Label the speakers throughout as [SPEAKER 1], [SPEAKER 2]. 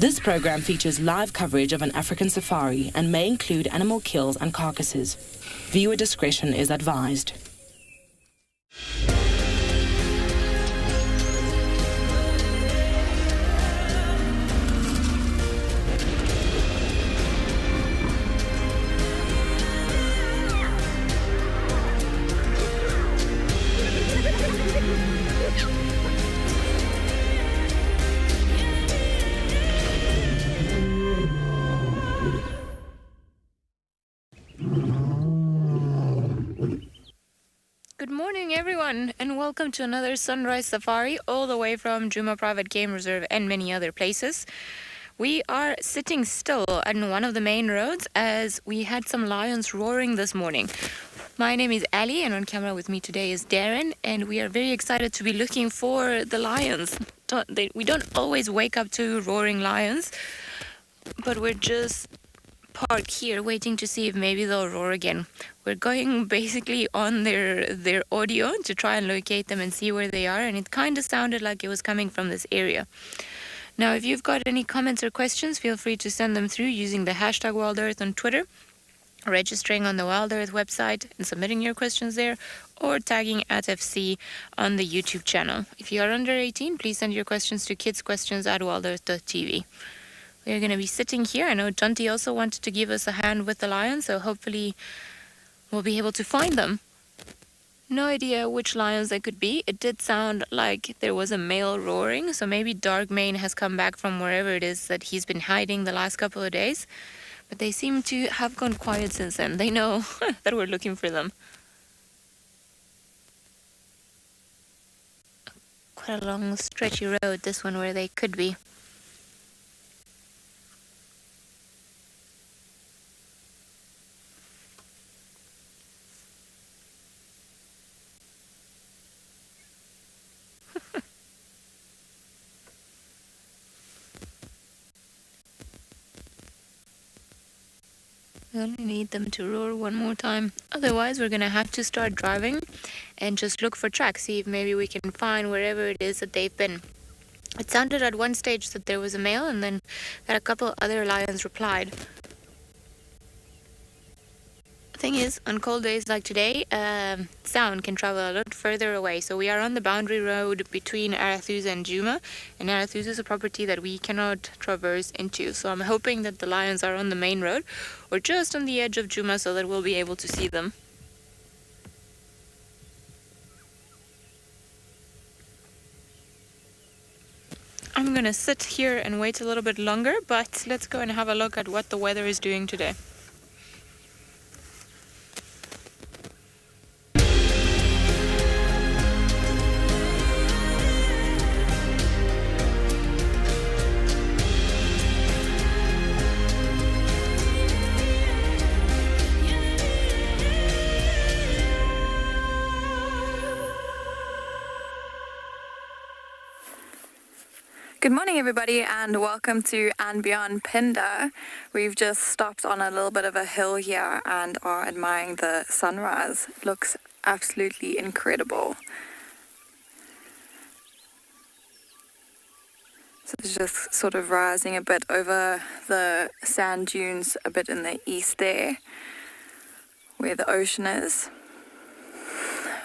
[SPEAKER 1] This program features live coverage of an African safari and may include animal kills and carcasses. Viewer discretion is advised.
[SPEAKER 2] Good morning everyone and welcome to another sunrise safari all the way from Djuma Private Game Reserve and many other places. We are sitting still on one of the main roads as we had some lions roaring this morning. My name is Ali and on camera with me today is Darren, and we are very excited to be looking for the lions. We don't always wake up to roaring lions, but we're just parked here waiting to see if maybe they'll roar again. We're going basically on their audio to try and locate them and see where they are, and it kind of sounded like it was coming from this area. Now, if you've got any comments or questions, feel free to send them through using the hashtag WildEarth on Twitter, registering on the WildEarth website and submitting your questions there, or tagging @FC on the YouTube channel. If you are under 18, please send your questions to kidsquestions@wildearth.tv. We're going to be sitting here. I know Jonty also wanted to give us a hand with the lions, so hopefully we'll be able to find them. No idea which lions they could be. It did sound like there was a male roaring, so maybe Darkmane has come back from wherever it is that he's been hiding the last couple of days. But they seem to have gone quiet since then. They know that we're looking for them. Quite a long stretchy road, this one, where they could be. We only need them to roar one more time. Otherwise, we're going to have to start driving and just look for tracks, see if maybe we can find wherever it is that they've been. It sounded at one stage that there was a male, and then that a couple other lions replied. Thing is, on cold days like today, sound can travel a lot further away. So we are on the boundary road between Arathusa and Juma, and Arathusa is a property that we cannot traverse into. So I'm hoping that the lions are on the main road or just on the edge of Juma so that we'll be able to see them. I'm gonna sit here and wait a little bit longer, but let's go and have a look at what the weather is doing today.
[SPEAKER 3] Good morning everybody and welcome to andBeyond Pinda. We've just stopped on a little bit of a hill here and are admiring the sunrise. It looks absolutely incredible. So it's just sort of rising a bit over the sand dunes a bit in the east there where the ocean is.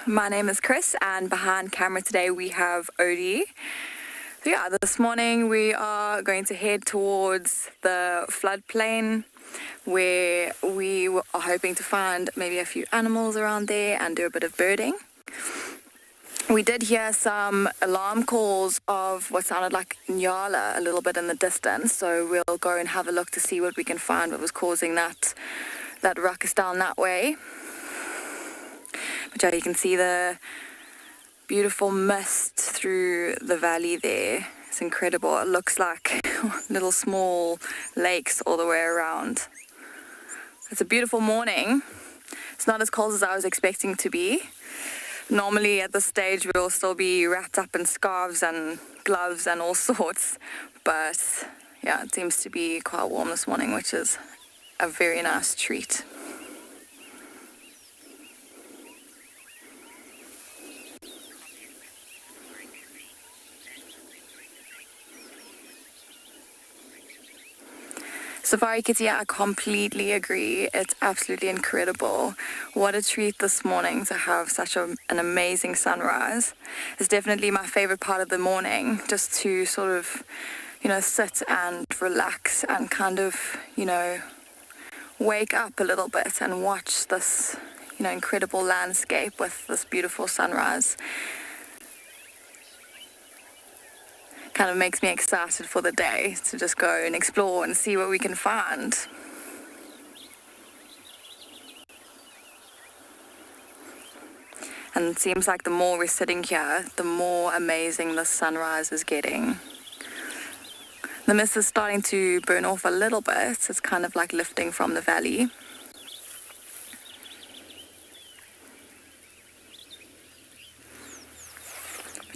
[SPEAKER 3] My name is Chris and behind camera today we have Odie. So yeah, this morning we are going to head towards the floodplain where we are hoping to find maybe a few animals around there and do a bit of birding. We did hear some alarm calls of what sounded like Ngala a little bit in the distance, so we'll go and have a look to see what we can find, what was causing that ruckus down that way. But yeah, you can see the beautiful mist through the valley there. It's incredible. It looks like little small lakes all the way around. It's a beautiful morning. It's not as cold as I was expecting to be. Normally at this stage we'll still be wrapped up in scarves and gloves and all sorts, but yeah, it seems to be quite warm this morning, which is a very nice treat. Safari Kitty, I completely agree. It's absolutely incredible. What a treat this morning to have such an amazing sunrise. It's definitely my favorite part of the morning, just to sort of, sit and relax and kind of, wake up a little bit and watch this, incredible landscape with this beautiful sunrise. Kind of makes me excited for the day to just go and explore and see what we can find. And it seems like the more we're sitting here, the more amazing the sunrise is getting. The mist is starting to burn off a little bit. It's kind of like lifting from the valley.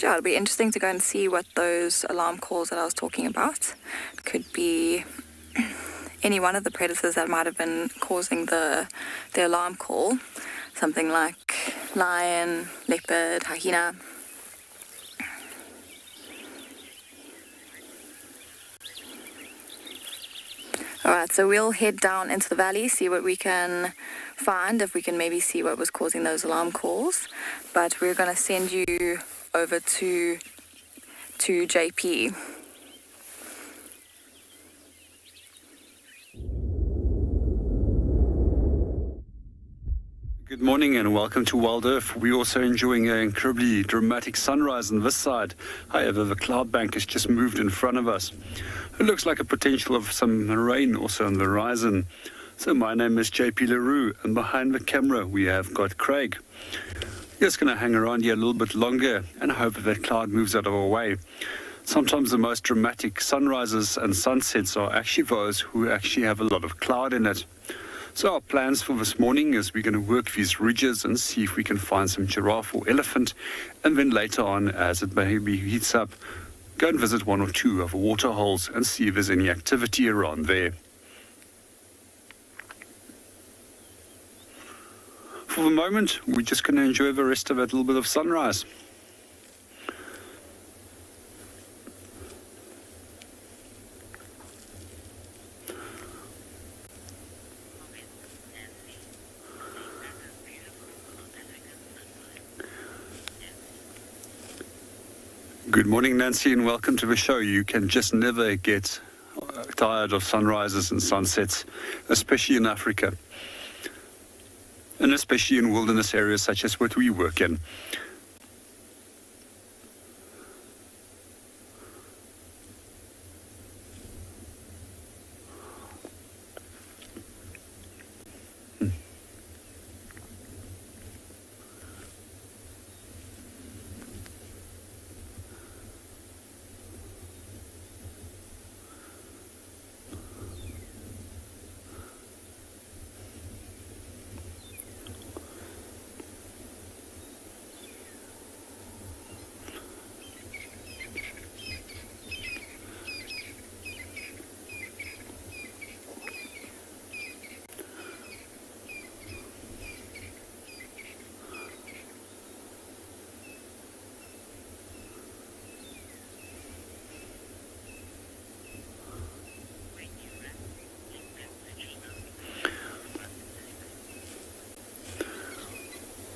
[SPEAKER 3] Yeah, it'll be interesting to go and see what those alarm calls that I was talking about. It could be any one of the predators that might have been causing the alarm call. Something like lion, leopard, hyena. Alright, so we'll head down into the valley, see what we can find, if we can maybe see what was causing those alarm calls. But we're going to send you over to JP.
[SPEAKER 4] Good morning and welcome to WildEarth. We're also enjoying an incredibly dramatic sunrise on this side. However, the cloud bank has just moved in front of us. It looks like a potential of some rain also on the horizon. So my name is JP LaRue, and behind the camera we have got Craig. Just going to hang around here a little bit longer and hope that cloud moves out of our way. Sometimes the most dramatic sunrises and sunsets are actually those who actually have a lot of cloud in it. So our plans for this morning is we're going to work these ridges and see if we can find some giraffe or elephant, and then later on, as it maybe heats up, go and visit one or two of the waterholes and see if there's any activity around there. For the moment, we're just going to enjoy the rest of that little bit of sunrise. Good morning, Nancy, and welcome to the show. You can just never get tired of sunrises and sunsets, especially in Africa. And especially in wilderness areas such as what we work in.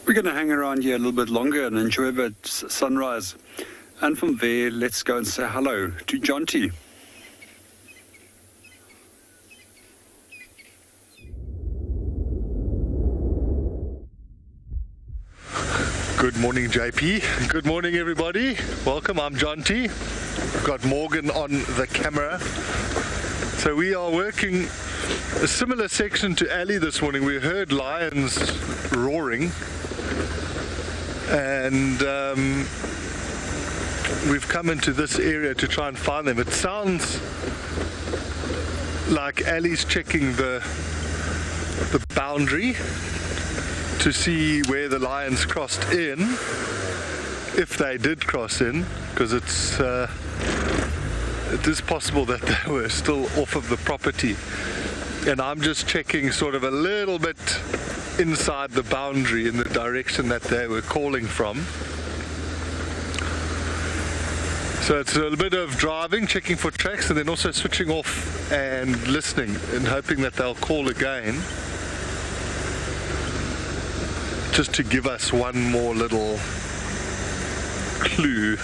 [SPEAKER 4] We're going to hang around here a little bit longer and enjoy that sunrise. And from there, let's go and say hello to Jonty.
[SPEAKER 5] Good morning, JP. Good morning, everybody. Welcome, I'm Jonty. Got Morgan on the camera. So we are working a similar section to Ali this morning. We heard lions roaring, and we've come into this area to try and find them. It sounds like Ali's checking the boundary to see where the lions crossed in, if they did cross in, because it is possible that they were still off of the property. And I'm just checking sort of a little bit inside the boundary in the direction that they were calling from. So it's a little bit of driving, checking for tracks, and then also switching off and listening and hoping that they'll call again, just to give us one more little clue.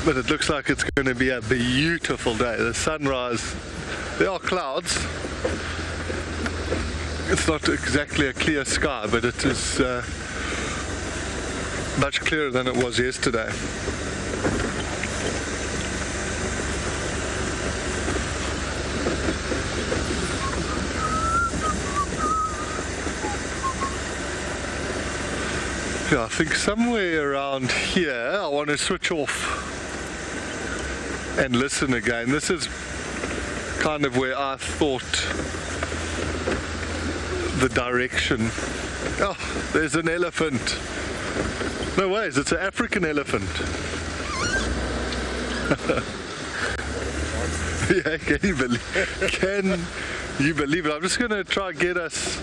[SPEAKER 5] But it looks like it's going to be a beautiful day. The sunrise, there are clouds. It's not exactly a clear sky, but it is much clearer than it was yesterday. Yeah, I think somewhere around here I want to switch off and listen again. This is kind of where I thought the direction. Oh, there's an elephant. No ways, it's an African elephant. Yeah, can you believe it? I'm just going to try and get us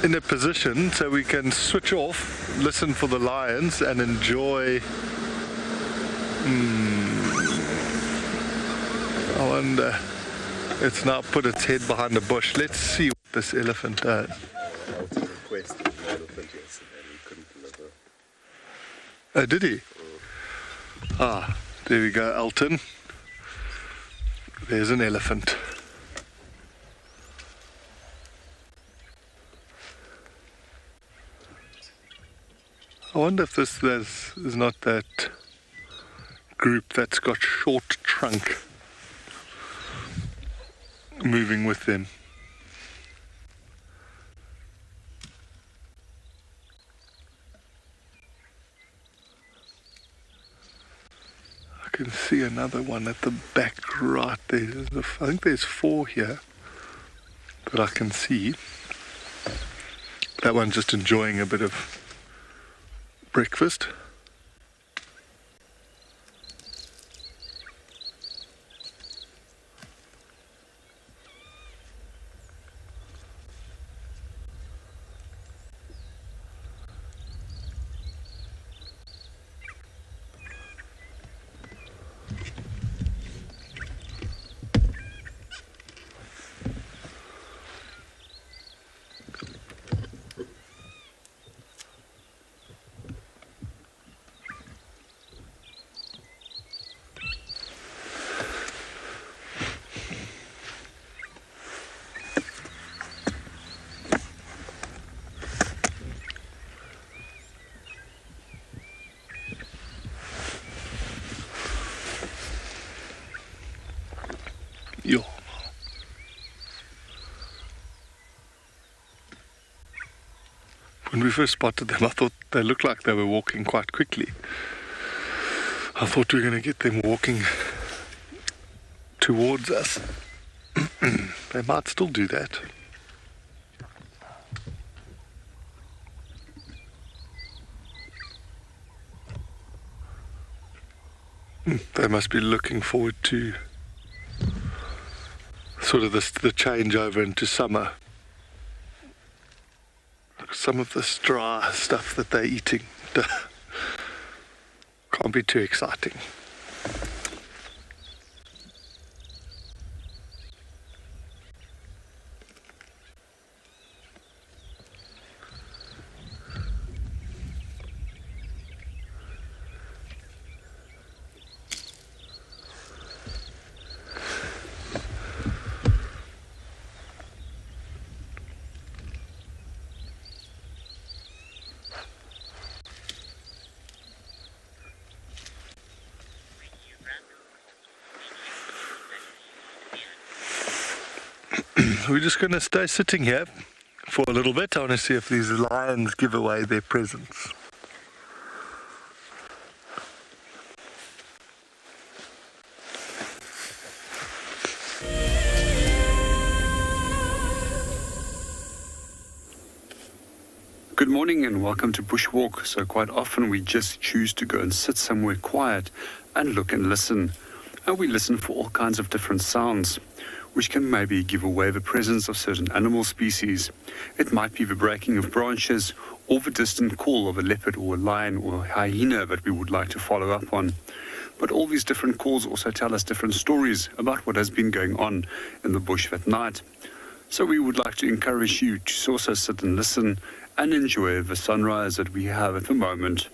[SPEAKER 5] in a position so we can switch off, listen for the lions, and enjoy. I wonder, it's now put its head behind the bush. Let's see what this elephant does. Oh, did he? Ah, there we go, Elton. There's an elephant. I wonder if this is not that group that's got short trunk moving with them. I can see another one at the back right there. I think there's 4 here that I can see. That one's just enjoying a bit of breakfast. Yo. When we first spotted them, I thought they looked like they were walking quite quickly. I thought we were going to get them walking towards us. They might still do that. They must be looking forward to sort of the changeover into summer. Some of this dry stuff that they're eating can't be too exciting. We're just going to stay sitting here for a little bit. I want to see if these lions give away their presence.
[SPEAKER 4] Good morning and welcome to Bushwalk. So quite often we just choose to go and sit somewhere quiet and look and listen. And we listen for all kinds of different sounds. which can maybe give away the presence of certain animal species. It might be the breaking of branches or the distant call of a leopard or a lion or a hyena that we would like to follow up on. But all these different calls also tell us different stories about what has been going on in the bush that night. So we would like to encourage you to also sit and listen and enjoy the sunrise that we have at the moment.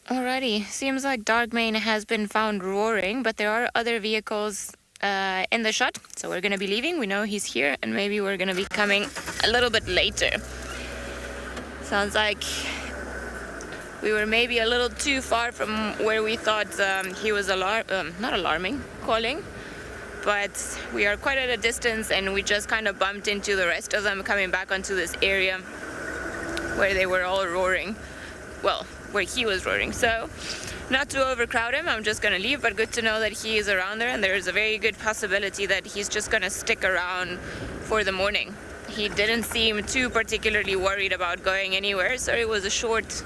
[SPEAKER 2] Alrighty, seems like Darkmane has been found roaring, but there are other vehicles in the shot, so we're gonna be leaving. We know he's here, and maybe we're gonna be coming a little bit later. Sounds like we were maybe a little too far from where we thought he was not alarming, calling, but we are quite at a distance, and we just kind of bumped into the rest of them coming back onto this area where they were all roaring. Well, where he was roaring. So, not to overcrowd him, I'm just gonna leave, but good to know that he is around there, and there's a very good possibility that he's just gonna stick around for the morning. He didn't seem too particularly worried about going anywhere, so it was a short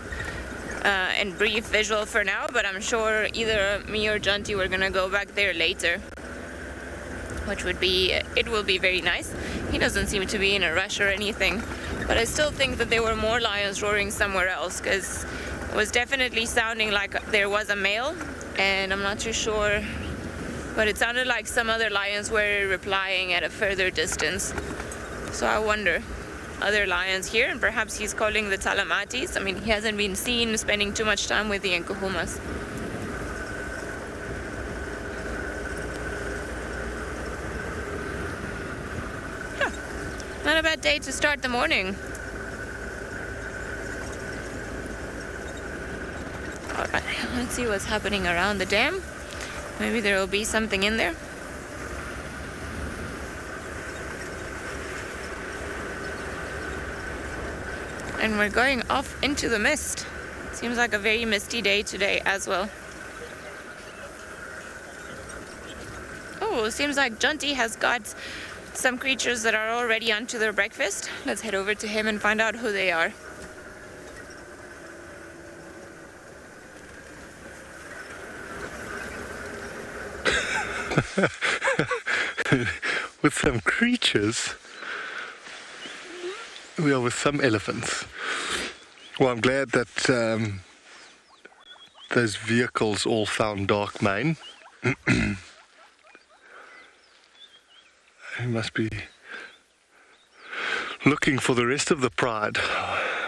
[SPEAKER 2] and brief visual for now, but I'm sure either me or Jonty were gonna go back there later, which would be, it will be very nice. He doesn't seem to be in a rush or anything, but I still think that there were more lions roaring somewhere else, because it was definitely sounding like there was a male, and I'm not too sure, but it sounded like some other lions were replying at a further distance. So I wonder, other lions here, and perhaps he's calling the Talamatis. I mean, he hasn't been seen spending too much time with the Nkuhumas. Not a bad day to start the morning. Alright, let's see what's happening around the dam. Maybe there will be something in there. And we're going off into the mist. Seems like a very misty day today as well. Oh, it seems like Jonty has got some creatures that are already onto their breakfast. Let's head over to him and find out who they are.
[SPEAKER 5] With some creatures, we are with some elephants. Well, I'm glad that those vehicles all found Darkmane. He must be looking for the rest of the pride.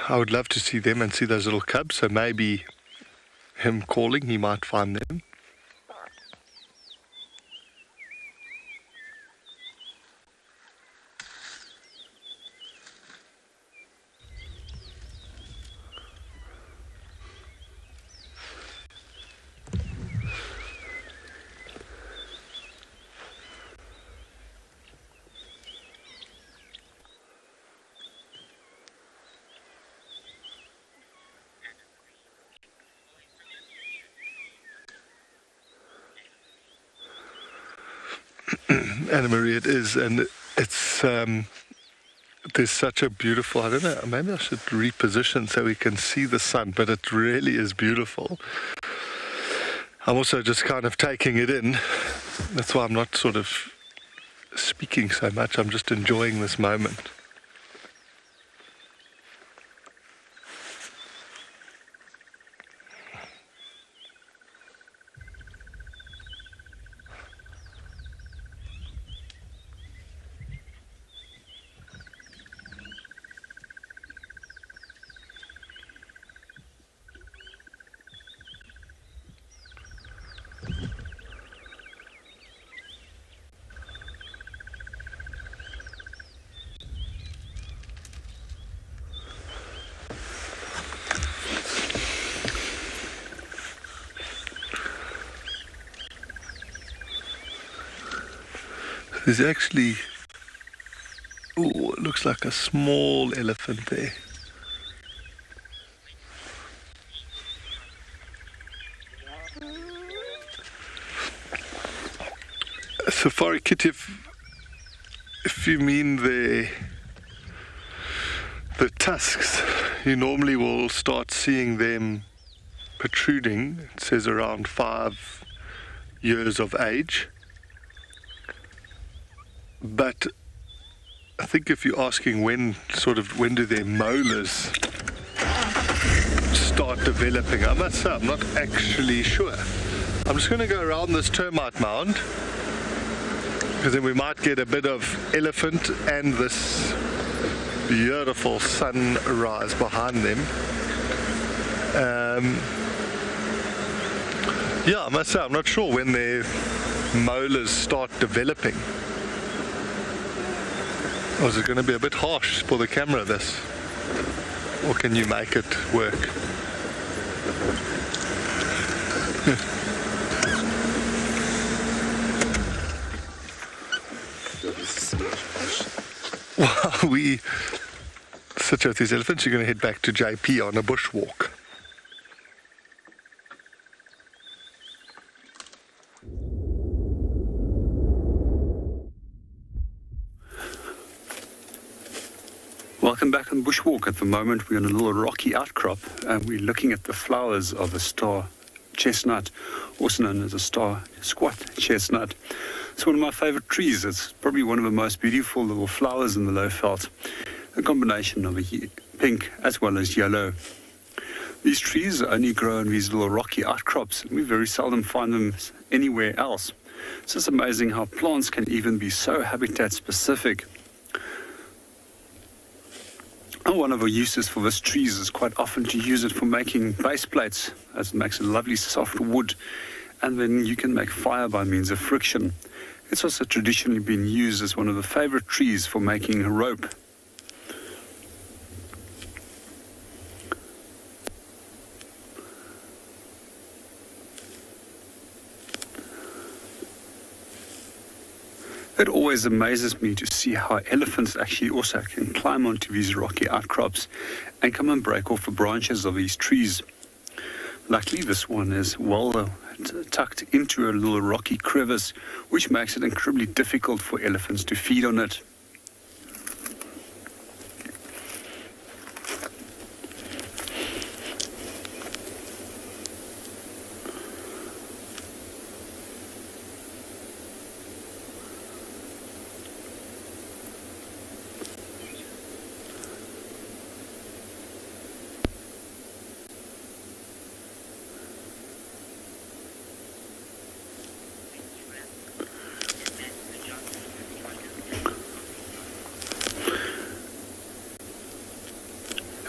[SPEAKER 5] I would love to see them and see those little cubs, so maybe him calling, he might find them. Anna Marie, it is, and it's there's such a beautiful, I don't know, maybe I should reposition so we can see the sun, but it really is beautiful. I'm also just kind of taking it in. That's why I'm not sort of speaking so much. I'm just enjoying this moment. There's actually, oh, it looks like a small elephant there. Safari Kit, if you mean the tusks, you normally will start seeing them protruding. It says around 5 years of age. But I think if you're asking when do their molars start developing, I must say I'm not actually sure. I'm just going to go around this termite mound, because then we might get a bit of elephant and this beautiful sunrise behind them. Yeah, I must say I'm not sure when their molars start developing. Or is it going to be a bit harsh for the camera, this? Or can you make it work? While we sit with these elephants, you're going to head back to JP on a bushwalk.
[SPEAKER 4] Welcome back on Bushwalk. At the moment we're on a little rocky outcrop and we're looking at the flowers of a star chestnut, also known as a star squat chestnut. It's one of my favorite trees. It's probably one of the most beautiful little flowers in the low veld, a combination of a pink as well as yellow. These trees only grow in these little rocky outcrops and we very seldom find them anywhere else. So it's amazing how plants can even be so habitat specific. And one of the uses for this tree is quite often to use it for making base plates, as it makes a lovely soft wood, and then you can make fire by means of friction. It's also traditionally been used as one of the favorite trees for making rope. It always amazes me to see how elephants actually also can climb onto these rocky outcrops and come and break off the branches of these trees. Luckily, this one is well tucked into a little rocky crevice, which makes it incredibly difficult for elephants to feed on it.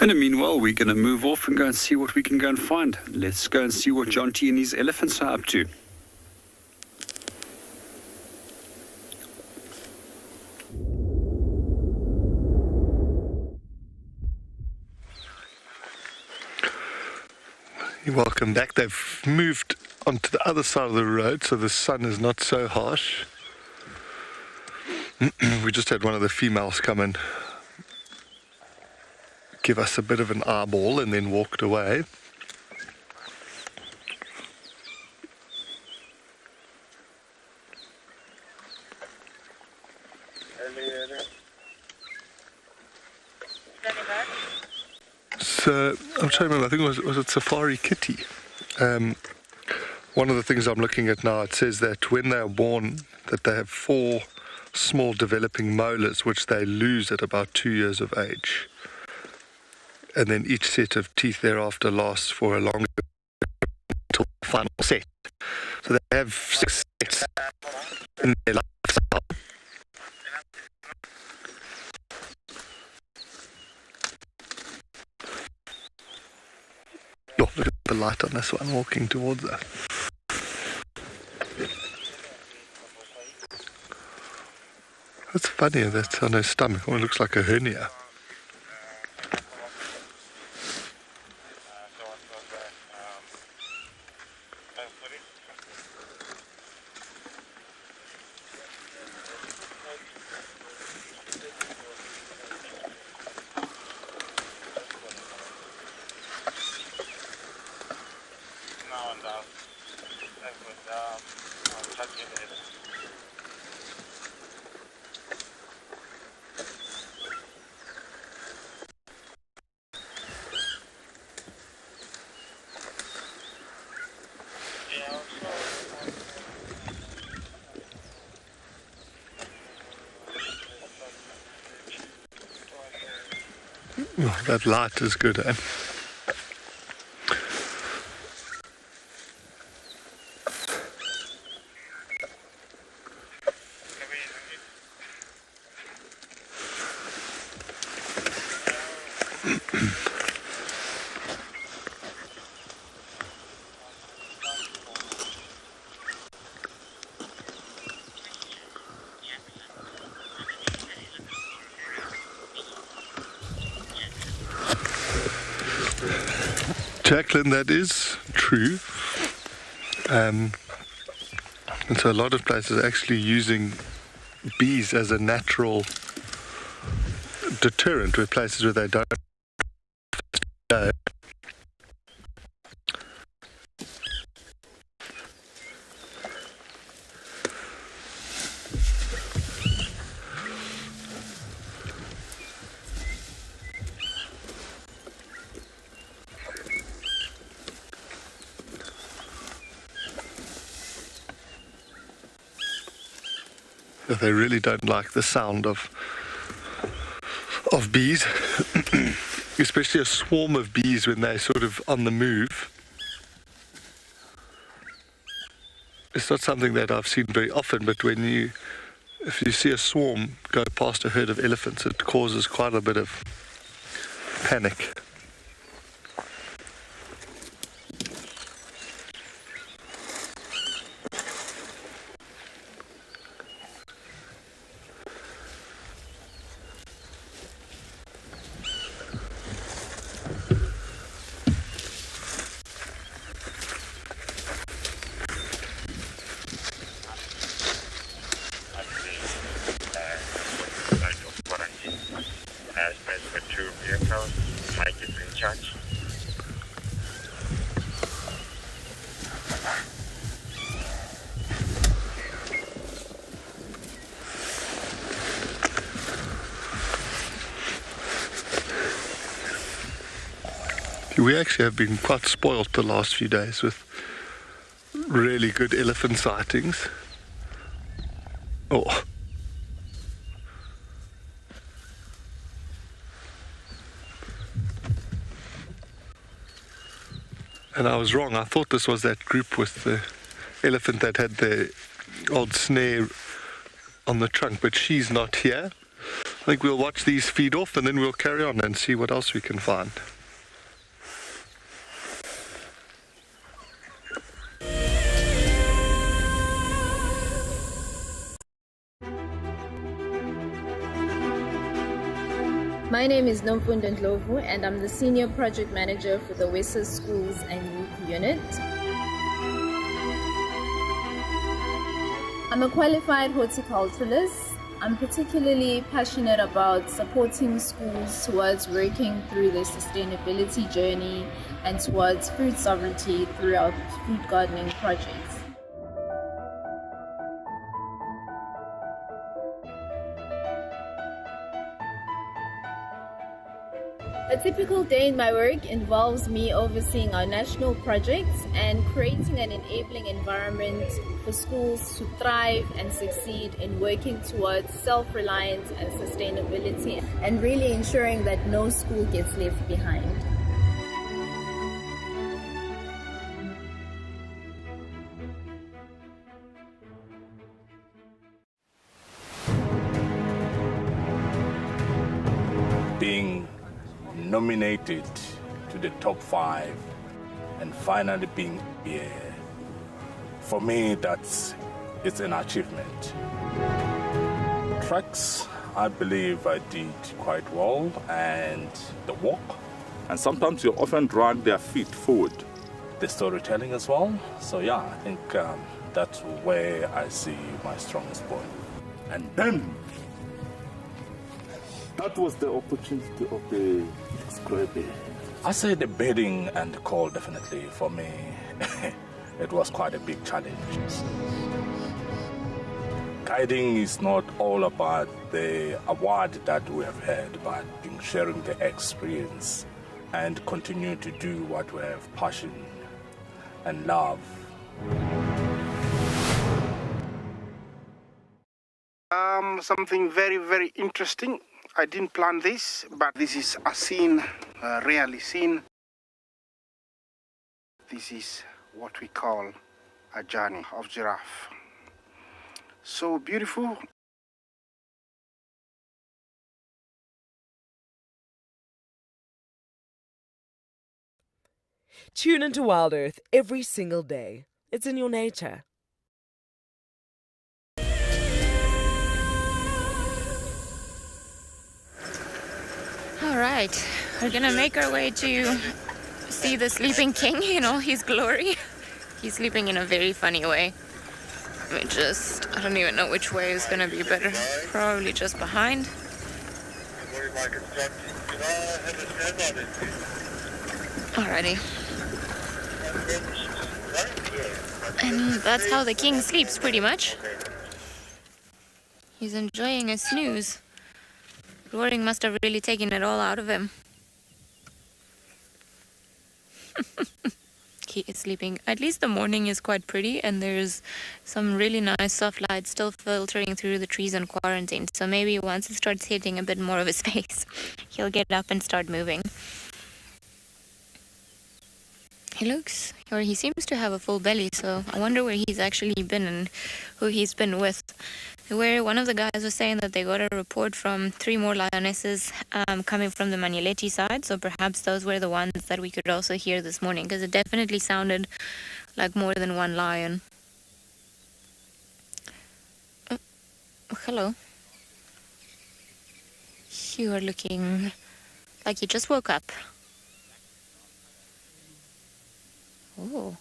[SPEAKER 4] And meanwhile, we're going to move off and go and see what we can go and find. Let's go and see what Jonty and his elephants are up to.
[SPEAKER 5] Welcome back. They've moved onto the other side of the road, so the sun is not so harsh. We just had one of the females come and give us a bit of an eyeball and then walked away. So I'm trying to remember, I think was it Safari Kitty? One of the things I'm looking at now, it says that when they are born, that they have 4 small developing molars, which they lose at about 2 years of age. And then each set of teeth thereafter lasts for a longer until the final set. So they have 6 sets in their lifestyle. Oh, look at the light on this one walking towards us. That's funny, that's on her stomach. Oh, it looks like a hernia. Oh, that light is good, eh? Jacqueline, that is true. And so a lot of places are actually using bees as a natural deterrent with places where they don't go. They really don't like the sound of bees, especially a swarm of bees when they're sort of on the move. It's not something that I've seen very often, but if you see a swarm go past a herd of elephants, it causes quite a bit of panic. We actually have been quite spoilt the last few days with really good elephant sightings. Oh. And I was wrong. I thought this was that group with the elephant that had the old snare on the trunk, but she's not here. I think we'll watch these feed off and then we'll carry on and see what else we can find.
[SPEAKER 6] My name is Nomfundo Ndlovu and I'm the Senior Project Manager for the WESA Schools and Youth Unit. I'm a qualified horticulturalist. I'm particularly passionate about supporting schools towards working through their sustainability journey and towards food sovereignty through our food gardening projects. typical day in my work involves me overseeing our national projects and creating an enabling environment for schools to thrive and succeed in working towards self-reliance and sustainability, and really ensuring that no school gets left behind.
[SPEAKER 7] Being nominated to the top 5 and finally being here, for me it's an achievement. Tracks, I believe I did quite well, and the walk,
[SPEAKER 8] and sometimes you often drag their feet forward.
[SPEAKER 7] the storytelling as well. So yeah, I think that's where I see my strongest point.
[SPEAKER 8] And then that was the opportunity of the Grebe.
[SPEAKER 7] I say the bidding and the call, definitely for me it was quite a big challenge. Guiding is not all about the award that we have had, but in sharing the experience and continue to do what we have passion and love.
[SPEAKER 9] Something very, very interesting. I didn't plan this, but this is a scene rarely seen. This is what we call a journey of giraffe. So beautiful.
[SPEAKER 10] Tune into WildEarth every single day. It's in your nature.
[SPEAKER 2] All right, we're gonna make our way to see the sleeping king in all his glory. He's sleeping in a very funny way. I don't even know which way is gonna be better. Probably just behind. Alrighty. And that's how the king sleeps, pretty much. He's enjoying a snooze. Roaring must have really taken it all out of him. He is sleeping. At least the morning is quite pretty, and there's some really nice soft light still filtering through the trees in quarantine. So maybe once it starts hitting a bit more of his face, he'll get up and start moving. He seems to have a full belly, so I wonder where he's actually been and who he's been with. Where one of the guys was saying that they got a report from 3 more lionesses coming from the Manuleti side, so perhaps those were the ones that we could also hear this morning, because it definitely sounded like more than one lion. Oh, hello. You are looking like you just woke up. Oh.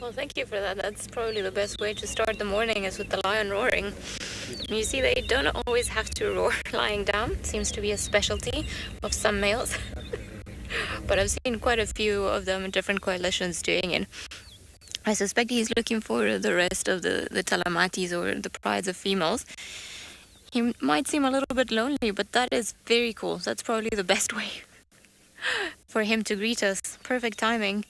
[SPEAKER 2] Well, thank you for that. That's probably the best way to start the morning, is with the lion roaring. You see, they don't always have to roar lying down. It seems to be a specialty of some males. But I've seen quite a few of them in different coalitions doing it. I suspect he's looking for the rest of the Talamatis or the prides of females. He might seem a little bit lonely, but that is very cool. That's probably the best way for him to greet us. Perfect timing.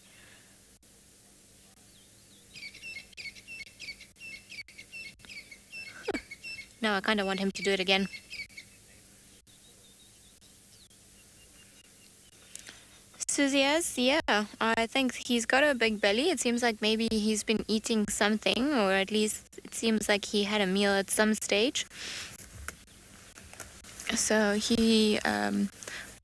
[SPEAKER 2] Now I kind of want him to do it again. Suzias, yeah, I think he's got a big belly. It seems like maybe he's been eating something, or at least it seems like he had a meal at some stage. So he, I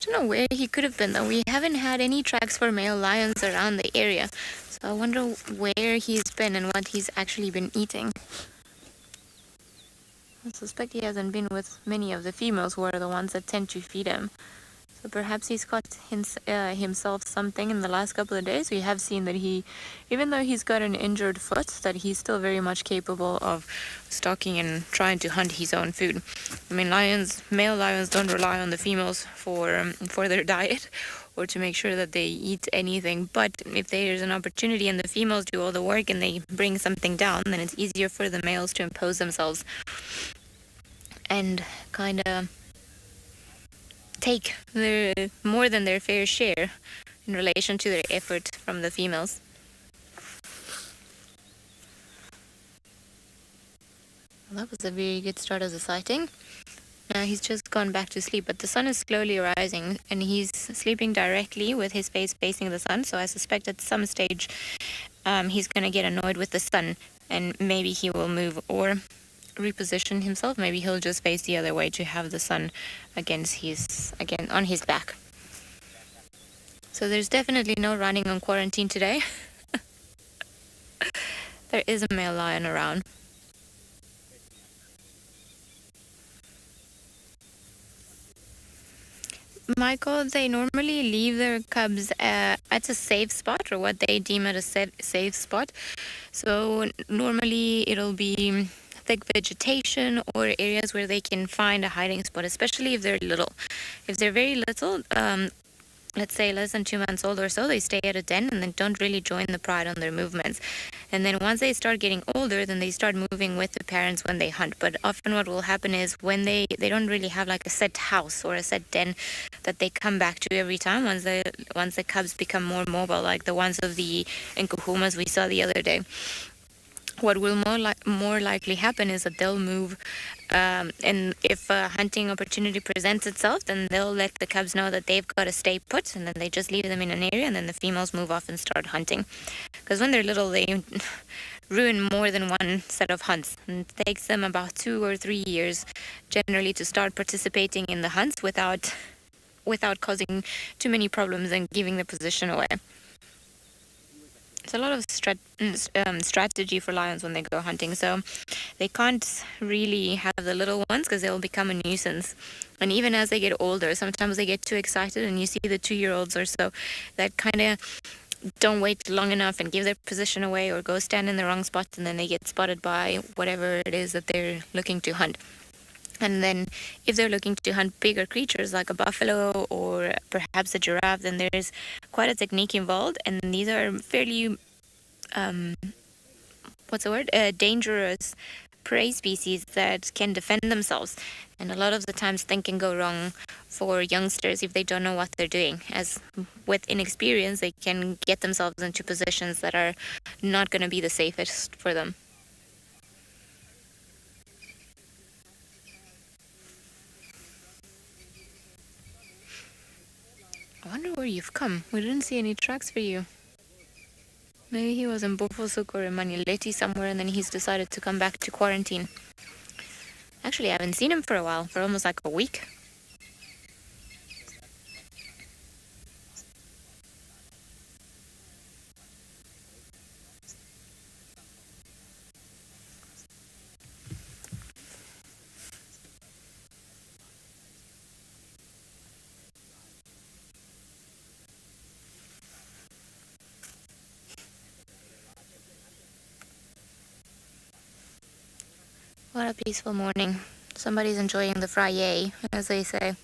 [SPEAKER 2] don't know where he could have been though. We haven't had any tracks for male lions around the area. So I wonder where he's been and what he's actually been eating. I suspect he hasn't been with many of the females who are the ones that tend to feed him. So perhaps he's caught himself something in the last couple of days. We have seen that he, even though he's got an injured foot, that he's still very much capable of stalking and trying to hunt his own food. I mean, male lions don't rely on the females for their diet or to make sure that they eat anything. But if there's an opportunity and the females do all the work and they bring something down, then it's easier for the males to impose themselves and kind of take more than their fair share in relation to their effort from the females. Well, that was a very good start as a sighting. Now he's just gone back to sleep, but the sun is slowly rising and he's sleeping directly with his face facing the sun, so I suspect at some stage he's going to get annoyed with the sun and maybe he will move or reposition himself. Maybe he'll just face the other way to have the sun again on his back. So there's definitely no running on quarantine today. There is a male lion around. Michael, they normally leave their cubs at a safe spot, or what they deem at a safe spot. So normally it'll be thick vegetation or areas where they can find a hiding spot, especially if they're little. If they're very little, let's say less than 2 months old or so, they stay at a den and then don't really join the pride on their movements. And then once they start getting older, then they start moving with the parents when they hunt. But often what will happen is when they don't really have like a set house or a set den that they come back to every time once the cubs become more mobile, like the ones of the Nkuhumas we saw the other day. What will more likely happen is that they'll move, and if a hunting opportunity presents itself, then they'll let the cubs know that they've got to stay put, and then they just leave them in an area, and then the females move off and start hunting. Because when they're little, they ruin more than one set of hunts, and it takes them about 2 or 3 years generally to start participating in the hunts without causing too many problems and giving the position away. It's a lot of strategy for lions when they go hunting, so they can't really have the little ones because they'll become a nuisance. And even as they get older, sometimes they get too excited, and you see the 2-year-olds or so that kind of don't wait long enough and give their position away or go stand in the wrong spot, and then they get spotted by whatever it is that they're looking to hunt. And then if they're looking to hunt bigger creatures like a buffalo or perhaps a giraffe, then there's quite a technique involved. And these are fairly, dangerous prey species that can defend themselves. And a lot of the times things can go wrong for youngsters if they don't know what they're doing. As with inexperience, they can get themselves into positions that are not going to be the safest for them. I wonder where you've come. We didn't see any tracks for you. Maybe he was in Bofosuk or in Manileti somewhere, and then he's decided to come back to quarantine. Actually, I haven't seen him for a while, for almost like a week. What a peaceful morning. Somebody's enjoying the Friday, as they say.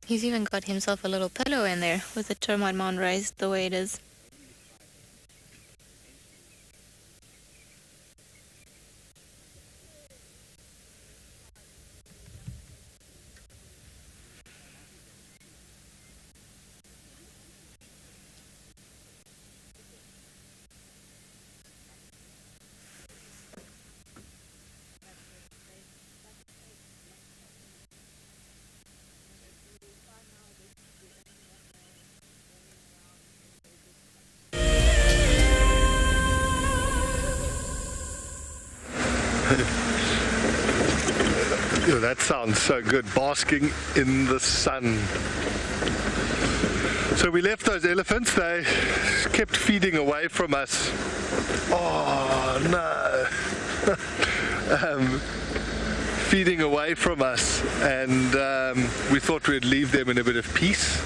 [SPEAKER 2] He's even got himself a little pillow in there with the termite mound raised the way it is.
[SPEAKER 5] Yeah, that sounds so good, basking in the sun. So we left those elephants, they kept feeding away from us. Oh no! Feeding away from us, and we thought we'd leave them in a bit of peace.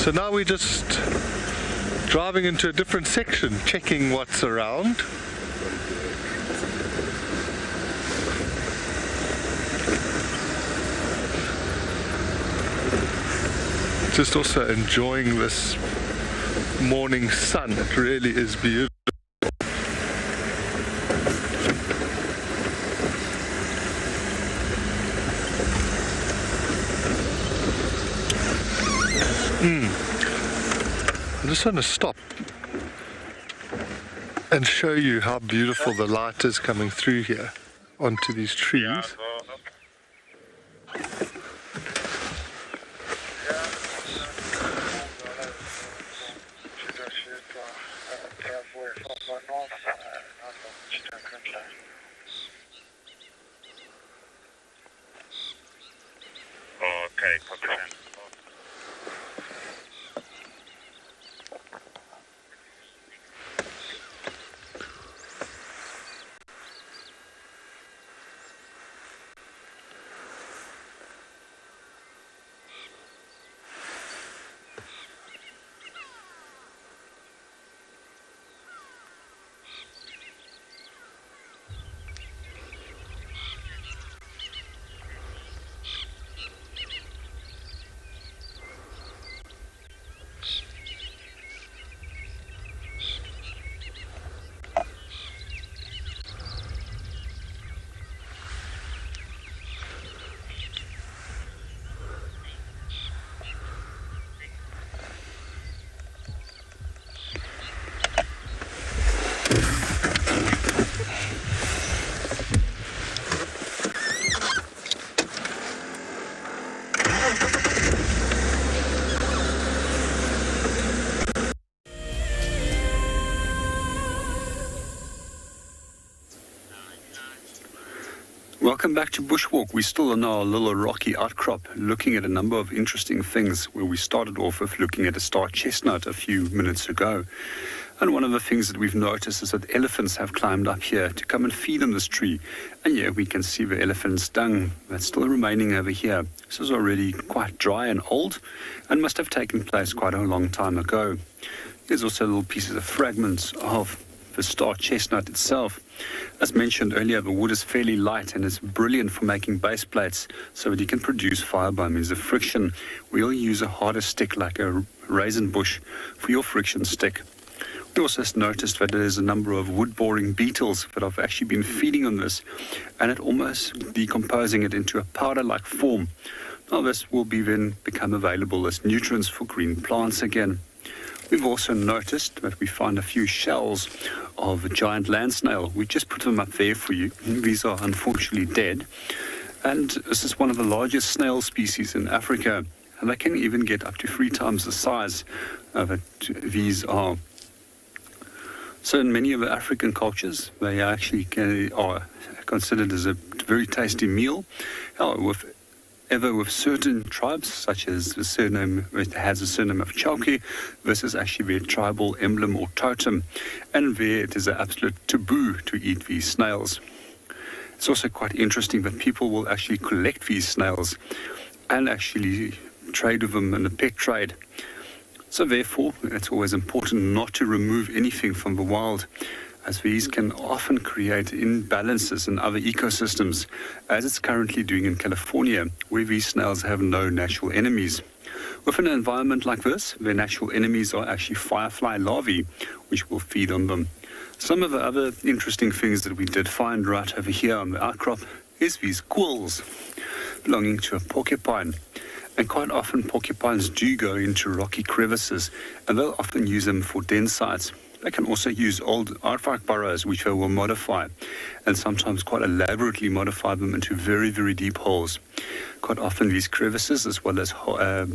[SPEAKER 5] So now we're just driving into a different section, checking what's around. Just also enjoying this morning sun. It really is beautiful. I just want to stop and show you how beautiful the light is coming through here onto these trees.
[SPEAKER 11] Okay, copy that.
[SPEAKER 4] Welcome back to Bushwalk. We're still on our little rocky outcrop, looking at a number of interesting things, where we started off with looking at a star chestnut a few minutes ago. And one of the things that we've noticed is that elephants have climbed up here to come and feed on this tree. And yeah, we can see the elephant's dung that's still remaining over here. This is already quite dry and old and must have taken place quite a long time ago. There's also little pieces of fragments of the star chestnut itself. As mentioned earlier, the wood is fairly light and is brilliant for making base plates so that you can produce fire by means of friction. We'll use a harder stick like a raisin bush for your friction stick. We also noticed that there's a number of wood-boring beetles that have actually been feeding on this, and it almost decomposing it into a powder-like form. Now this will then become available as nutrients for green plants again. We've also noticed that we found a few shells of a giant land snail. We just put them up there for you. These are unfortunately dead. And this is one of the largest snail species in Africa. And they can even get up to 3 times the size that these are. So in many of the African cultures, they actually are considered as a very tasty meal. With certain tribes, such as the surname, it has a surname of Chauke, this is actually their tribal emblem or totem, and there it is an absolute taboo to eat these snails. It's also quite interesting that people will actually collect these snails and actually trade with them in the pet trade. So therefore, it's always important not to remove anything from the wild, as these can often create imbalances in other ecosystems, as it's currently doing in California, where these snails have no natural enemies. With an environment like this, their natural enemies are actually firefly larvae, which will feed on them. Some of the other interesting things that we did find right over here on the outcrop is these quills belonging to a porcupine. And quite often porcupines do go into rocky crevices, and they'll often use them for den sites. They can also use old aardvark burrows, which they will modify, and sometimes quite elaborately modify them into very, very deep holes. Quite often these crevices, as well as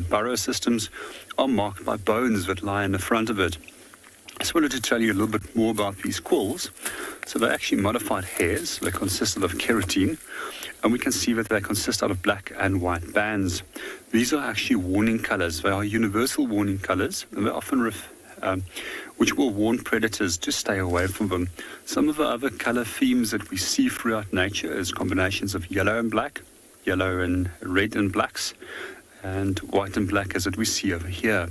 [SPEAKER 4] burrow systems, are marked by bones that lie in the front of it. I just wanted to tell you a little bit more about these quills. So they're actually modified hairs. They consist of keratin, and we can see that they consist out of black and white bands. These are actually warning colors. They are universal warning colors, and they often which will warn predators to stay away from them. Some of the other color themes that we see throughout nature is combinations of yellow and black, yellow and red and blacks, and white and black as that we see over here.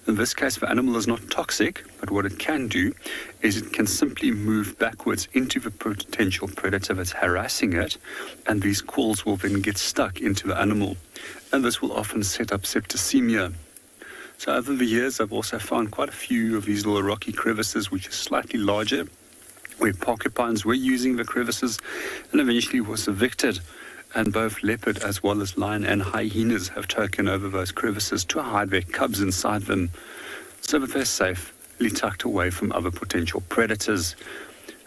[SPEAKER 4] In this case, the animal is not toxic, but what it can do is it can simply move backwards into the potential predator that's harassing it, and these quills will then get stuck into the animal, and this will often set up septicemia. So over the years, I've also found quite a few of these little rocky crevices, which are slightly larger, where porcupines were using the crevices and eventually was evicted. And both leopard as well as lion and hyenas have taken over those crevices to hide their cubs inside them, so that they're safely tucked away from other potential predators.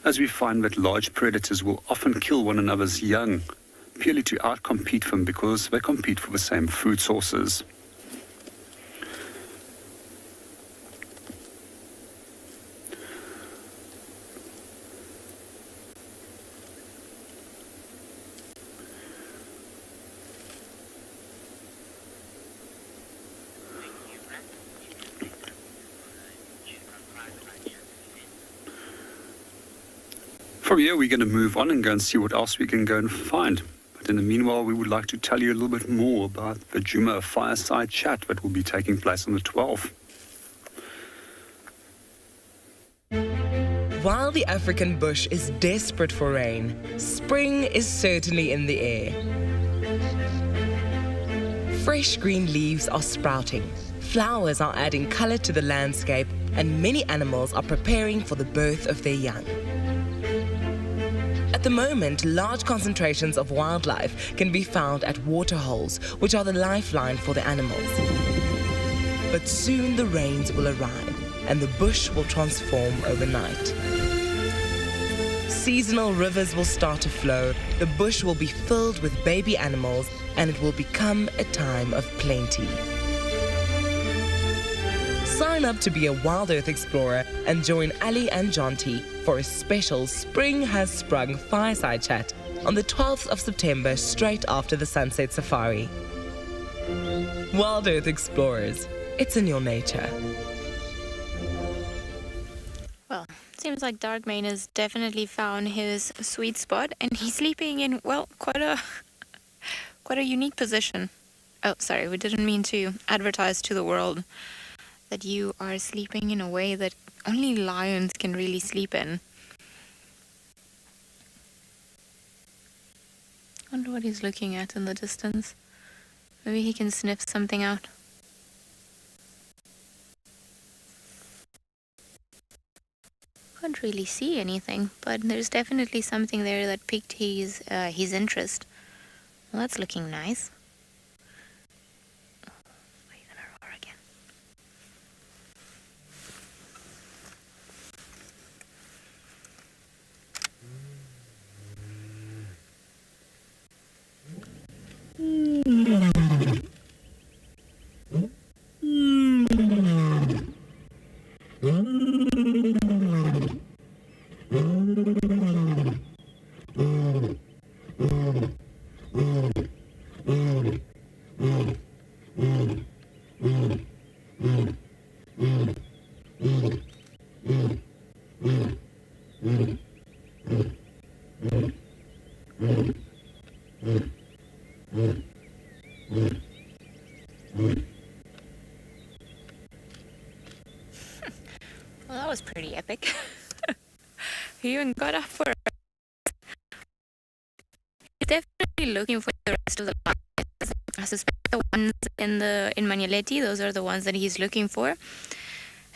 [SPEAKER 4] As we find that large predators will often kill one another's young, purely to outcompete them because they compete for the same food sources. From here, we're going to move on and go and see what else we can go and find. But in the meanwhile, we would like to tell you a little bit more about the Juma fireside chat that will be taking place on the 12th.
[SPEAKER 10] While the African bush is desperate for rain, spring is certainly in the air. Fresh green leaves are sprouting, flowers are adding color to the landscape, and many animals are preparing for the birth of their young. At the moment, large concentrations of wildlife can be found at waterholes, which are the lifeline for the animals. But soon the rains will arrive, and the bush will transform overnight. Seasonal rivers will start to flow, the bush will be filled with baby animals, and it will become a time of plenty. Sign up to be a WildEarth explorer and join Ali and Jonty for a special Spring Has Sprung fireside chat on the 12th of September, straight after the Sunset Safari. WildEarth Explorers, it's in your nature.
[SPEAKER 2] Well, seems like Darkmane has definitely found his sweet spot, and he's sleeping in, well, quite a unique position. Oh, sorry, we didn't mean to advertise to the world that you are sleeping in a way that only lions can really sleep in. I wonder what he's looking at in the distance. Maybe he can sniff something out. Can't really see anything, but there's definitely something there that piqued his interest. Well, that's looking nice. Well, that was pretty epic. He even got up for it. He's definitely looking for the rest of the lions. I suspect the ones in Manyaleti, those are the ones that he's looking for.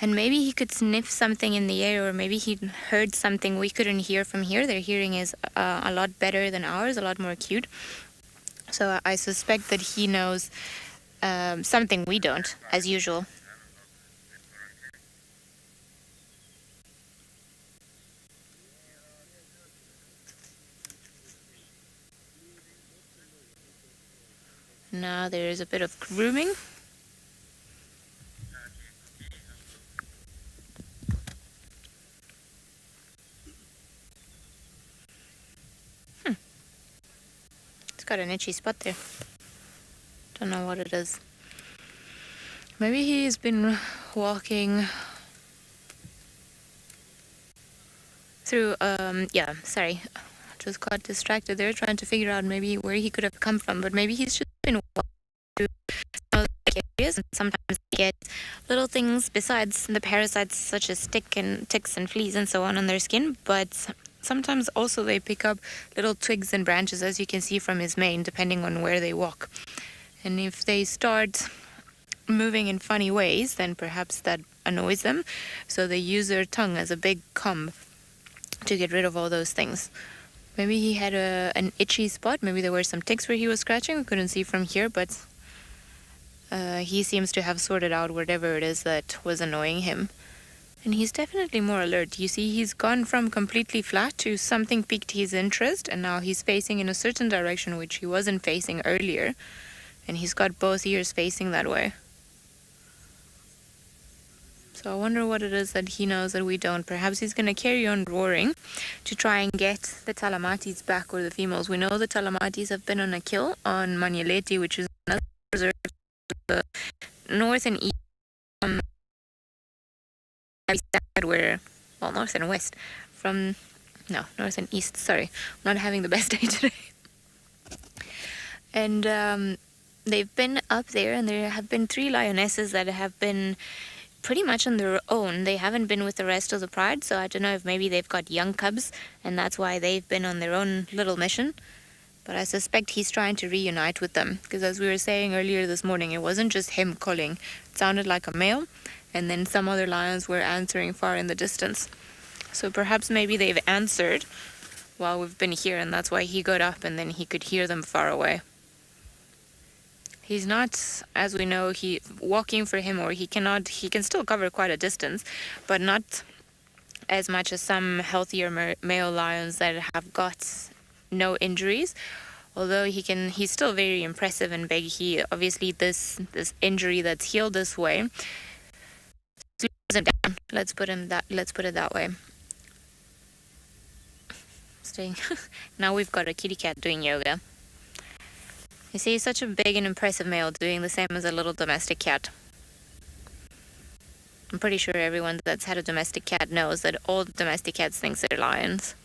[SPEAKER 2] And maybe he could sniff something in the air, or maybe he heard something we couldn't hear from here. Their hearing is a lot better than ours, a lot more acute. So I suspect that he knows something we don't, as usual. Now there is a bit of grooming. got an itchy spot there. Don't know what it is. Maybe he's been walking through, sorry. Just got distracted there trying to figure out maybe where he could have come from, but maybe he's just been walking through some of the areas, and sometimes they get little things besides the parasites such as ticks and fleas and so on their skin, but sometimes also they pick up little twigs and branches, as you can see from his mane, depending on where they walk. And if they start moving in funny ways, then perhaps that annoys them, so they use their tongue as a big comb to get rid of all those things. Maybe he had an itchy spot. Maybe there were some ticks where he was scratching. We couldn't see from here, but he seems to have sorted out whatever it is that was annoying him. And he's definitely more alert. You see, he's gone from completely flat to something piqued his interest, and now he's facing in a certain direction which he wasn't facing earlier. And he's got both ears facing that way. So I wonder what it is that he knows that we don't. Perhaps he's going to carry on roaring to try and get the Talamatis back, or the females. We know the Talamatis have been on a kill on Manyeleti, which is another reserve to the north and east. North and west. North and east. Sorry, I'm not having the best day today. And they've been up there, and there have been 3 lionesses that have been pretty much on their own. They haven't been with the rest of the pride, so I don't know if maybe they've got young cubs and that's why they've been on their own little mission. But I suspect he's trying to reunite with them, because as we were saying earlier this morning, it wasn't just him calling. It sounded like a male, and then some other lions were answering far in the distance. So perhaps maybe they've answered while we've been here, and that's why he got up and then he could hear them far away. He's not, as we know, walking for him, or he can still cover quite a distance, but not as much as some healthier male lions that have got no injuries. Although he's still very impressive and big. He obviously this injury that's healed this way slows him down. Let's put it that way. Now we've got a kitty cat doing yoga. You see, he's such a big and impressive male doing the same as a little domestic cat. I'm pretty sure everyone that's had a domestic cat knows that all domestic cats think they're lions.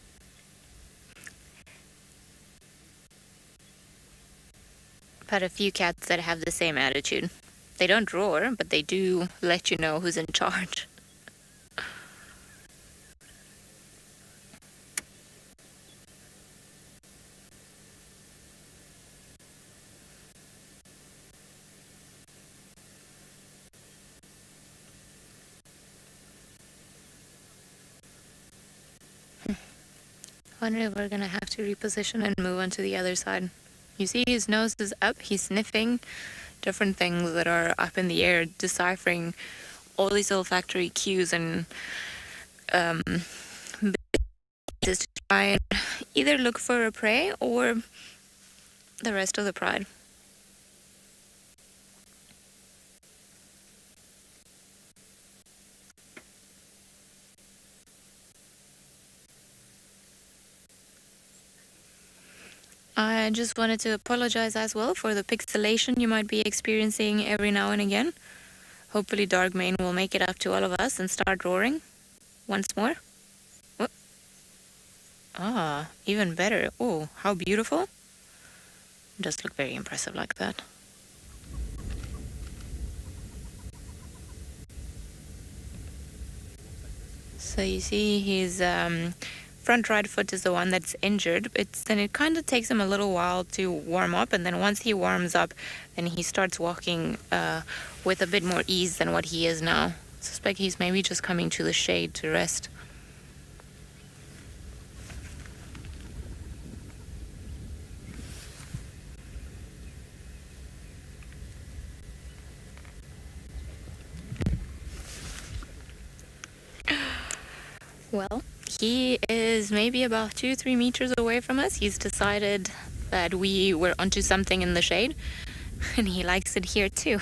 [SPEAKER 2] I've had a few cats that have the same attitude. They don't roar, but they do let you know who's in charge. I wonder if we're going to have to reposition and move on to the other side. You see his nose is up, he's sniffing different things that are up in the air, deciphering all these olfactory cues and just to try and either look for a prey or the rest of the pride. I just wanted to apologize as well for the pixelation you might be experiencing every now and again. Hopefully Darkmane will make it up to all of us and start roaring once more. Whoop. Ah, even better. Oh, how beautiful. It does look very impressive like that. So you see his front right foot is the one that's injured. And it kind of takes him a little while to warm up, and then once he warms up, then he starts walking with a bit more ease than what he is now. I suspect he's maybe just coming to the shade to rest. Well, he is maybe about 2-3 meters away from us. He's decided that we were onto something in the shade, and he likes it here too.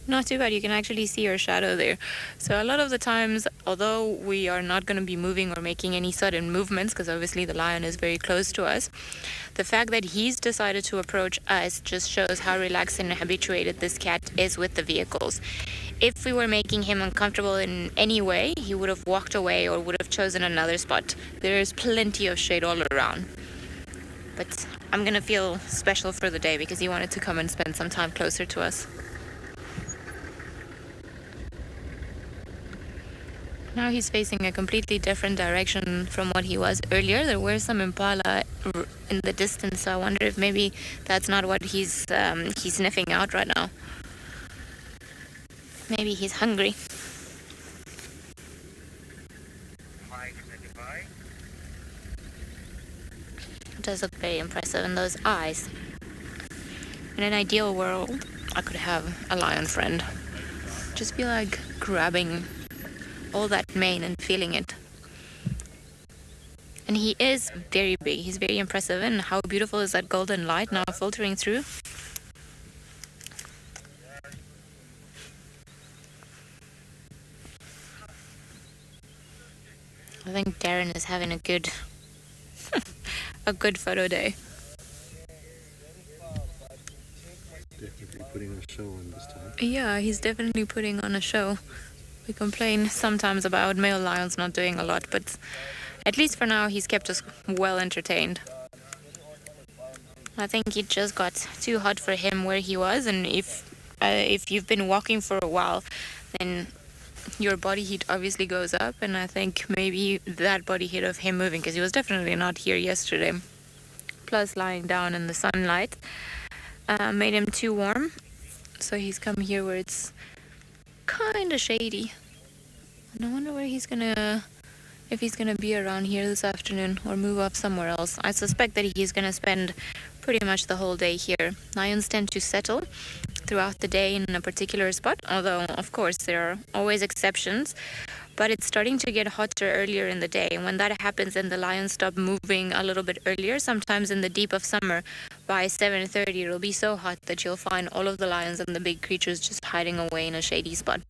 [SPEAKER 2] Not too bad. You can actually see your shadow there. So a lot of the times, although we are not going to be moving or making any sudden movements, because obviously the lion is very close to us, the fact that he's decided to approach us just shows how relaxed and habituated this cat is with the vehicles. If we were making him uncomfortable in any way, he would have walked away or would have chosen another spot. There is plenty of shade all around. But I'm going to feel special for the day because he wanted to come and spend some time closer to us. Now he's facing a completely different direction from what he was earlier. There were some impala in the distance, so I wonder if maybe that's not what he's sniffing out right now. Maybe he's hungry. It does look very impressive in those eyes. In an ideal world, I could have a lion friend. Just be like grabbing all that mane and feeling it. And he is very big. He's very impressive. And how beautiful is that golden light now filtering through? I think Darren is having a good photo day.
[SPEAKER 5] Definitely putting on a show on this time.
[SPEAKER 2] Yeah, he's definitely putting on a show. We complain sometimes about male lions not doing a lot, but at least for now he's kept us well entertained. I think it just got too hot for him where he was, and if you've been walking for a while, then your body heat obviously goes up, and I think maybe that body heat of him moving, because he was definitely not here yesterday, plus lying down in the sunlight, made him too warm. So he's come here where it's kind of shady. And I wonder where if he's gonna be around here this afternoon or move up somewhere else. I suspect that he's gonna spend pretty much the whole day here. Lions tend to settle throughout the day in a particular spot, although of course there are always exceptions. But it's starting to get hotter earlier in the day, and when that happens, then the lions stop moving a little bit earlier. Sometimes in the deep of summer, by 7:30, it'll be so hot that you'll find all of the lions and the big creatures just hiding away in a shady spot.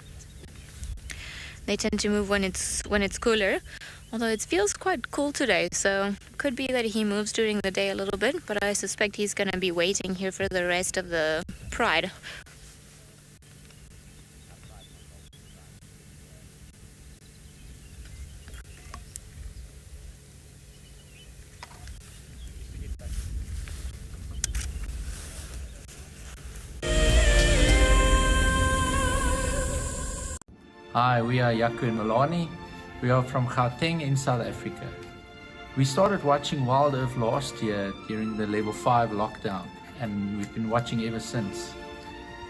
[SPEAKER 2] They tend to move when it's cooler, although it feels quite cool today, so could be that he moves during the day a little bit, but I suspect he's gonna be waiting here for the rest of the pride.
[SPEAKER 11] Hi, we are Yaku and Milani. We are from Gauteng in South Africa. We started watching WildEarth last year during the level 5 lockdown, and we've been watching ever since.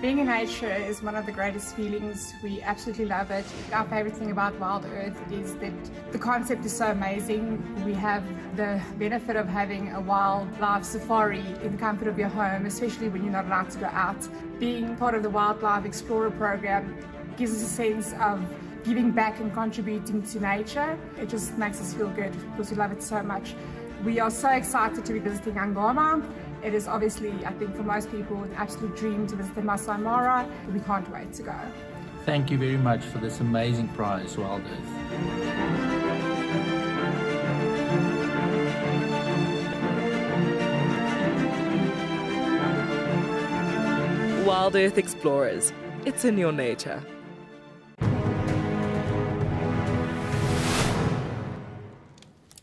[SPEAKER 12] Being in nature is one of the greatest feelings. We absolutely love it. Our favorite thing about WildEarth is that the concept is so amazing. We have the benefit of having a wildlife safari in the comfort of your home, especially when you're not allowed to go out. Being part of the Wildlife Explorer program gives us a sense of giving back and contributing to nature. It just makes us feel good because we love it so much. We are so excited to be visiting Ngala. It is obviously, I think for most people, an absolute dream to visit the Masai Mara. We can't wait to go.
[SPEAKER 11] Thank you very much for this amazing prize, WildEarth.
[SPEAKER 10] WildEarth Explorers. It's in your nature.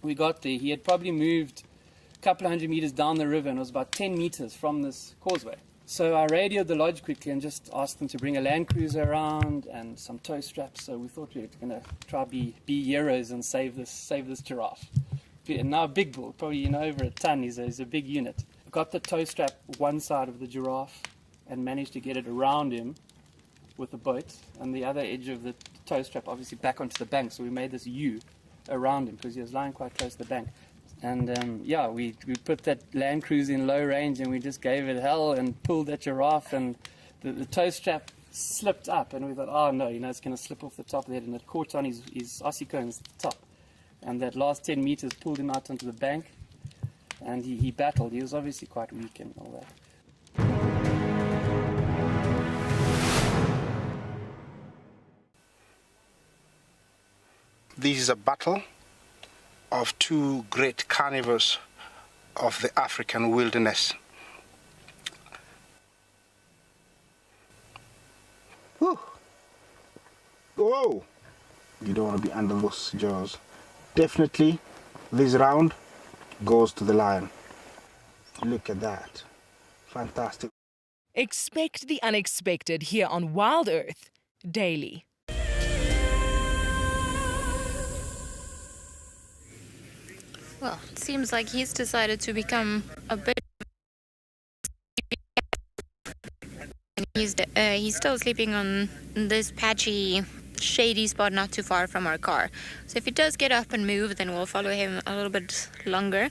[SPEAKER 13] We got there, he had probably moved a couple of hundred meters down the river and was about 10 meters from this causeway. So I radioed the lodge quickly and just asked them to bring a land cruiser around and some tow straps. So we thought we were going to try be heroes and save this giraffe. And now a big bull, probably over a ton, he's a big unit. Got the tow strap one side of the giraffe and managed to get it around him with the boat, and the other edge of the tow strap obviously back onto the bank. So we made this U around him because he was lying quite close to the bank. And we put that land cruise in low range and we just gave it hell and pulled that giraffe, and the tow strap slipped up and we thought, oh no, it's going to slip off the top of the head, and it caught on his ossicones top, and that last 10 meters pulled him out onto the bank, and he battled. He was obviously quite weak and all that.
[SPEAKER 9] This is a battle of two great carnivores of the African wilderness. Whew. Whoa! You don't want to be under those jaws. Definitely, this round goes to the lion. Look at that. Fantastic.
[SPEAKER 10] Expect the unexpected here on WildEarth daily.
[SPEAKER 2] Well, it seems like he's decided to become a bit. And he's still sleeping on this patchy, shady spot not too far from our car. So if he does get up and move, then we'll follow him a little bit longer.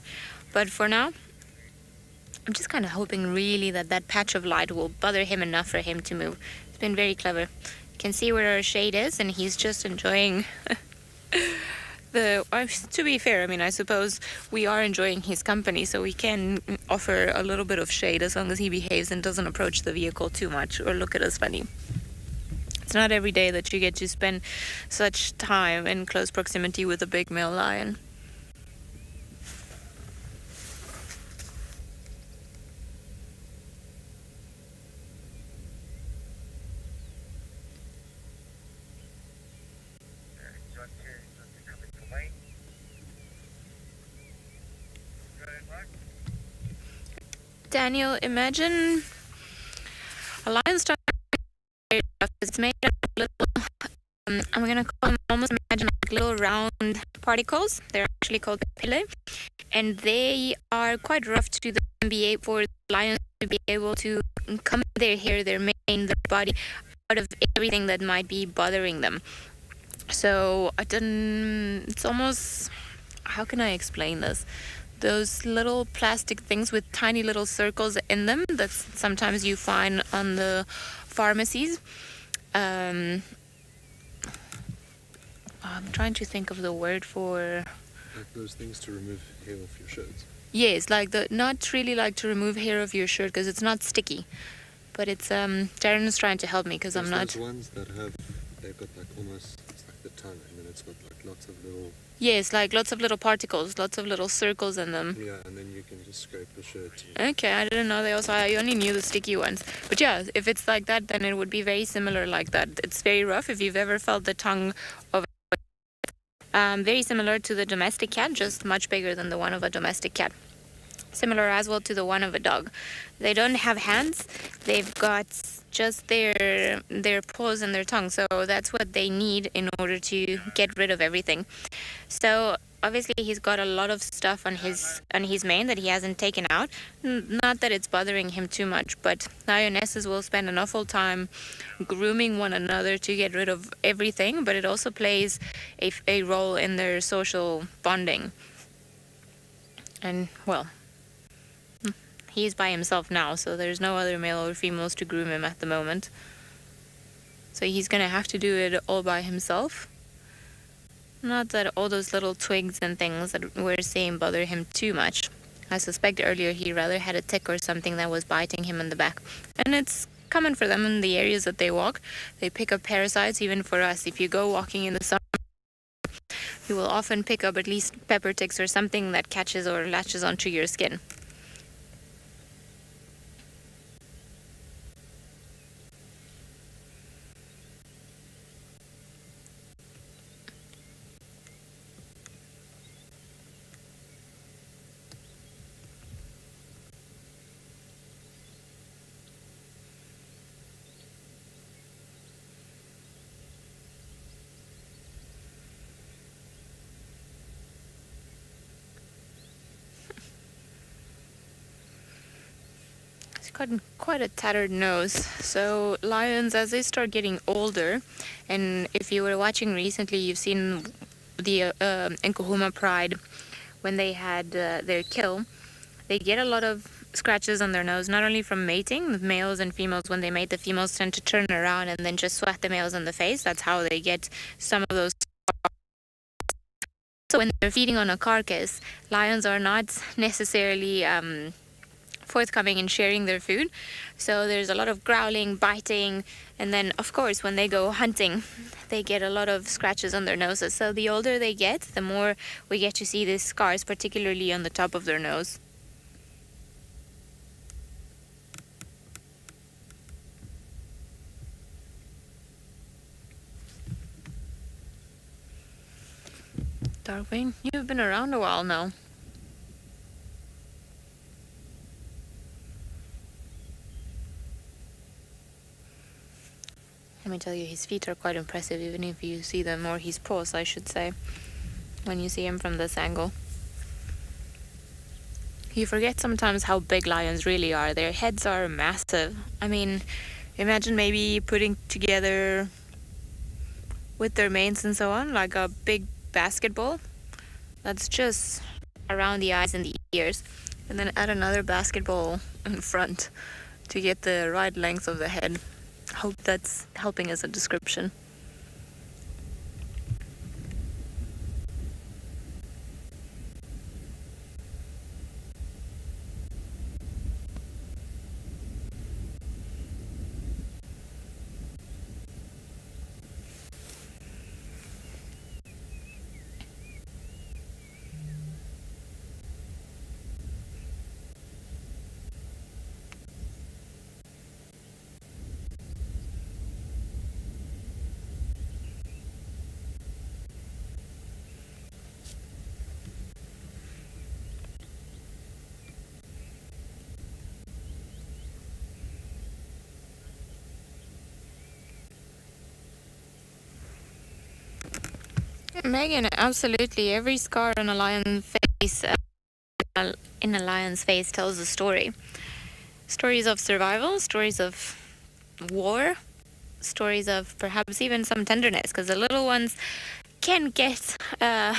[SPEAKER 2] But for now, I'm just kind of hoping really that that patch of light will bother him enough for him to move. It's been very clever. You can see where our shade is, and he's just enjoying to be fair, I mean, I suppose we are enjoying his company, so we can offer a little bit of shade as long as he behaves and doesn't approach the vehicle too much or look at us funny. It's not every day that you get to spend such time in close proximity with a big male lion. Daniel, imagine a lion's tongue. It's made of little, I'm going to call them, almost imagine like little round particles. They're actually called papillae. And they are quite rough to for the lions to be able to come their hair, their mane, their body out of everything that might be bothering them. So it's almost, how can I explain this? Those little plastic things with tiny little circles in them that sometimes you find on the pharmacies. I'm trying to think of the word for...
[SPEAKER 14] Like those things to remove hair off your shirts?
[SPEAKER 2] Yes, like not really like to remove hair off your shirt because it's not sticky. But it's, Darren is trying to help me because I'm not...
[SPEAKER 14] Those ones that they've got like almost, it's like the tongue, and then it's got like lots of little...
[SPEAKER 2] Yes, like lots of little particles, lots of little circles in them.
[SPEAKER 14] Yeah, and then you can just scrape the shirt.
[SPEAKER 2] Okay, I didn't know they also... I only knew the sticky ones. But yeah, if it's like that, then it would be very similar like that. It's very rough. If you've ever felt the tongue of... very similar to the domestic cat, just much bigger than the one of a domestic cat. Similar as well to the one of a dog. They don't have hands. They've got just their paws and their tongue. So that's what they need in order to get rid of everything. So obviously he's got a lot of stuff on his mane that he hasn't taken out. Not that it's bothering him too much, but lionesses will spend an awful time grooming one another to get rid of everything, but it also plays a role in their social bonding. And, well, he's by himself now, so there's no other male or females to groom him at the moment. So he's going to have to do it all by himself. Not that all those little twigs and things that we're seeing bother him too much. I suspect earlier he rather had a tick or something that was biting him in the back. And it's common for them in the areas that they walk. They pick up parasites, even for us. If you go walking in the summer, you will often pick up at least pepper ticks or something that catches or latches onto your skin. Got quite a tattered nose. So lions, as they start getting older, and if you were watching recently, you've seen the Djuma Pride when they had their kill. They get a lot of scratches on their nose, not only from mating. The males and females, when they mate, the females tend to turn around and then just swat the males in the face. That's how they get some of those. So when they're feeding on a carcass, lions are not necessarily forthcoming in sharing their food. So there's a lot of growling, biting, and then of course when they go hunting, they get a lot of scratches on their noses. So the older they get, the more we get to see these scars, particularly on the top of their nose. Darkwing, you've been around a while now. Let me tell you, his feet are quite impressive, even if you see them, or his paws, I should say, when you see him from this angle. You forget sometimes how big lions really are. Their heads are massive. I mean, imagine maybe putting together with their manes and so on, like a big basketball. That's just around the eyes and the ears. And then add another basketball in front to get the right length of the head. Hope that's helping as a description. Megan, absolutely. Every scar on a lion's face, in a lion's face, tells a story. Stories of survival, stories of war, stories of perhaps even some tenderness, because the little ones can get a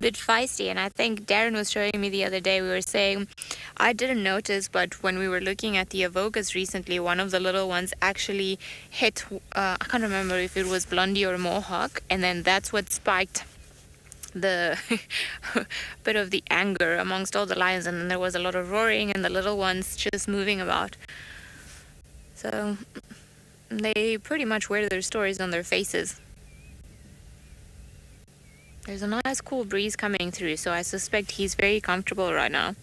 [SPEAKER 2] bit feisty. And I think Darren was showing me the other day, we were saying, I didn't notice, but when we were looking at the avokas recently, one of the little ones actually hit, I can't remember if it was Blondie or Mohawk, and then that's what spiked the bit of the anger amongst all the lions, and then there was a lot of roaring and the little ones just moving about. So they pretty much wear their stories on their faces. There's a nice cool breeze coming through, so I suspect he's very comfortable right now.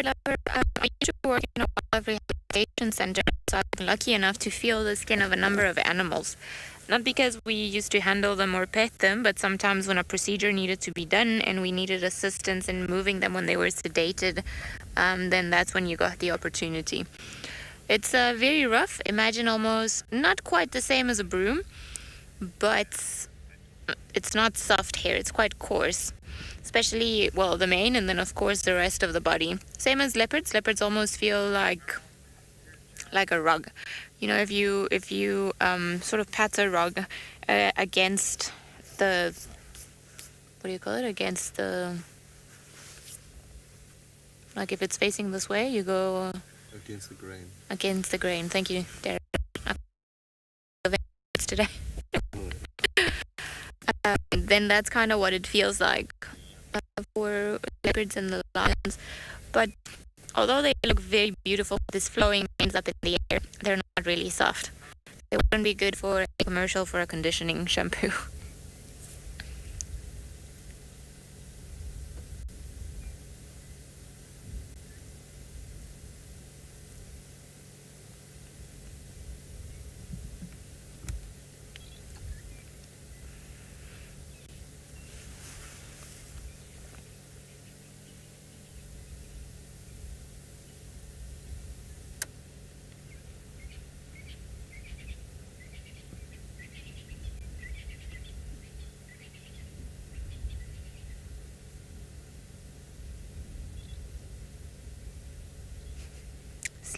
[SPEAKER 2] I used to work in a wildlife rehabilitation center, so I've been lucky enough to feel the skin of a number of animals. Not because we used to handle them or pet them, but sometimes when a procedure needed to be done and we needed assistance in moving them when they were sedated, then that's when you got the opportunity. It's very rough. Imagine almost not quite the same as a broom, but it's not soft hair. It's quite coarse. Especially, well, the mane, and then of course the rest of the body. Same as leopards. Leopards almost feel like a rug. You know, if you sort of pat a rug against the, what do you call it? Against the, like if it's facing this way, you go
[SPEAKER 14] against the grain. Against
[SPEAKER 2] the grain. Thank you, Derek. Today. Then that's kind of what it feels like for leopards and the lions. But although they look very beautiful with this flowing manes up in the air, they're not really soft. They wouldn't be good for a commercial for a conditioning shampoo.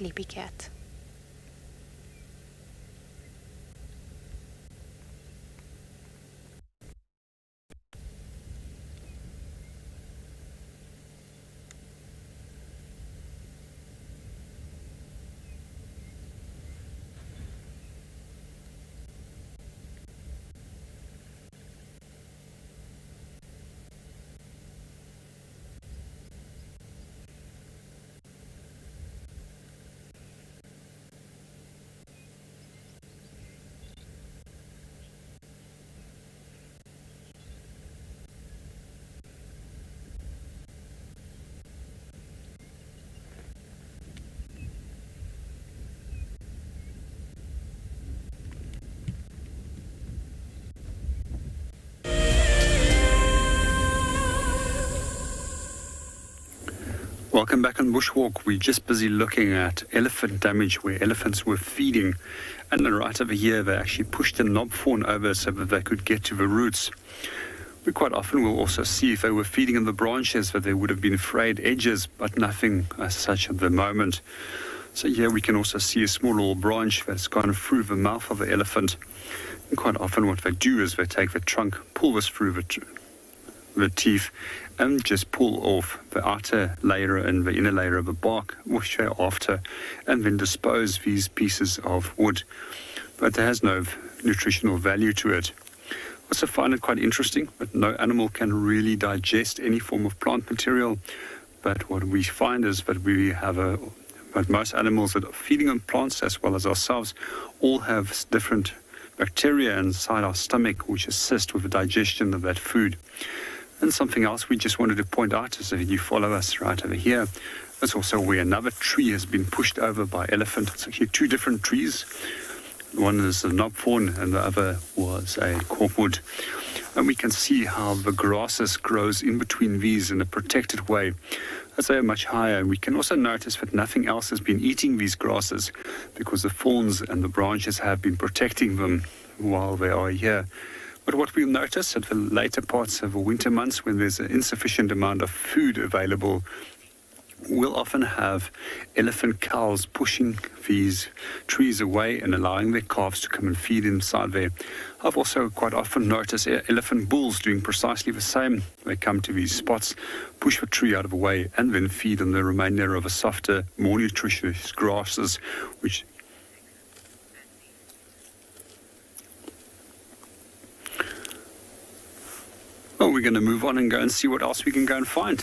[SPEAKER 2] sleepy cat.
[SPEAKER 4] Welcome back on Bushwalk. We're just busy looking at elephant damage where elephants were feeding. And then right over here, they actually pushed the knob fawn over so that they could get to the roots. We quite often will also see if they were feeding in the branches that there would have been frayed edges, but nothing as such at the moment. So here we can also see a small little branch that's gone through the mouth of the elephant. And quite often what they do is they take the trunk, pull this through the teeth, and just pull off the outer layer and the inner layer of the bark, which they after, and then dispose these pieces of wood. But there has no nutritional value to it. I also find it quite interesting that no animal can really digest any form of plant material. But what we find is that but most animals that are feeding on plants, as well as ourselves, all have different bacteria inside our stomach which assist with the digestion of that food. And something else we just wanted to point out is that if you follow us right over here, that's also where another tree has been pushed over by elephant. It's actually two different trees. One is a knob fawn and the other was a corkwood. And we can see how the grasses grows in between these in a protected way as they are much higher. We can also notice that nothing else has been eating these grasses because the thorns and the branches have been protecting them while they are here. But what we'll notice at the later parts of the winter months, when there's an insufficient amount of food available, we'll often have elephant cows pushing these trees away and allowing their calves to come and feed inside there. I've also quite often noticed elephant bulls doing precisely the same. They come to these spots, push the tree out of the way, and then feed on the remainder of the softer, more nutritious grasses, which well, we're going to move on and go and see what else we can go and find.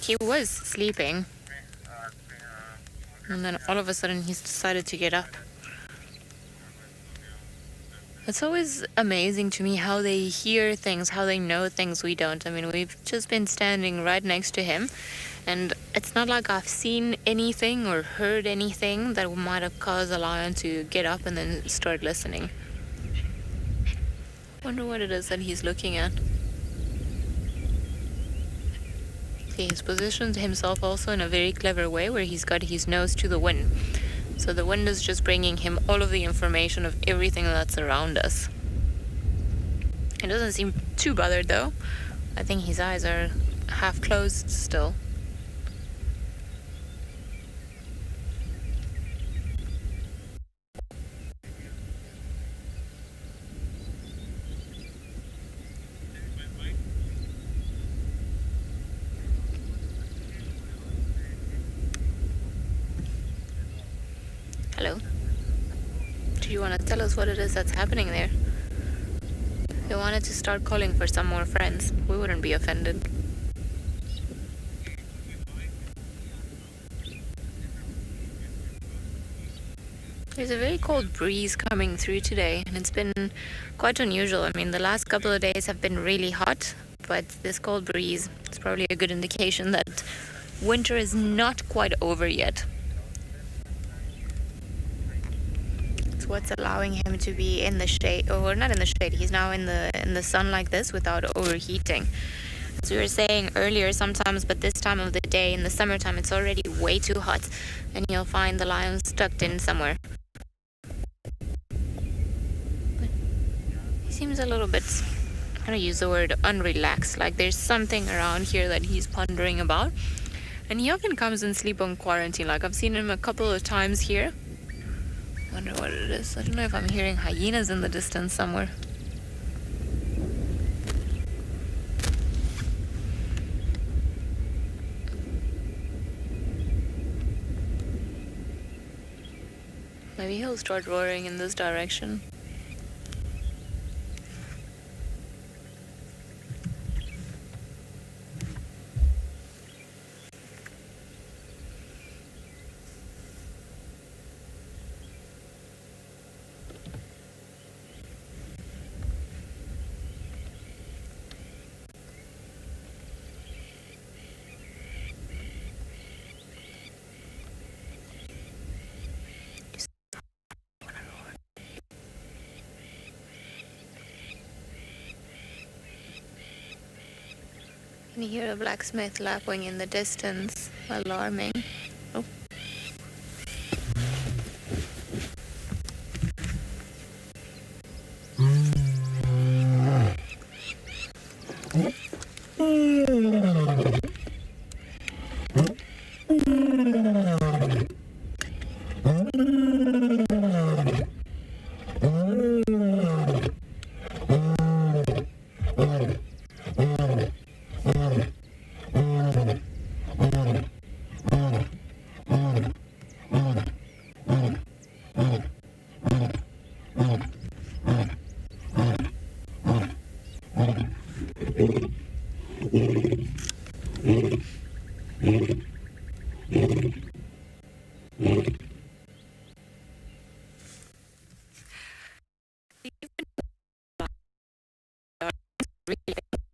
[SPEAKER 2] He was sleeping, and then all of a sudden he's decided to get up. It's always amazing to me how they hear things, how they know things we don't. I mean, we've just been standing right next to him, and it's not like I've seen anything or heard anything that might have caused a lion to get up and then start listening. Wonder what it is that he's looking at. He's positioned himself also in a very clever way where he's got his nose to the wind. So the wind is just bringing him all of the information of everything that's around us. He doesn't seem too bothered though. I think his eyes are half closed still. Hello. Do you want to tell us what it is that's happening there? If you wanted to start calling for some more friends, we wouldn't be offended. There's a very cold breeze coming through today, and it's been quite unusual. I mean, the last couple of days have been really hot, but this cold breeze is probably a good indication that winter is not quite over yet. It's what's allowing him to be in the shade, or not in the shade, he's now in the sun like this without overheating. As we were saying earlier, sometimes, but this time of the day, in the summertime, it's already way too hot, and you'll find the lions tucked in somewhere. But he seems a little bit, I'm going to use the word unrelaxed, like there's something around here that he's pondering about. And he often comes and sleep on quarantine, like I've seen him a couple of times here. Wonder what it is. I don't know if I'm hearing hyenas in the distance somewhere. Maybe he'll start roaring in this direction. Can you hear a blacksmith lapping in the distance, alarming? Oh.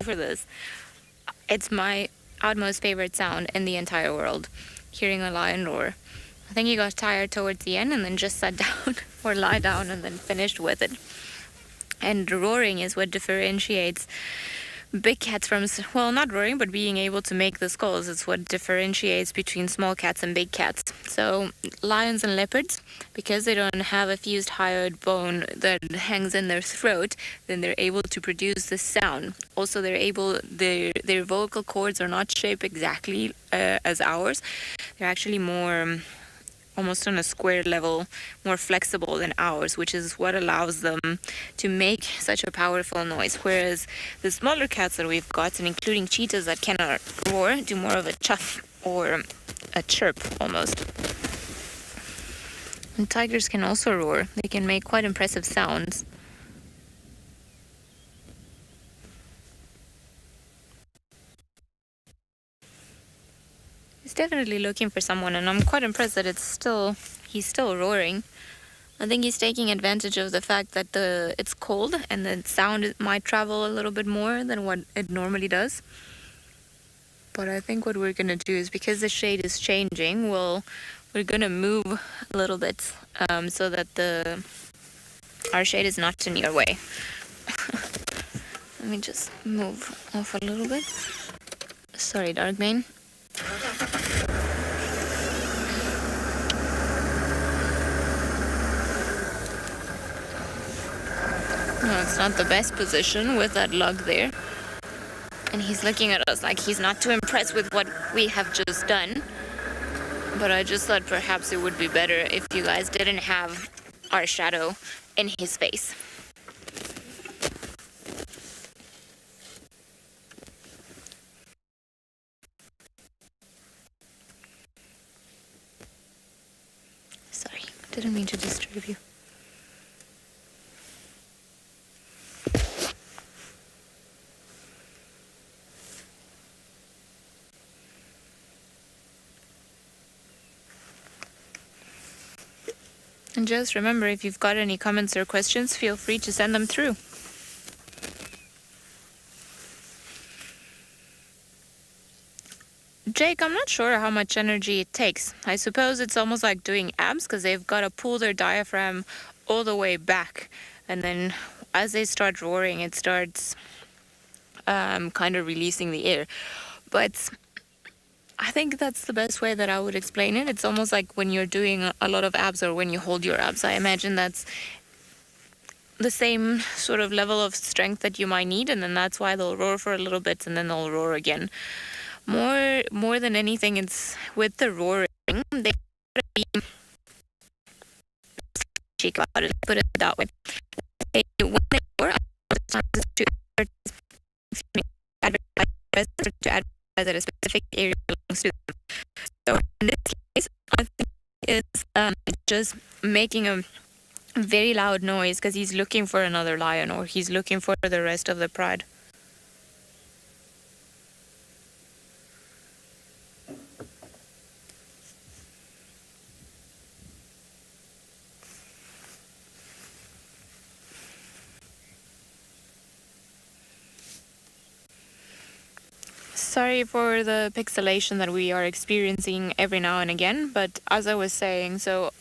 [SPEAKER 2] For this, it's my utmost favorite sound in the entire world, hearing a lion roar. I think he got tired towards the end and then just sat down or lie down and then finished with it. And roaring is what differentiates big cats from, well, not roaring, but being able to make the skulls. It's what differentiates between small cats and big cats. So lions and leopards, because they don't have a fused hyoid bone that hangs in their throat, then they're able to produce this sound. Also, their vocal cords are not shaped exactly as ours. They're actually more almost on a square level, more flexible than ours, which is what allows them to make such a powerful noise. Whereas the smaller cats that we've got, and including cheetahs that cannot roar, do more of a chuff or a chirp almost. And tigers can also roar. They can make quite impressive sounds. He's definitely looking for someone, and I'm quite impressed that he's still roaring. I think he's taking advantage of the fact that it's cold and the sound might travel a little bit more than what it normally does. But I think what we're going to do is, because the shade is changing, we're going to move a little bit so that our shade is not in your way. Let me just move off a little bit. Sorry, Darkbane. No, it's not the best position with that log there. And he's looking at us like he's not too impressed with what we have just done. But I just thought perhaps it would be better if you guys didn't have our shadow in his face. Sorry, didn't mean to disturb you. And just remember, if you've got any comments or questions, feel free to send them through. Jake, I'm not sure how much energy it takes. I suppose it's almost like doing abs because they've got to pull their diaphragm all the way back. And then as they start roaring, it starts kind of releasing the air. But I think that's the best way that I would explain it. It's almost like when you're doing a lot of abs or when you hold your abs. I imagine that's the same sort of level of strength that you might need, and then that's why they'll roar for a little bit and then they'll roar again. More than anything, it's with the roaring, they gotta be cheek about it, put it that way. When they roar, to advertise that a specific area belongs to them. So in this case, I think it's just making a very loud noise because he's looking for another lion, or he's looking for the rest of the pride. Sorry for the pixelation that we are experiencing every now and again, but as I was saying, so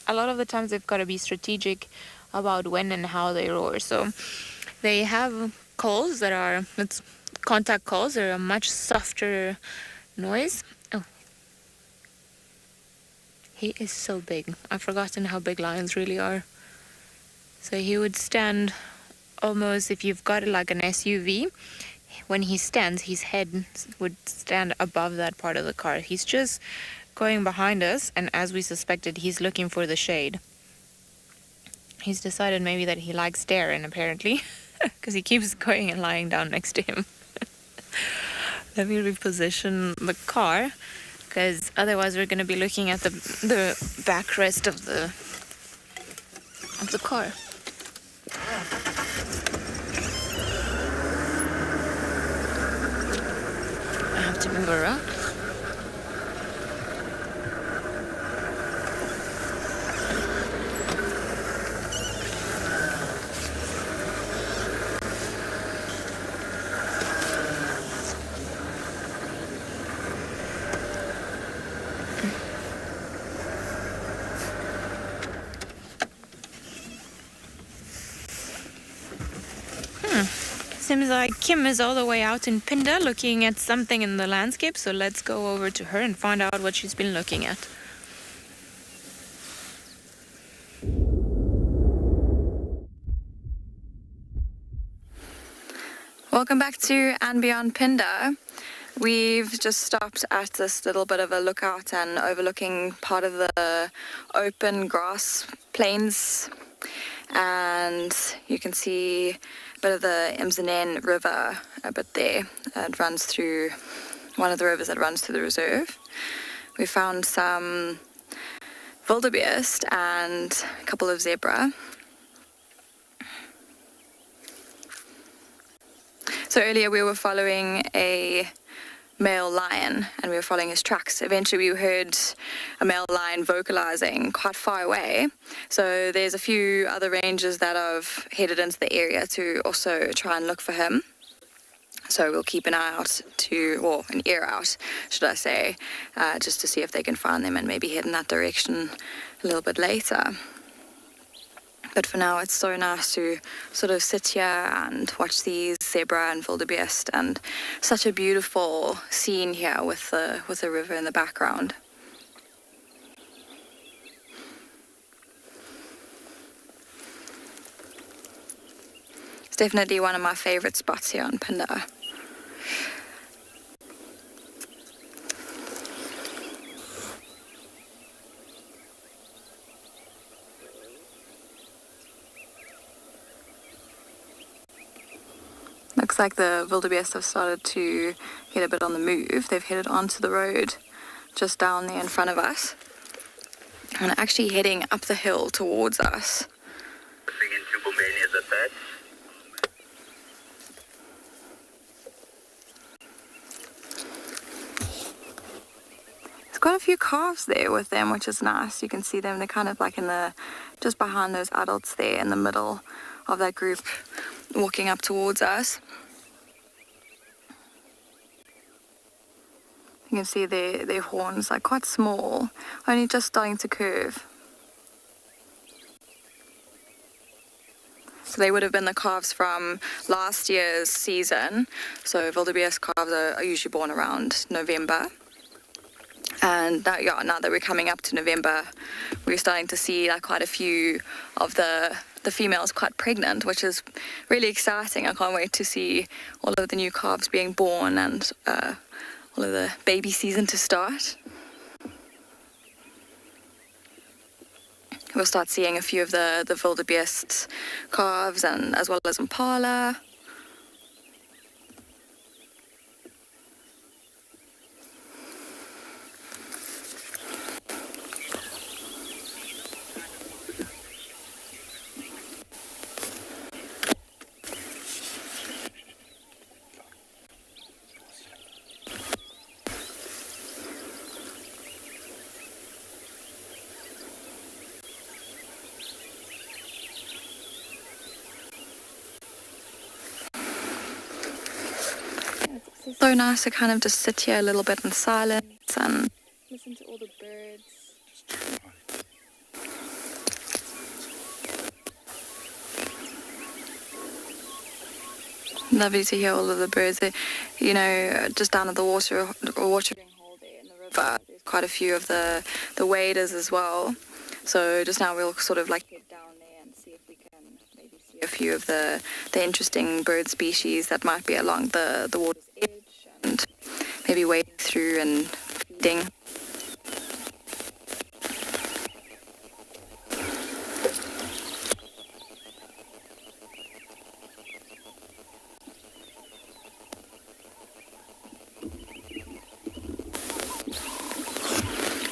[SPEAKER 2] a lot of the times they've got to be strategic about when and how they roar. So they have calls that are, it's contact calls, they're a much softer noise. Oh, he is so big. I've forgotten how big lions really are. So he would stand almost, if you've got like an SUV, when he stands, his head would stand above that part of the car. He's just going behind us, and as we suspected, he's looking for the shade. He's decided maybe that he likes staring, apparently, because he keeps going and lying down next to him. Let me reposition the car, because otherwise we're going to be looking at the backrest of the car. I have to move around. Seems like Kim is all the way out in Pinda looking at something in the landscape, so let's go over to her and find out what she's been looking at.
[SPEAKER 3] Welcome back to andBeyond Pinda. We've just stopped at this little bit of a lookout and overlooking part of the open grass plains, and you can see a bit of the Imzenen River a bit there. It runs through one of the rivers that runs through the reserve. We found some wildebeest and a couple of zebra. So earlier we were following a male lion and we were following his tracks. Eventually we heard a male lion vocalizing quite far away. So there's a few other rangers that have headed into the area to also try and look for him. So we'll keep an eye out or an ear out, should I say, just to see if they can find them and maybe head in that direction a little bit later. But for now, it's so nice to sort of sit here and watch these zebra and wildebeest, and such a beautiful scene here with the river in the background. It's definitely one of my favorite spots here on Pinda. Looks like the wildebeest have started to get a bit on the move. They've headed onto the road just down there in front of us and are actually heading up the hill towards us. There's quite a few calves there with them, which is nice. You can see them. They're kind of like just behind those adults there in the middle of that group, walking up towards us. You can see their horns are quite small, only just starting to curve. So they would have been the calves from last year's season. So wildebeest calves are usually born around November. And now that we're coming up to November, we're starting to see quite a few of the females quite pregnant, which is really exciting. I can't wait to see all of the new calves being born and all of the baby season to start. We'll start seeing a few of the wildebeest calves, and as well as impala. So nice to kind of just sit here a little bit in silence and listen to all the birds. Lovely to hear all of the birds. You know, just down at the watering hole there in the river, there's quite a few of the waders as well. So just now we'll sort of head down there and see if we can maybe see a few of the interesting bird species that might be along the water's edge, and maybe wading through and feeding.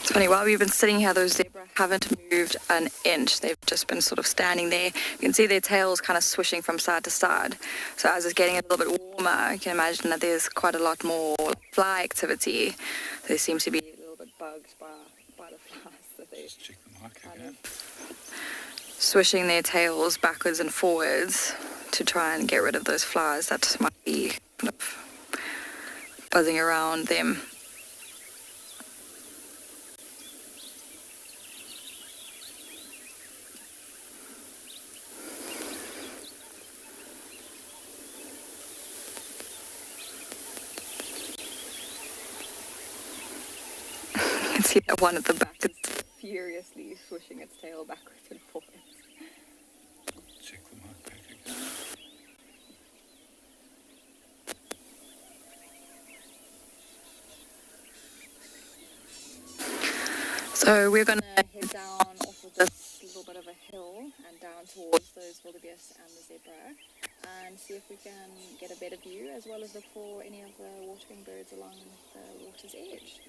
[SPEAKER 3] It's funny, while we've been sitting here, those zebra haven't moved an inch. They've just been sort of standing there. You can see their tails kind of swishing from side to side. So as it's getting a little bit warmer, you can imagine that there's quite a lot more fly activity. There seems to be a little bit bugged by the flies. So they just check the mic again. Swishing their tails backwards and forwards to try and get rid of those flies that might be kind of buzzing around them. See that one at the back is furiously swishing its tail backwards and forwards.
[SPEAKER 14] Check the mic back again.
[SPEAKER 3] So we're going to head down off of this little bit of a hill and down towards those wildebeest and the zebra, and see if we can get a better view, as well as look for any of the watering birds along the water's edge.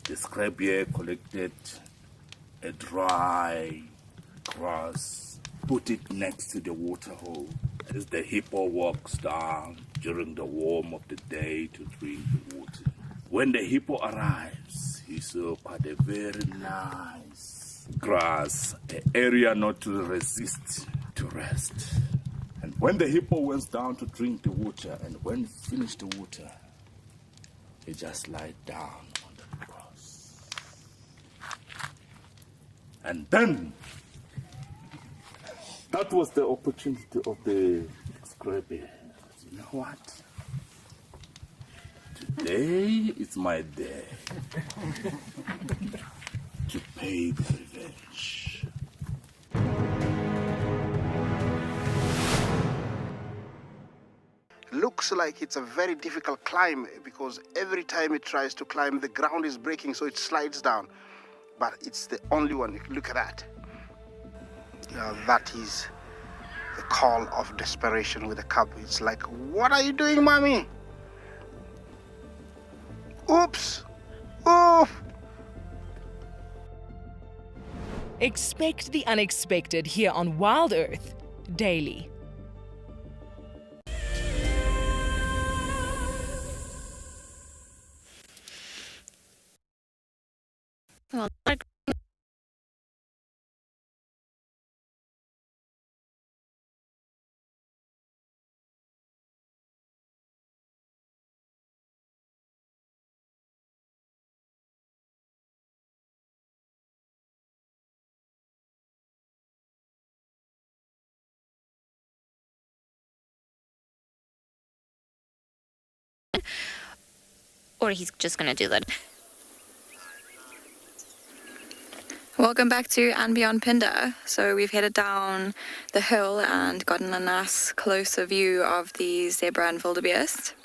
[SPEAKER 7] The Grebe collected a dry grass, put it next to the waterhole as the hippo walks down during the warm of the day to drink the water. When the hippo arrives, he saw quite a very nice grass, an area not to resist to rest. And when the hippo went down to drink the water, and when he finished the water, he just lied down on the grass. And then,
[SPEAKER 8] that was the opportunity of the Grebe.
[SPEAKER 7] You know what? Today is my day to pay the revenge.
[SPEAKER 9] Looks like it's a very difficult climb because every time it tries to climb, the ground is breaking, so it slides down. But it's the only one. Look at that. That is the call of desperation with the cub. It's like, what are you doing, mommy? Oops! Oof!
[SPEAKER 10] Expect the unexpected here on WildEarth daily.
[SPEAKER 2] Well, or he's just gonna do that.
[SPEAKER 3] Welcome back to andBeyond Pinda. So we've headed down the hill and gotten a nice closer view of the zebra and wildebeest.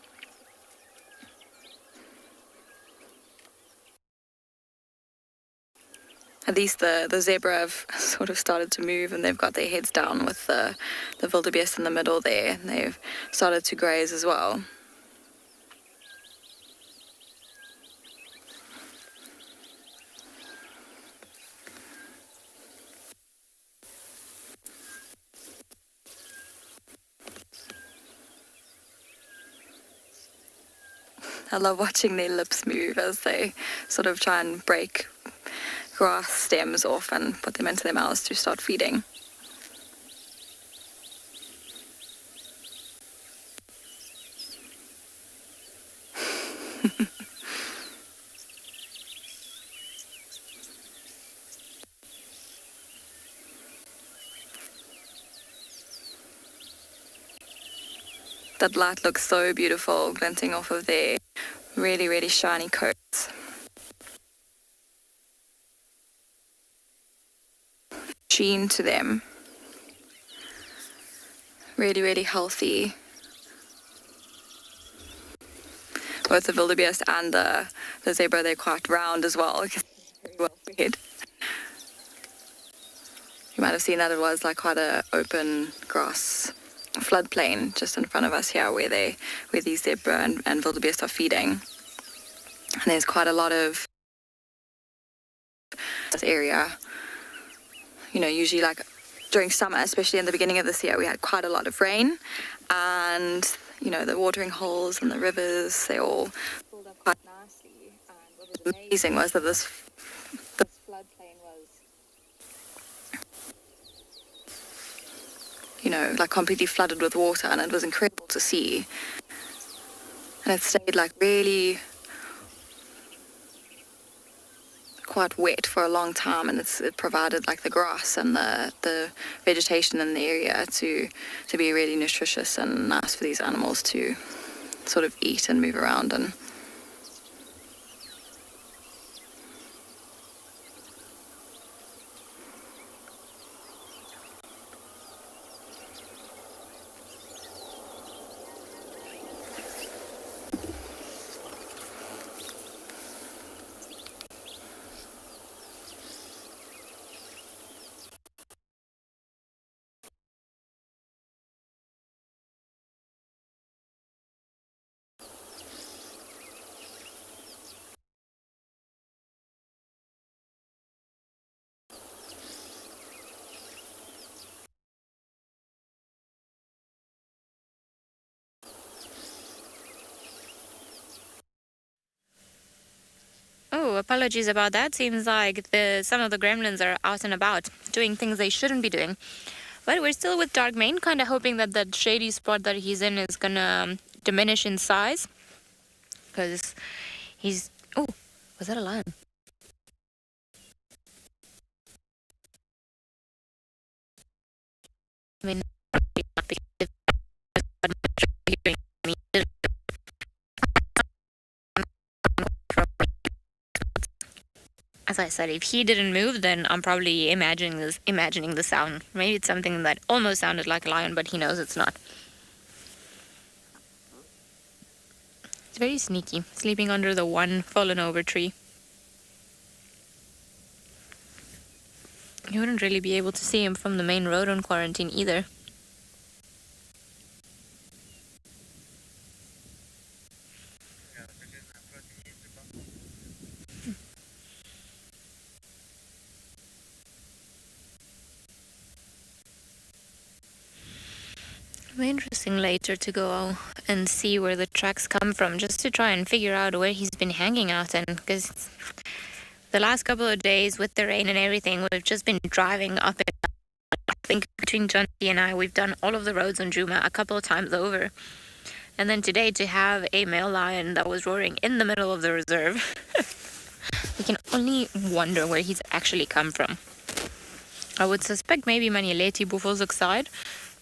[SPEAKER 3] At least the zebra have sort of started to move and they've got their heads down with the wildebeest in the middle there. And they've started to graze as well. I love watching their lips move as they sort of try and break grass stems off and put them into their mouths to start feeding. That light looks so beautiful, glinting off of their really, really shiny coats. Sheen to them. Really, really healthy. Both the wildebeest and the zebra, they're quite round as well. Very well fed. You might have seen that it was like quite a open grass floodplain just in front of us here where these zebra and wildebeest are feeding. And there's quite a lot of this area. You know, usually like during summer, especially in the beginning of this year, we had quite a lot of rain, and you know, the watering holes and the rivers, they all filled up quite nicely. And what was amazing was that this floodplain was, you know, like completely flooded with water, and it was incredible to see. And it stayed like really quite wet for a long time, and it provided like the grass and the vegetation in the area to be really nutritious and nice for these animals to sort of eat and move around in.
[SPEAKER 2] Oh, apologies about that. Seems like some of the gremlins are out and about, doing things they shouldn't be doing. But we're still with Darkmane, kind of hoping that that shady spot that he's in is gonna diminish in size, because Oh, was that a lion? I mean, as I said, if he didn't move, then I'm probably imagining the sound. Maybe it's something that almost sounded like a lion, but he knows it's not. It's very sneaky, sleeping under the one fallen over tree. You wouldn't really be able to see him from the main road on quarantine either. It'll be interesting later to go and see where the tracks come from, just to try and figure out where he's been hanging out. And because the last couple of days with the rain and everything, we've just been driving up and down. I think between Jonty and I, we've done all of the roads on Juma a couple of times over. And then today, to have a male lion that was roaring in the middle of the reserve, we can only wonder where he's actually come from. I would suspect maybe Manileti Bufosuk side,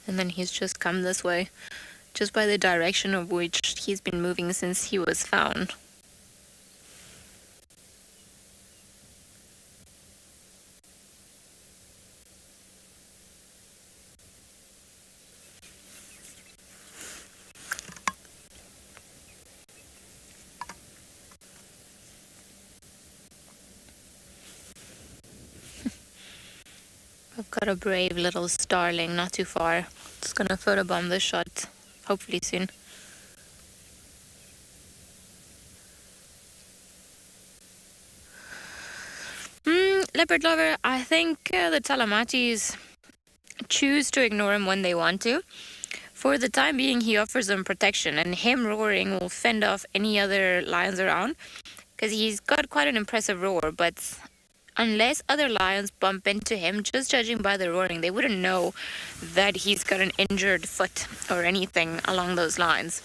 [SPEAKER 2] and then he's just come this way, just by the direction of which he's been moving since he was found. I've got a brave little starling not too far. Just gonna photobomb this shot, hopefully soon. Leopard lover, I think the Talamatis choose to ignore him when they want to. For the time being, he offers them protection, and him roaring will fend off any other lions around, because he's got quite an impressive roar, but unless other lions bump into him, just judging by the roaring, they wouldn't know that he's got an injured foot or anything along those lines.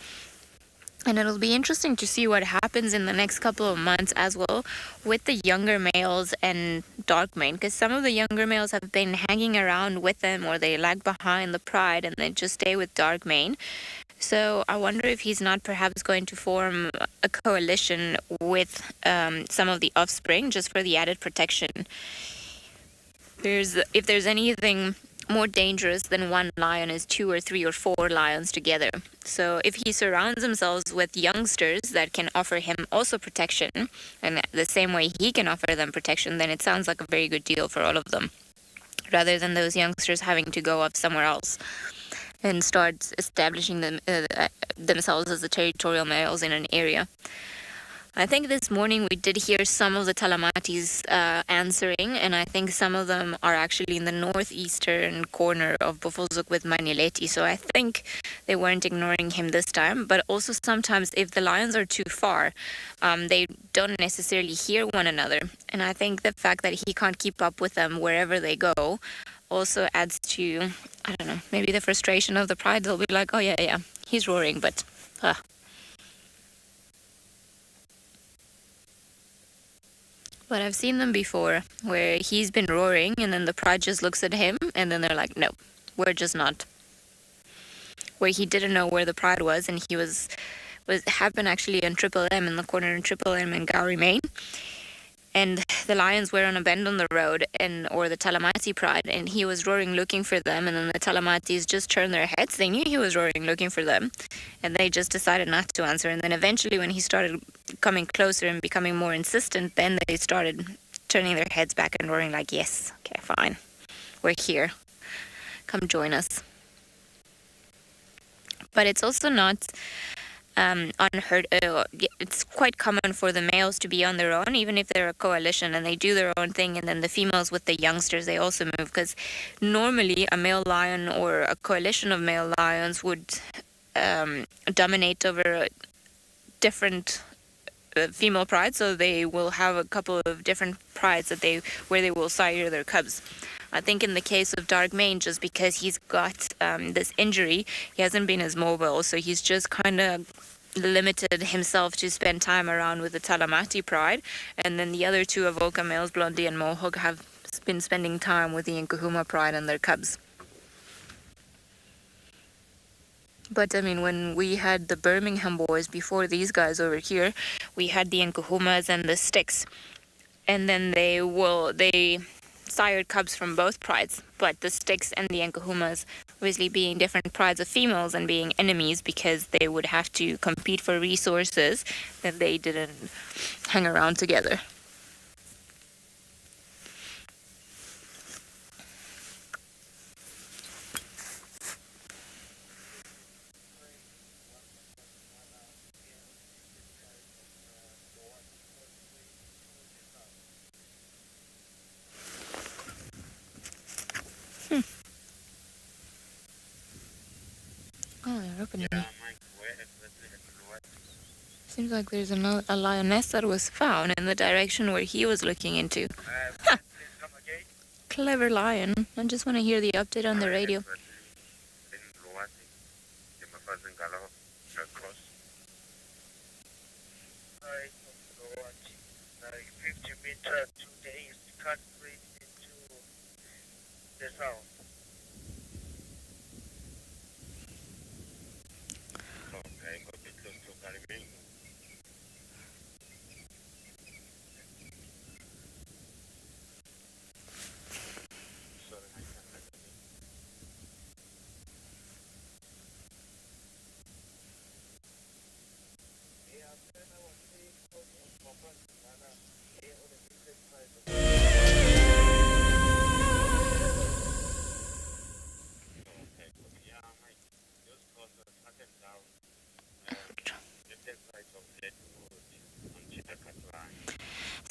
[SPEAKER 2] And it'll be interesting to see what happens in the next couple of months as well with the younger males and dark mane, because some of the younger males have been hanging around with them, or they lag behind the pride and they just stay with dark mane. So I wonder if he's not perhaps going to form a coalition with some of the offspring, just for the added protection. If there's anything more dangerous than one lion, is 2 or 3 or 4 lions together. So if he surrounds himself with youngsters that can offer him also protection, and the same way he can offer them protection, then it sounds like a very good deal for all of them, rather than those youngsters having to go off somewhere else and start establishing themselves as the territorial males in an area. I think this morning we did hear some of the Talamatis answering, and I think some of them are actually in the northeastern corner of Bufosuk with Manileti, so I think they weren't ignoring him this time. But also sometimes if the lions are too far, they don't necessarily hear one another, and I think the fact that he can't keep up with them wherever they go also adds to, I don't know, maybe the frustration of the pride. They'll be like, oh yeah, he's roaring, but But I've seen them before where he's been roaring and then the pride just looks at him and then they're like, no, we're just not. Where he didn't know where the pride was, and he happened actually on Triple M, in the corner in Triple M in Gowrie, Maine. And the lions were on a bend on the road, or the Talamati pride, and he was roaring looking for them, and then the Talamatis just turned their heads. They knew he was roaring looking for them, and they just decided not to answer. And then eventually when he started coming closer and becoming more insistent, then they started turning their heads back and roaring like, yes, okay, fine, we're here, come join us. But it's also not unheard. It's quite common for the males to be on their own, even if they're a coalition and they do their own thing, and then the females with the youngsters, they also move, because normally a male lion or a coalition of male lions would dominate over different female prides, so they will have a couple of different prides where they will sire their cubs. I think in the case of Dark Mane, just because he's got this injury, he hasn't been as mobile, so he's just kind of limited himself to spend time around with the Talamati pride, and then the other two Avoca males, Blondie and Mohawk, have been spending time with the Nkuhuma pride and their cubs. But I mean, when we had the Birmingham boys before these guys over here, we had the Nkuhumas and the Sticks, and then they sired cubs from both prides, but the Sticks and the Nkuhumas obviously being different prides of females and being enemies because they would have to compete for resources, that they didn't hang around together. Oh, they're opening. Seems like there's a lioness that was found in the direction where he was looking into. Huh. Clever lion. I just want to hear the update on the radio.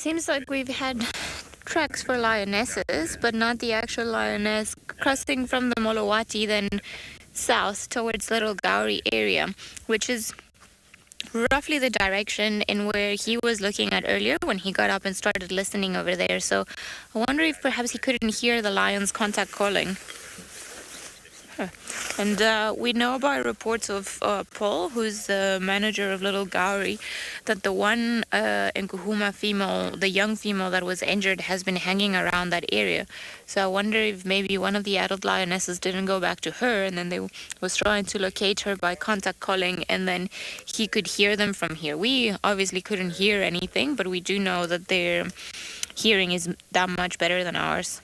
[SPEAKER 2] Seems like we've had tracks for lionesses, but not the actual lioness crossing from the Molowati then south towards Little Gowrie area, which is roughly the direction in where he was looking at earlier when he got up and started listening over there. So I wonder if perhaps he couldn't hear the lion's contact calling. And we know by reports of Paul, who's the manager of Little Gowrie, that the one Nkuhuma female, the young female that was injured, has been hanging around that area. So I wonder if maybe one of the adult lionesses didn't go back to her, and then they was trying to locate her by contact calling, and then he could hear them from here. We obviously couldn't hear anything, but we do know that their hearing is that much better than ours.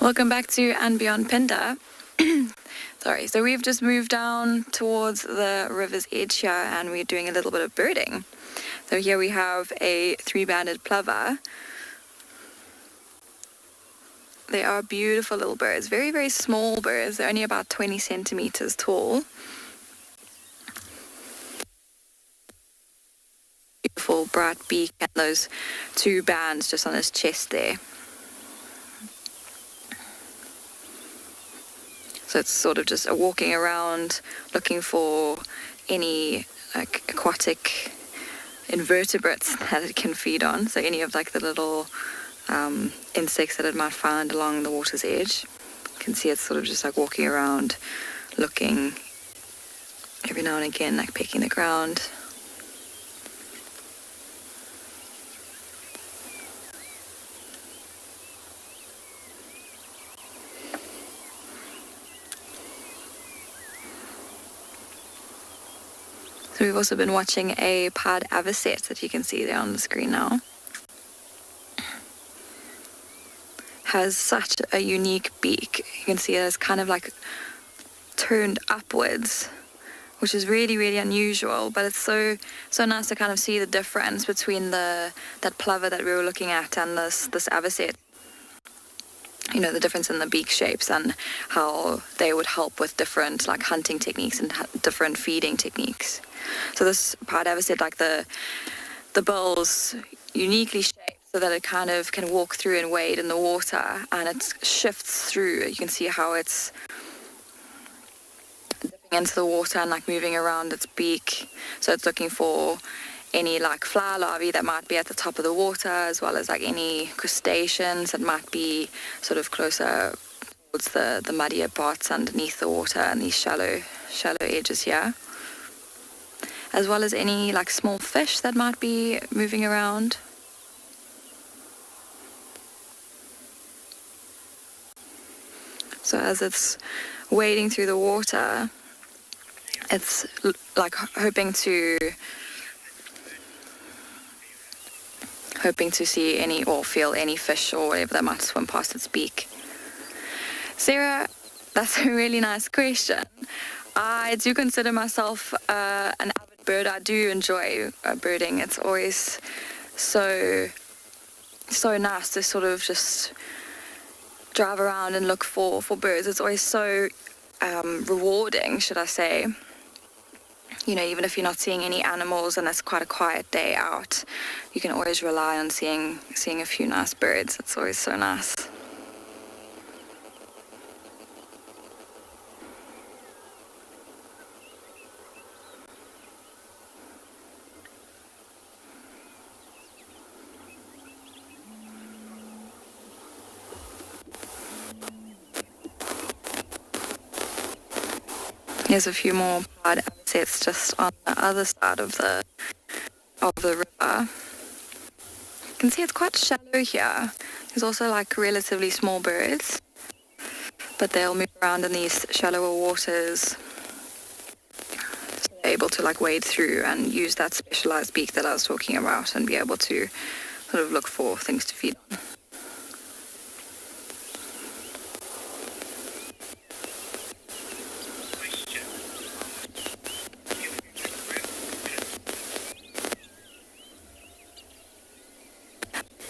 [SPEAKER 3] Welcome back to andBeyond Pinda. Sorry, so we've just moved down towards the river's edge here and we're doing a little bit of birding. So here we have a three-banded plover. They are beautiful little birds, very, very small birds. They're only about 20 centimeters tall. Beautiful bright beak and those two bands just on his chest there. So it's sort of just walking around looking for any like aquatic invertebrates that it can feed on. So any of like the little insects that it might find along the water's edge. You can see it's sort of just like walking around looking every now and again, like pecking the ground. So we've also been watching a pied avocet that you can see there on the screen now. Has such a unique beak. You can see it is kind of like turned upwards, which is really, really unusual, but it's so nice to kind of see the difference between that plover that we were looking at and this avocet. You know, the difference in the beak shapes and how they would help with different like hunting techniques and different feeding techniques. So this pied avocet, like the bill's uniquely shaped so that it kind of can walk through and wade in the water, and it shifts through. You can see how it's dipping into the water and like moving around its beak. So it's looking for any like fly larvae that might be at the top of the water, as well as like any crustaceans that might be sort of closer towards the muddier parts underneath the water and these shallow edges here, as well as any like small fish that might be moving around. So as it's wading through the water, it's like hoping to see any or feel any fish or whatever that might swim past its beak. Sarah, that's a really nice question. I do consider myself an avid bird. I do enjoy birding. It's always so nice to sort of just drive around and look for birds. It's always so rewarding, should I say. You know, even if you're not seeing any animals and it's quite a quiet day out, you can always rely on seeing a few nice birds. It's always so nice. There's a few more pied avocets just on the other side of the river. You can see it's quite shallow here. There's also like relatively small birds, but they'll move around in these shallower waters. So they're able to like wade through and use that specialized beak that I was talking about and be able to sort of look for things to feed on.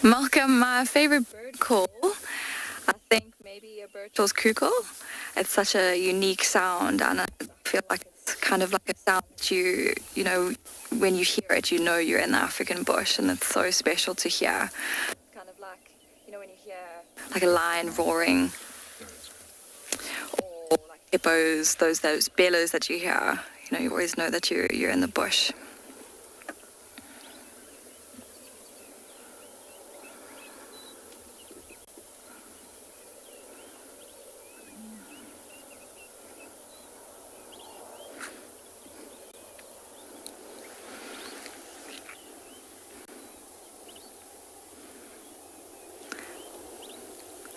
[SPEAKER 3] Malcolm, my favorite bird call, I think maybe a Birchel's cuckoo. It's such a unique sound, and I feel like it's kind of like a sound that you know, when you hear it, you know you're in the African bush, and it's so special to hear. It's kind of like, you know, when you hear like a lion roaring, or like hippos, those bellows that you hear, you know, you always know that you're in the bush.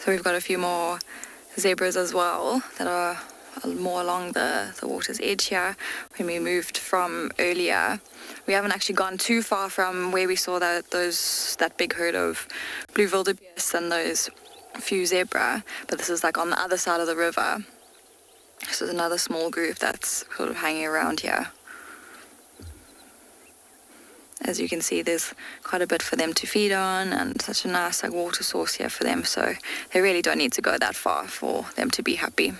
[SPEAKER 3] So we've got a few more zebras as well that are more along the water's edge here. When we moved from earlier, we haven't actually gone too far from where we saw that big herd of blue wildebeest and those few zebra, but this is like on the other side of the river. This is another small group that's sort of hanging around here. As you can see, there's quite a bit for them to feed on and such a nice like water source here for them, so they really don't need to go that far for them to be happy.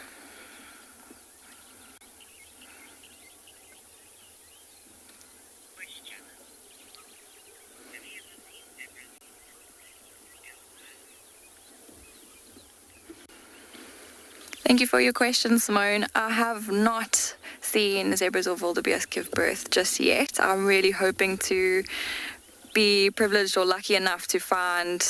[SPEAKER 3] Thank you for your question, Simone. I have not seen zebras or wildebeest give birth just yet. I'm really hoping to be privileged or lucky enough to find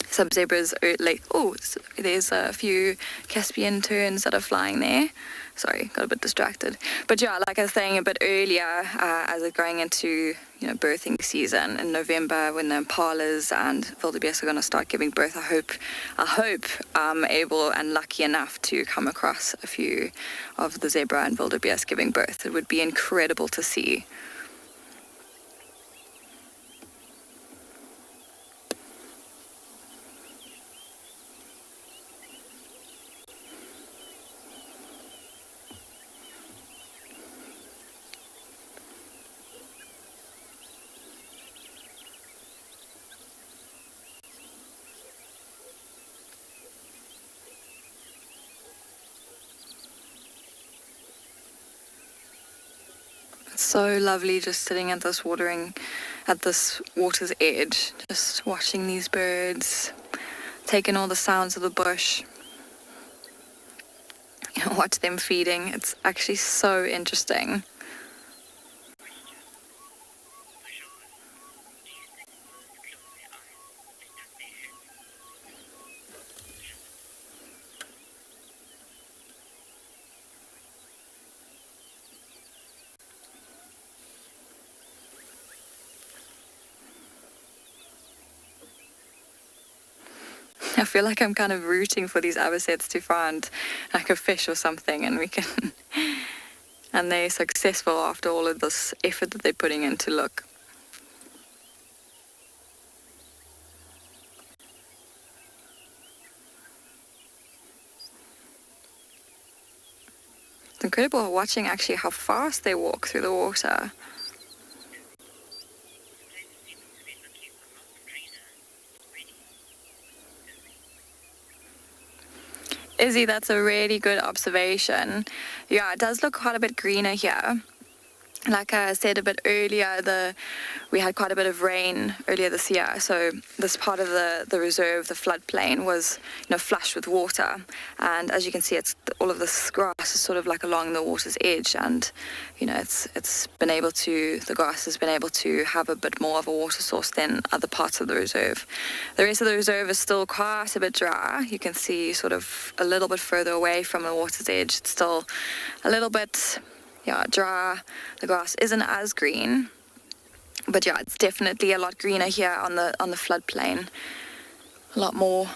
[SPEAKER 3] some zebras early. Oh, there's a few Caspian terns that are flying there. Sorry, got a bit distracted. But yeah, like I was saying a bit earlier, as it's going into birthing season in November, when the impalas and wildebeest are going to start giving birth, I hope I'm able and lucky enough to come across a few of the zebra and wildebeest giving birth. It would be incredible to see. So lovely just sitting at this water's edge, just watching these birds, taking all the sounds of the bush, watch them feeding. It's actually so interesting. I feel like I'm kind of rooting for these avocets to find like a fish or something, and we can, and they're successful after all of this effort that they're putting in to look. It's incredible watching actually how fast they walk through the water. Izzy, that's a really good observation. Yeah, it does look quite a bit greener here. Like I said a bit earlier, we had quite a bit of rain earlier this year, so this part of the reserve, the floodplain, was flush with water. And as you can see, all of this grass is sort of like along the water's edge, and the grass has been able to have a bit more of a water source than other parts of the reserve. The rest of the reserve is still quite a bit dry. You can see sort of a little bit further away from the water's edge, it's still a little bit dry. The grass isn't as green, but yeah, it's definitely a lot greener here on the floodplain. A lot more.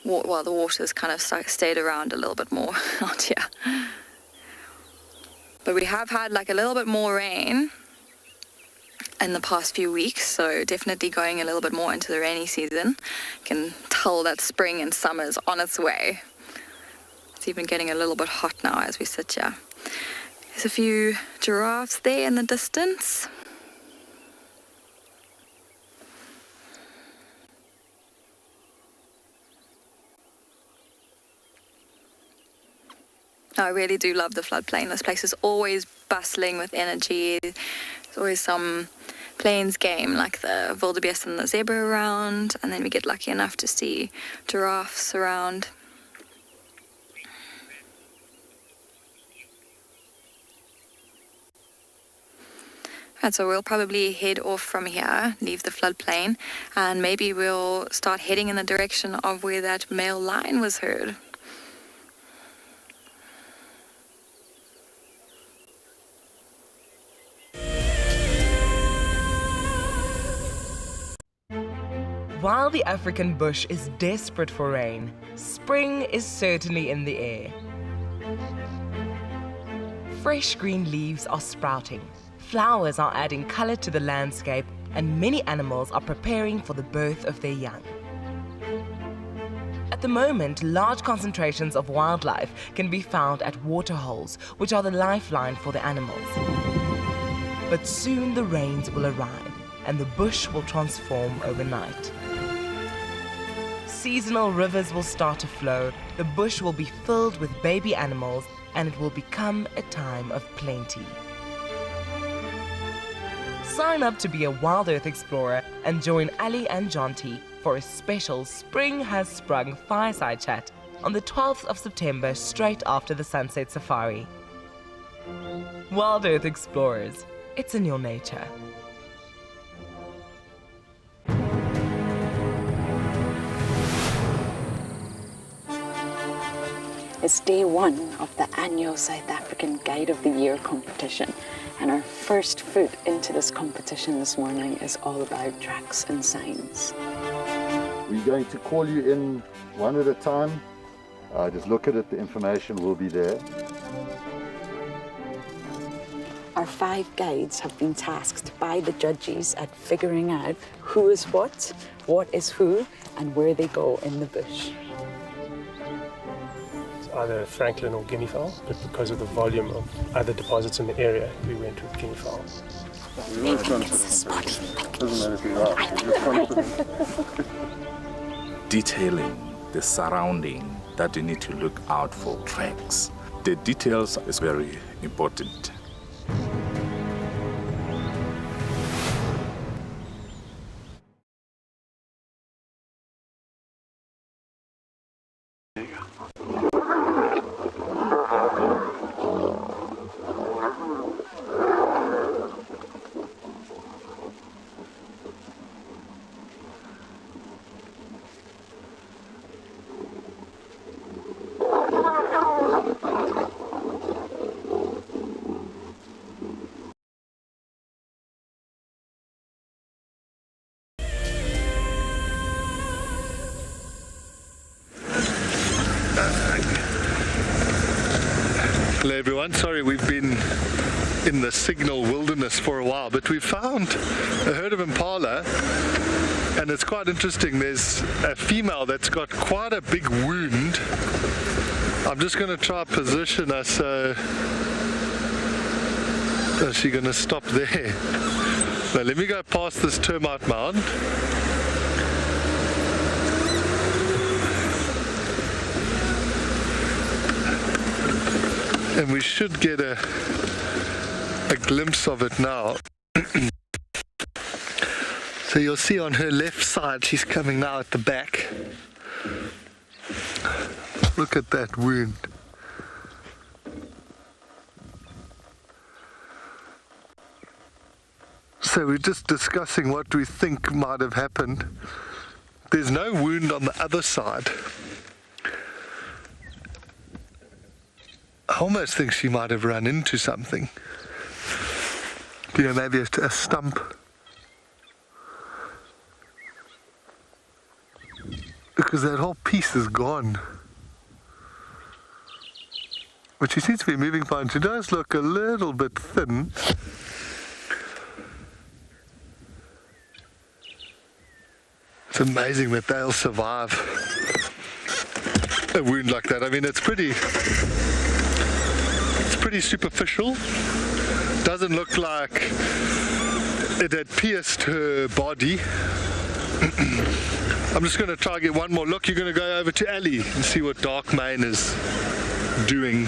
[SPEAKER 3] Well, the water's kind of stayed around a little bit more out here. But we have had like a little bit more rain in the past few weeks, so definitely going a little bit more into the rainy season. You can tell that spring and summer is on its way. It's even getting a little bit hot now as we sit here. There's a few giraffes there in the distance. I really do love the floodplain. This place is always bustling with energy. There's always some plains game like the wildebeest and the zebra around, and then we get lucky enough to see giraffes around. And so we'll probably head off from here, leave the floodplain, and maybe we'll start heading in the direction of where that male lion was heard.
[SPEAKER 10] While the African bush is desperate for rain, spring is certainly in the air. Fresh green leaves are sprouting. Flowers are adding color to the landscape, and many animals are preparing for the birth of their young. At the moment, large concentrations of wildlife can be found at waterholes, which are the lifeline for the animals. But soon the rains will arrive, and the bush will transform overnight. Seasonal rivers will start to flow, the bush will be filled with baby animals, and it will become a time of plenty. Sign up to be a WildEarth explorer and join Ali and Jonty for a special Spring Has Sprung fireside chat on the 12th of September, straight after the sunset safari. WildEarth Explorers, it's in your nature.
[SPEAKER 15] It's day one of the annual South African Guide of the Year competition, and our first foot into this competition this morning is all about tracks and signs.
[SPEAKER 16] We're going to call you in one at a time. Just look at it, the information will be there.
[SPEAKER 15] Our 5 guides have been tasked by the judges at figuring out who is what is who, and where they go in the bush.
[SPEAKER 17] Either Franklin or guinea fowl, but because of the volume of other deposits in the area, we went with guinea fowl.
[SPEAKER 7] Detailing the surrounding that you need to look out for tracks. The details is very important.
[SPEAKER 5] Hello everyone, sorry we've been in the signal wilderness for a while, but we found a herd of impala, and it's quite interesting. There's a female that's got quite a big wound. I'm just going to try to position her so... Is she going to stop there? Now let me go past this termite mound. And we should get a glimpse of it now. So you'll see on her left side, she's coming now at the back. Look at that wound. So we're just discussing what we think might have happened. There's no wound on the other side. I almost think she might have run into something. You know, maybe a stump. Because that whole piece is gone. But she seems to be moving fine. She does look a little bit thin. It's amazing that they'll survive a wound like that. I mean, it's pretty superficial. Doesn't look like it had pierced her body. I'm just going to try and get one more look. You're going to go over to Ali and see what Dark Mane is doing.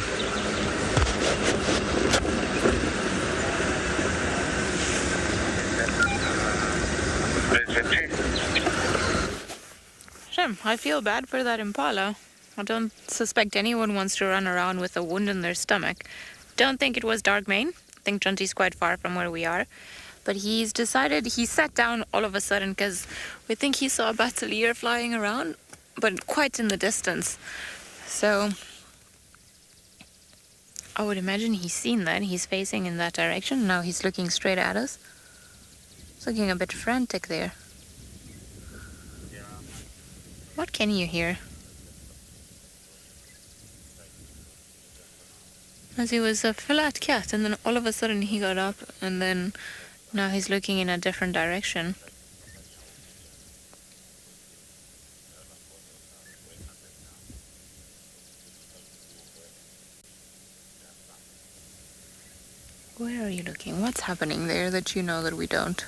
[SPEAKER 2] Shem, I feel bad for that impala. I don't suspect anyone wants to run around with a wound in their stomach. Don't think it was Dark Mane. I think Jonty's quite far from where we are. But he's decided, he sat down all of a sudden because we think he saw a batalier flying around, but quite in the distance. So I would imagine he's seen that. He's facing in that direction. Now he's looking straight at us. He's looking a bit frantic there. What can you hear? As he was a flat cat, and then all of a sudden he got up, and then now he's looking in a different direction. Where are you looking? What's happening there that you know that we don't?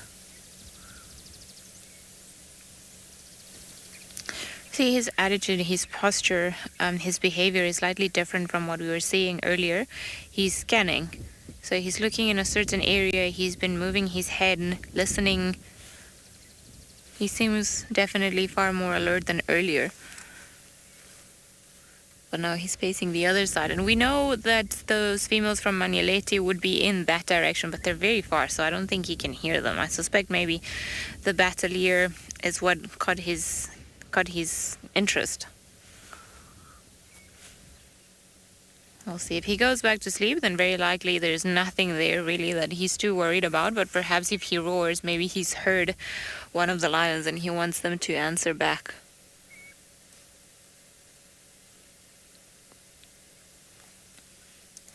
[SPEAKER 2] See, his attitude, his posture, his behavior is slightly different from what we were seeing earlier. He's scanning. So he's looking in a certain area. He's been moving his head, listening. He seems definitely far more alert than earlier. But now he's facing the other side. And we know that those females from Manyeleti would be in that direction, but they're very far, so I don't think he can hear them. I suspect maybe the battalier is what caught his interest. We'll see. If he goes back to sleep, then very likely there's nothing there really that he's too worried about. But perhaps if he roars, maybe he's heard one of the lions and he wants them to answer back.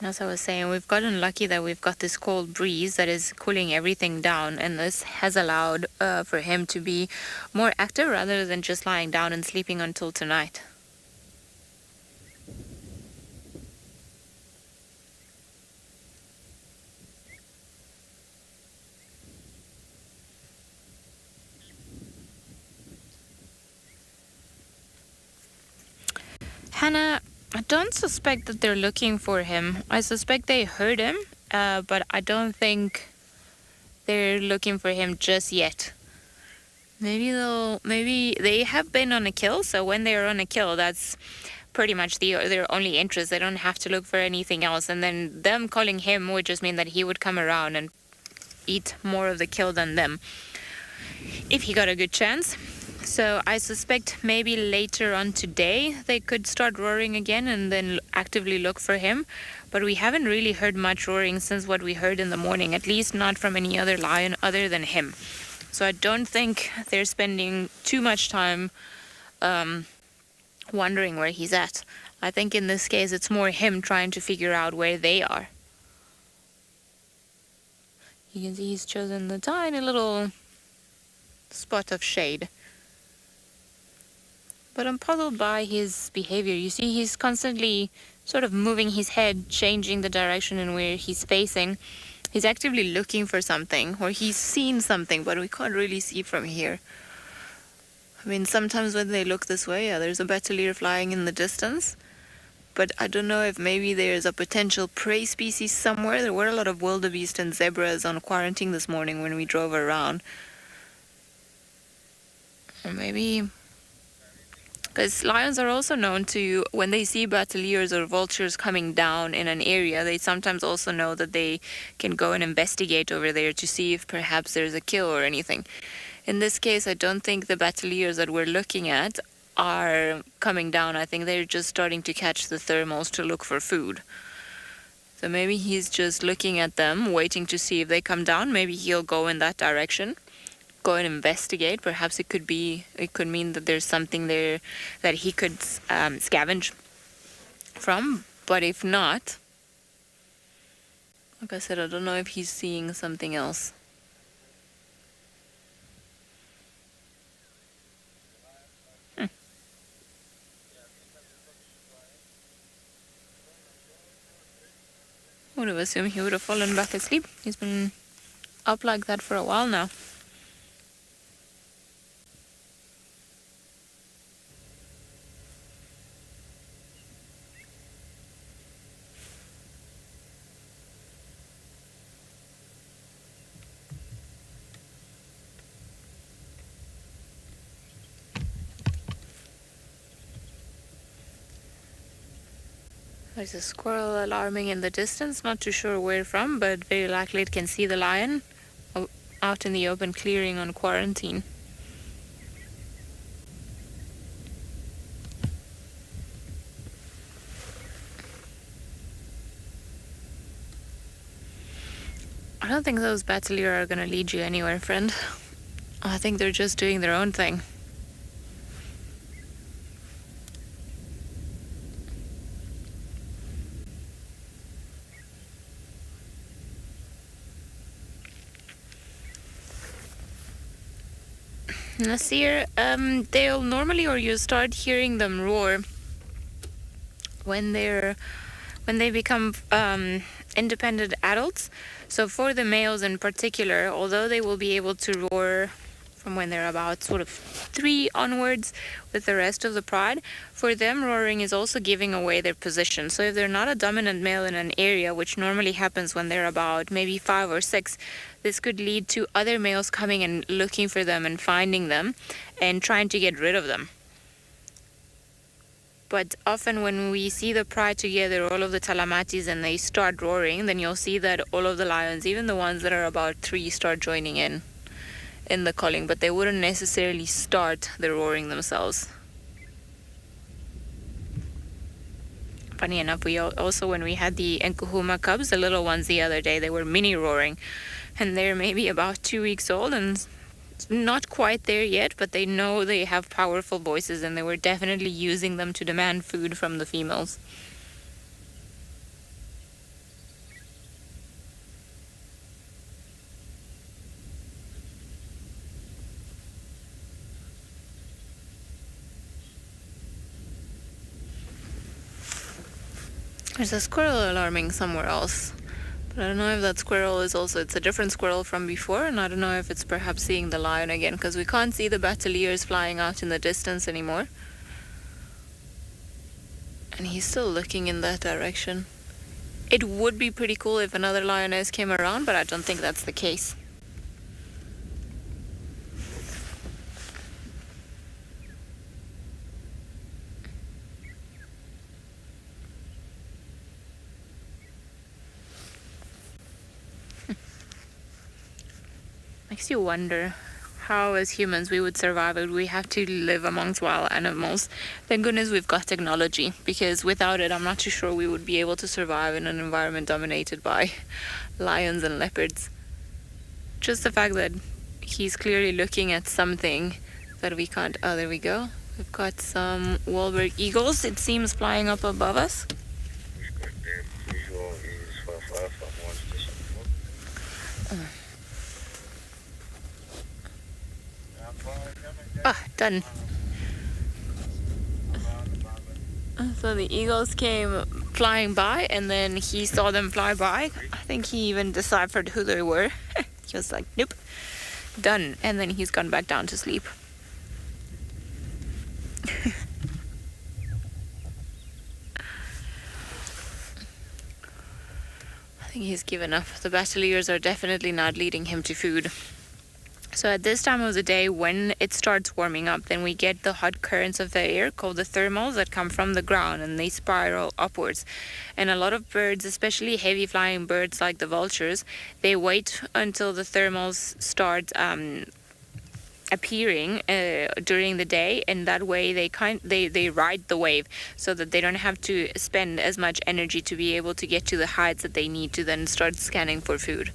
[SPEAKER 2] As I was saying, we've gotten lucky that we've got this cold breeze that is cooling everything down, and this has allowed for him to be more active rather than just lying down and sleeping until tonight. Hannah, I don't suspect that they're looking for him. I suspect they heard him, but I don't think they're looking for him just yet. Maybe they have been on a kill, so when they're on a kill, that's pretty much their only interest. They don't have to look for anything else, and then them calling him would just mean that he would come around and eat more of the kill than them, if he got a good chance. So I suspect maybe later on today they could start roaring again and then actively look for him. But we haven't really heard much roaring since what we heard in the morning, at least not from any other lion other than him. So I don't think they're spending too much time wondering where he's at. I think in this case it's more him trying to figure out where they are. You can see he's chosen the tiny little spot of shade. But I'm puzzled by his behavior. You see, he's constantly sort of moving his head, changing the direction in where he's facing. He's actively looking for something, or he's seen something, but we can't really see from here. I mean, sometimes when they look this way, there's a battalier flying in the distance. But I don't know if maybe there's a potential prey species somewhere. There were a lot of wildebeest and zebras on quarantine this morning when we drove around. Or maybe... because lions are also known to, when they see battaliers or vultures coming down in an area, they sometimes also know that they can go and investigate over there to see if perhaps there's a kill or anything. In this case, I don't think the battaliers that we're looking at are coming down. I think they're just starting to catch the thermals to look for food. So maybe he's just looking at them, waiting to see if they come down. Maybe he'll go in that direction. Go and investigate. Perhaps it could mean that there's something there that he could scavenge from. But if not, like I said, I don't know if he's seeing something else. Would have assumed he would have fallen back asleep. He's been up like that for a while now. There's a squirrel alarming in the distance, not too sure where from, but very likely it can see the lion out in the open clearing on quarantine. I don't think those battalier are going to lead you anywhere, friend. I think they're just doing their own thing. Nasir, they'll normally, or you start hearing them roar when they become independent adults. So for the males in particular, although they will be able to roar from when they're about sort of 3 onwards with the rest of the pride, for them roaring is also giving away their position. So if they're not a dominant male in an area, which normally happens when they're about maybe 5 or 6, this could lead to other males coming and looking for them and finding them and trying to get rid of them. But often when we see the pride together, all of the talamatis, and they start roaring, then you'll see that all of the lions, even the ones that are about 3, start joining in the calling, but they wouldn't necessarily start the roaring themselves. Funny enough, we also, when we had the Nkuhuma cubs, the little ones the other day, they were mini roaring, and they're maybe about 2 weeks old and not quite there yet, but they know they have powerful voices, and they were definitely using them to demand food from the females. There's a squirrel alarming somewhere else. But I don't know if that squirrel is also, it's a different squirrel from before, and I don't know if it's perhaps seeing the lion again, because we can't see the battaliers flying out in the distance anymore. And he's still looking in that direction. It would be pretty cool if another lioness came around, but I don't think that's the case. Makes you wonder how, as humans, we would survive if we have to live amongst wild animals. Thank goodness we've got technology, because without it, I'm not too sure we would be able to survive in an environment dominated by lions and leopards. Just the fact that he's clearly looking at something that we can't. Oh, there we go. We've got some Wahlberg eagles, it seems, flying up above us. Done. So the eagles came flying by, and then he saw them fly by. I think he even deciphered who they were. He was like, nope, done. And then he's gone back down to sleep. I think he's given up. The battaliers are definitely not leading him to food. So at this time of the day, when it starts warming up, then we get the hot currents of the air called the thermals that come from the ground, and they spiral upwards. And a lot of birds, especially heavy flying birds like the vultures, they wait until the thermals start appearing during the day, and that way they ride the wave, so that they don't have to spend as much energy to be able to get to the heights that they need to then start scanning for food.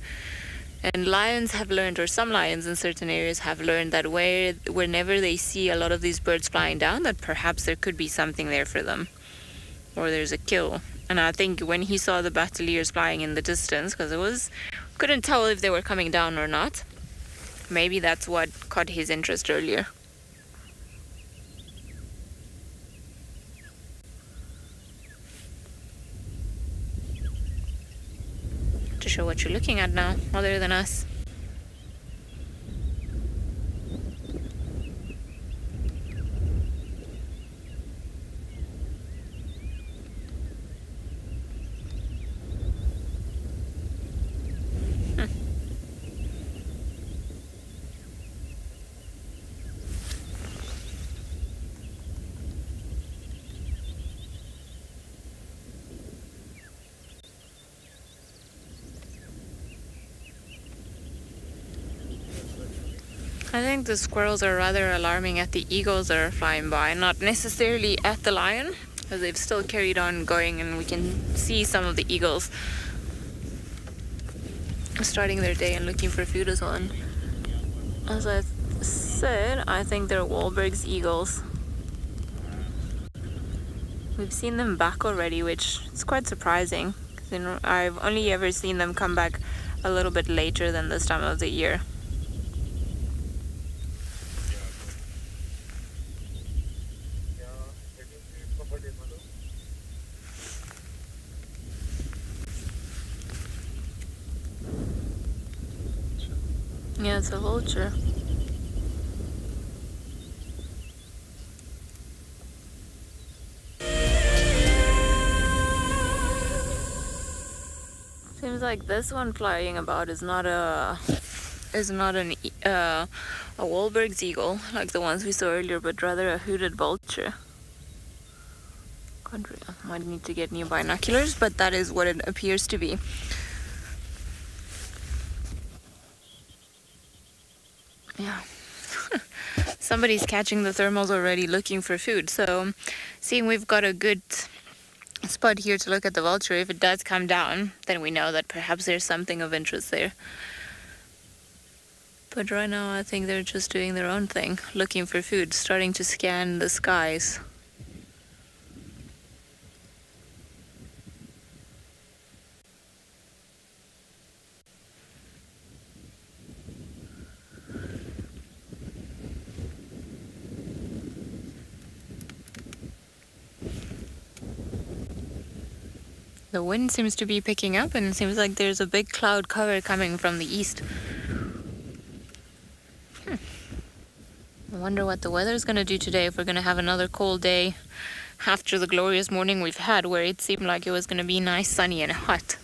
[SPEAKER 2] And lions have learned, or some lions in certain areas have learned, that whenever they see a lot of these birds flying down, that perhaps there could be something there for them, or there's a kill. And I think when he saw the battaliers flying in the distance, because couldn't tell if they were coming down or not, maybe that's what caught his interest earlier. To show what you're looking at now, other than us. I think the squirrels are rather alarming at the eagles that are flying by, not necessarily at the lion, because they've still carried on going, and we can see some of the eagles starting their day and looking for food as well. And as I said, I think they're Wahlberg's eagles. We've seen them back already, which is quite surprising, because I've only ever seen them come back a little bit later than this time of the year. Yeah, it's a vulture. Seems like this one flying about is not a Wahlberg's eagle like the ones we saw earlier, but rather a hooded vulture. I might need to get new binoculars, but that is what it appears to be. Yeah. Somebody's catching the thermals already looking for food. So seeing we've got a good spot here to look at the vulture, if it does come down, then we know that perhaps there's something of interest there. But right now I think they're just doing their own thing, looking for food, starting to scan the skies. The wind seems to be picking up, and it seems like there's a big cloud cover coming from the east. I wonder what the weather's going to do today, if we're going to have another cold day after the glorious morning we've had, where it seemed like it was going to be nice, sunny and hot.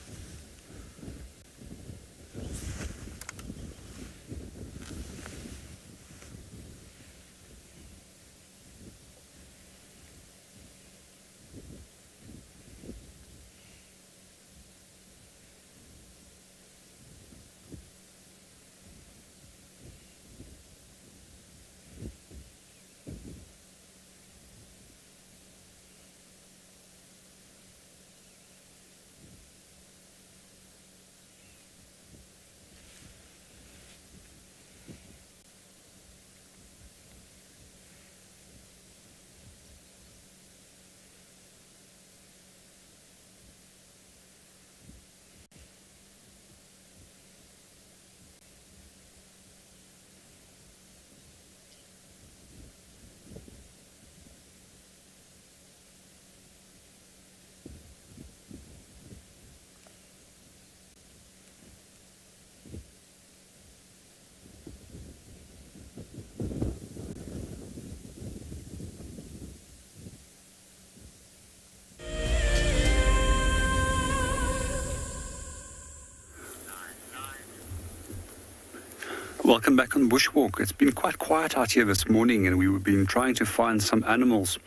[SPEAKER 4] Welcome back on Bushwalk. It's been quite quiet out here this morning, and we've been trying to find some animals,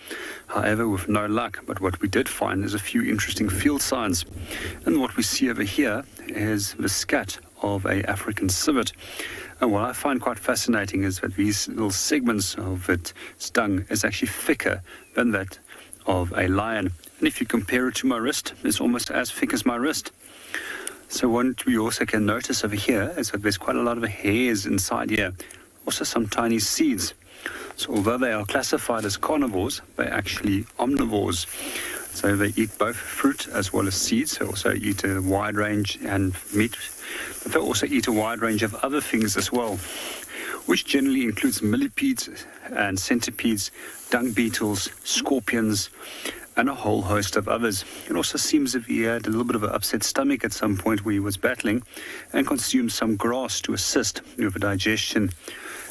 [SPEAKER 4] however with no luck. But what we did find is a few interesting field signs, and what we see over here is the scat of an African civet. And what I find quite fascinating is that these little segments of its tongue is actually thicker than that of a lion, and if you compare it to my wrist, it's almost as thick as my wrist. So what we also can notice over here is that there's quite a lot of hairs inside here, also some tiny seeds. So although they are classified as carnivores, they're actually omnivores. So they eat both fruit as well as seeds. They also eat a wide range and meat, but they also eat a wide range of other things as well, which generally includes millipedes and centipedes, dung beetles, scorpions, and a whole host of others. It also seems that he had a little bit of an upset stomach at some point where he was battling, and consumed some grass to assist with the digestion.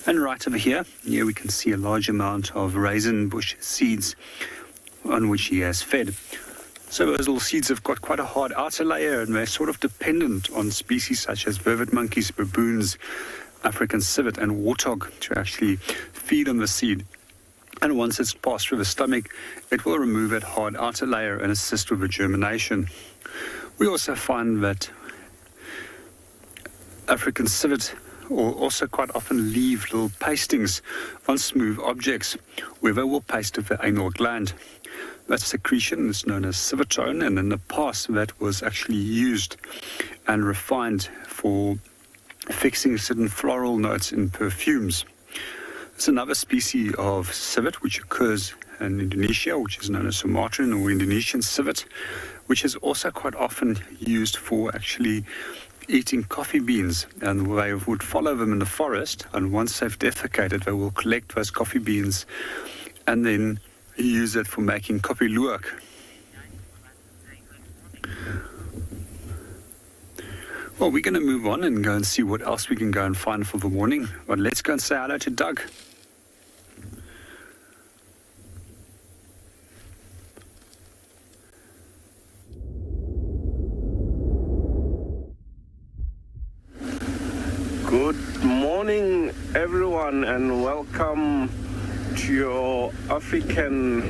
[SPEAKER 4] And right over here we can see a large amount of raisin bush seeds on which he has fed. So those little seeds have got quite a hard outer layer, and they're sort of dependent on species such as vervet monkeys, baboons, African civet and warthog to actually feed on the seed. And once it's passed through the stomach, it will remove that hard outer layer and assist with the germination. We also find that African civet will also quite often leave little pastings on smooth objects, where they will paste with the anal gland. That secretion is known as civetone, and in the past that was actually used and refined for fixing certain floral notes in perfumes. There's another species of civet which occurs in Indonesia, which is known as Sumatran or Indonesian civet, which is also quite often used for actually eating coffee beans, and they would follow them in the forest, and once they've defecated they will collect those coffee beans and then use it for making kopi luwak. Well, we're going to move on and go and see what else we can go and find for the morning, but let's go and say hello to Doug.
[SPEAKER 18] Good morning, everyone, and welcome to your African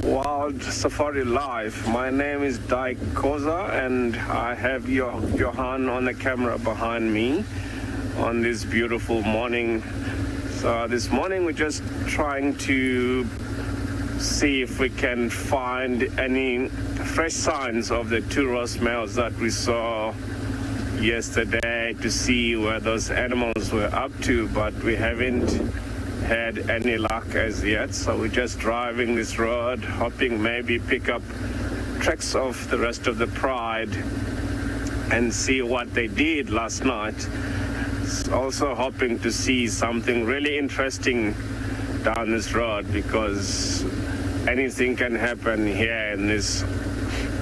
[SPEAKER 18] Wild Safari Live. My name is Dai Koza and I have Johan on the camera behind me on this beautiful morning. So this morning we're just trying to see if we can find any fresh signs of the two Ross males that we saw yesterday, to see where those animals were up to, but we haven't had any luck as yet. So we're just driving this road, hoping maybe pick up tracks of the rest of the pride and see what they did last night. Also hoping to see something really interesting down this road, because anything can happen here in this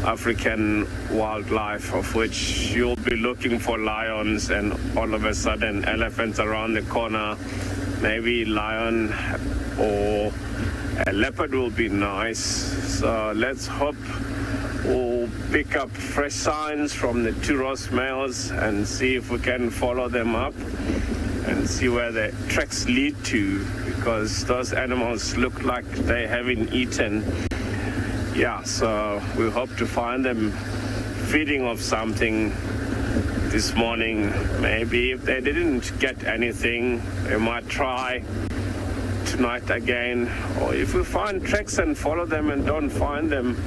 [SPEAKER 18] African wildlife, of which you'll be looking for lions and all of a sudden elephants around the corner. Maybe lion or a leopard will be nice. So let's hope we'll pick up fresh signs from the two Ross males and see if we can follow them up and see where the tracks lead to, because those animals look like they haven't eaten. Yeah, so we hope to find them feeding off something this morning. Maybe if they didn't get anything, they might try tonight again. Or if we find tracks and follow them and don't find them,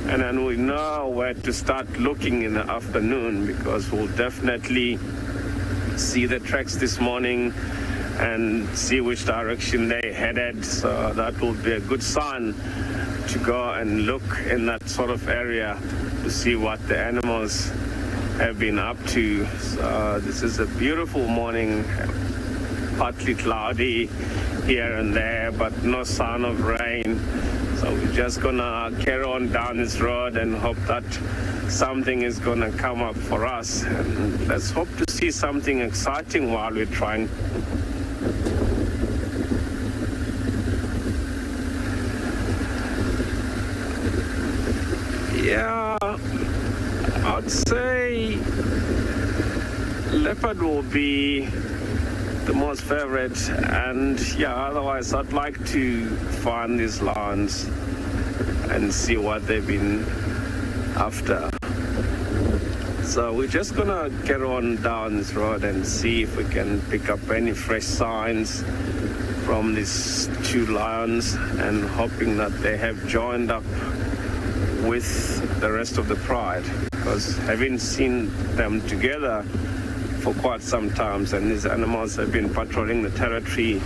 [SPEAKER 18] and then we know where to start looking in the afternoon, because we'll definitely see the tracks this morning and see which direction they headed. So that will be a good sign to go and look in that sort of area to see what the animals have been up to. So this is a beautiful morning, partly cloudy here and there, but no sign of rain. So we're just gonna carry on down this road and hope that something is gonna come up for us. And let's hope to see something exciting while we're trying. Yeah, I'd say leopard will be the most favorite, and yeah, otherwise I'd like to find these lions and see what they've been after. So we're just gonna get on down this road and see if we can pick up any fresh signs from these two lions, and hoping that they have joined up with the rest of the pride, because having seen them together for quite some time, and these animals have been patrolling the territory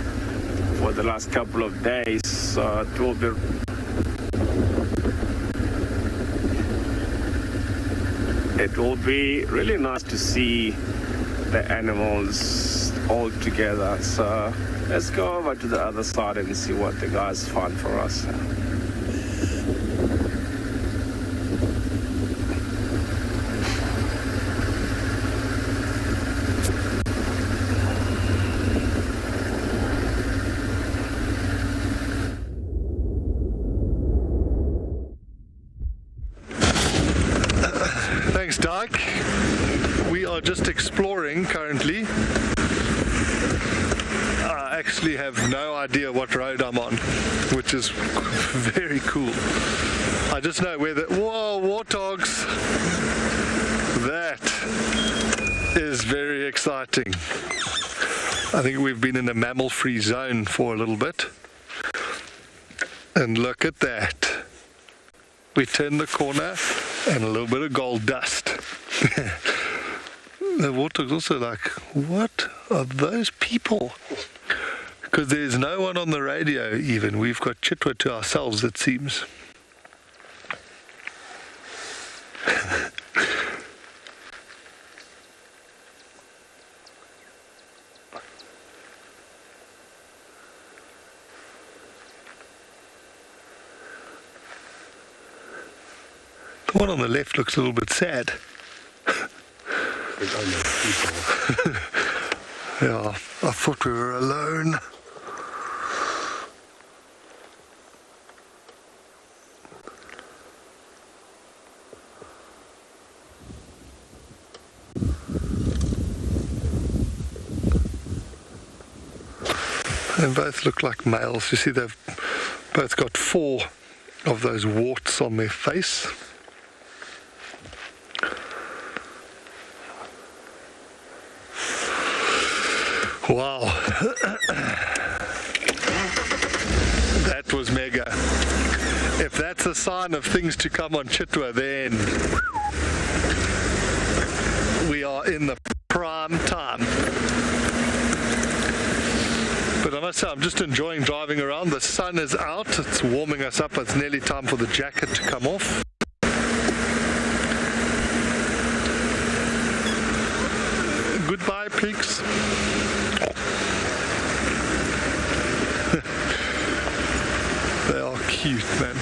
[SPEAKER 18] for the last couple of days, so it will be really nice to see the animals all together. So let's go over to the other side and see what the guys find for us.
[SPEAKER 5] Thanks, Dyke. We are just exploring currently. I actually have no idea what road I'm on, which is very cool. I just know where the... Whoa, warthogs! That is very exciting. I think we've been in a mammal-free zone for a little bit. And look at that. We turned the corner and a little bit of gold dust. The warthog's also like, what are those people? Because there's no one on the radio even. We've got Chitwa to ourselves, it seems. The one on the left looks a little bit sad. Yeah, I thought we were alone. And both look like males. You see, they've both got 4 of those warts on their face. Wow. That was mega. If that's a sign of things to come on Chitwa, then we are in the prime time. But I must say, I'm just enjoying driving around. The sun is out, it's warming us up. It's nearly time for the jacket to come off. Goodbye, pigs. They are cute, man.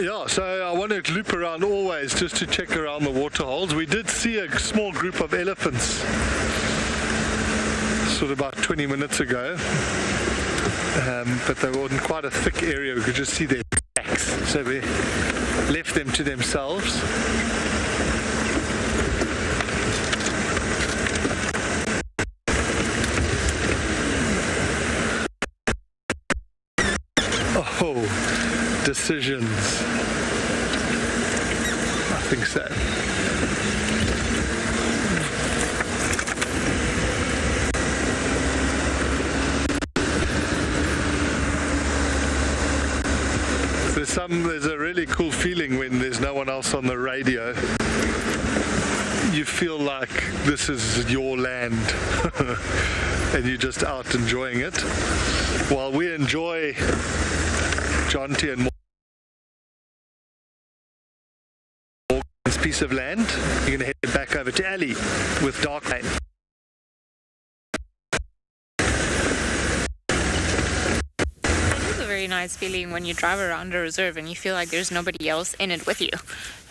[SPEAKER 5] Yeah, so I want to loop around always just to check around the water holes. We did see a small group of elephants sort of about 20 minutes ago, but they were in quite a thick area. We could just see their backs, so we left them to themselves. Oh, decisions. I think so. There's a really cool feeling when there's no one else on the radio. You feel like this is your land and you're just out enjoying it. While we enjoy Jonty and Morgan's piece of land, you're going to head back over to Ali with Dark Lane.
[SPEAKER 2] Very nice feeling when you drive around a reserve and you feel like there's nobody else in it with you.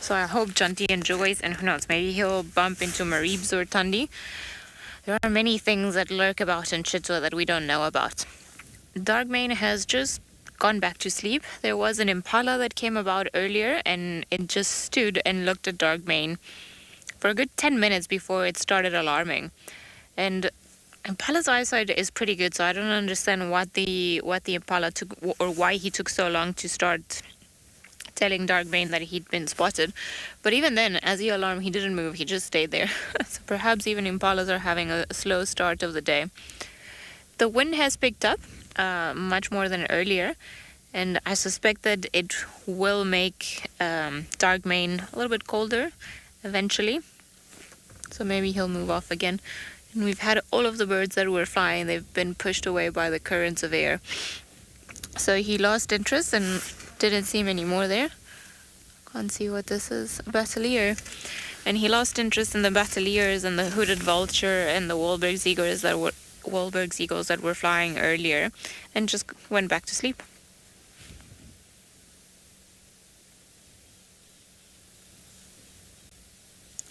[SPEAKER 2] So I hope Jonty enjoys, and who knows, maybe he'll bump into Maribs or Tundi. There are many things that lurk about in Chitwa that we don't know about. Darkmane has just gone back to sleep. There was an impala that came about earlier and it just stood and looked at Darkmane for a good 10 minutes before it started alarming. And Impala's eyesight is pretty good, so I don't understand what the Impala took, or why he took so long to start telling Darkmane that he'd been spotted. But even then, as he alarmed, he didn't move, he just stayed there. So perhaps even Impalas are having a slow start of the day. The wind has picked up much more than earlier, and I suspect that it will make Darkmane a little bit colder eventually. So maybe he'll move off again. And we've had all of the birds that were flying, they've been pushed away by the currents of air. So he lost interest and didn't see many more there. Can't see what this is. A battalier. And he lost interest in the battaliers and the hooded vulture and the Wahlberg's eagles that were flying earlier, and just went back to sleep.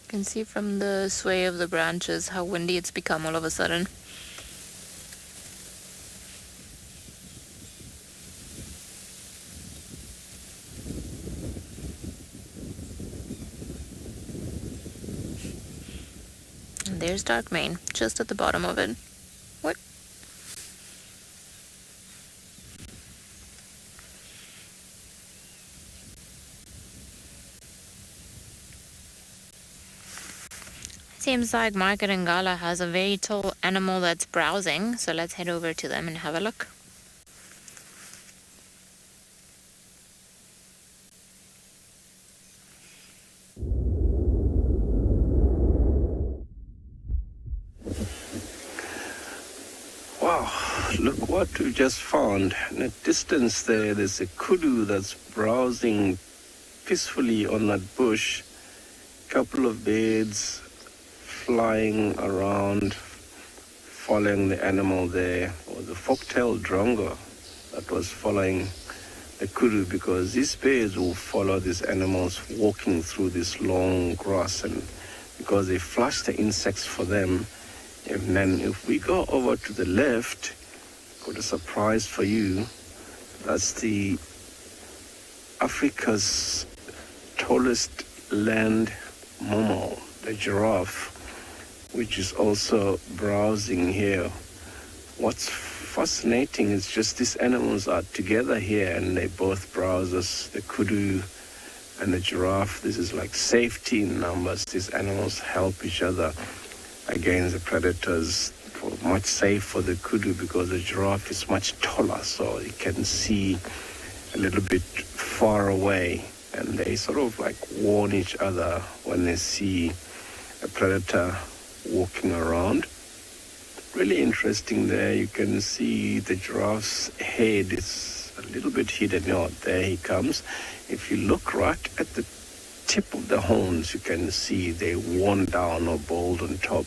[SPEAKER 2] You can see from the sway of the branches how windy it's become all of a sudden. And there's Darkmane, just at the bottom of it. What? Seems like Market and Ngala has a very tall animal that's browsing, so let's head over to them and have a look.
[SPEAKER 18] Wow, look what we just found. In the distance there's a kudu that's browsing peacefully on that bush. Couple of birds flying around, following the animal there, or the fork-tailed drongo that was following the kudu, because these birds will follow these animals walking through this long grass, and because they flush the insects for them. And then if we go over to the left, got a surprise for you. That's the Africa's tallest land mammal, the giraffe, which is also browsing here. What's fascinating is just these animals are together here and they both browse us, the kudu and the giraffe. This is like safety in numbers. These animals help each other against the predators. Much safe for the kudu because the giraffe is much taller, so you can see a little bit far away, and they sort of like warn each other when they see a predator walking around. Really interesting there. You can see the giraffe's head is a little bit hidden. Oh, there he comes. If you look right at the tip of the horns, you can see they worn down or bald on top.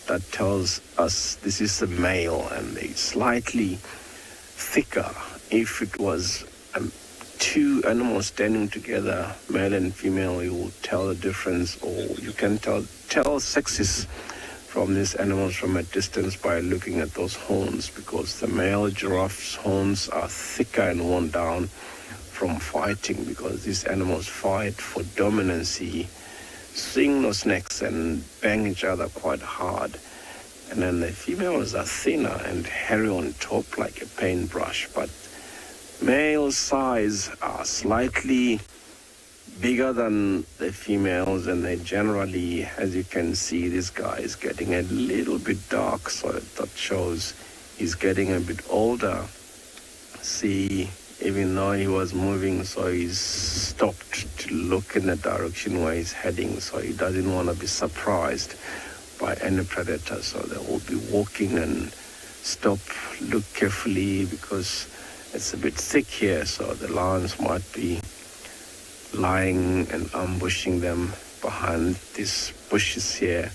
[SPEAKER 18] That tells us this is a male, and they're slightly thicker. If it was two animals standing together, male and female, you will tell the difference, or you can tell sexes from these animals from a distance by looking at those horns, because the male giraffe's horns are thicker and worn down from fighting, because these animals fight for dominancy, swing those necks and bang each other quite hard. And then the females are thinner and hairy on top like a paintbrush, but male size are slightly bigger than the females, and they generally, as you can see, this guy is getting a little bit dark, so that shows he's getting a bit older. See, even though he was moving, so he's stopped to look in the direction where he's heading, so he doesn't want to be surprised by any predator. So they will be walking and stop, look carefully, because it's a bit thick here, so the lions might be lying and ambushing them behind these bushes here,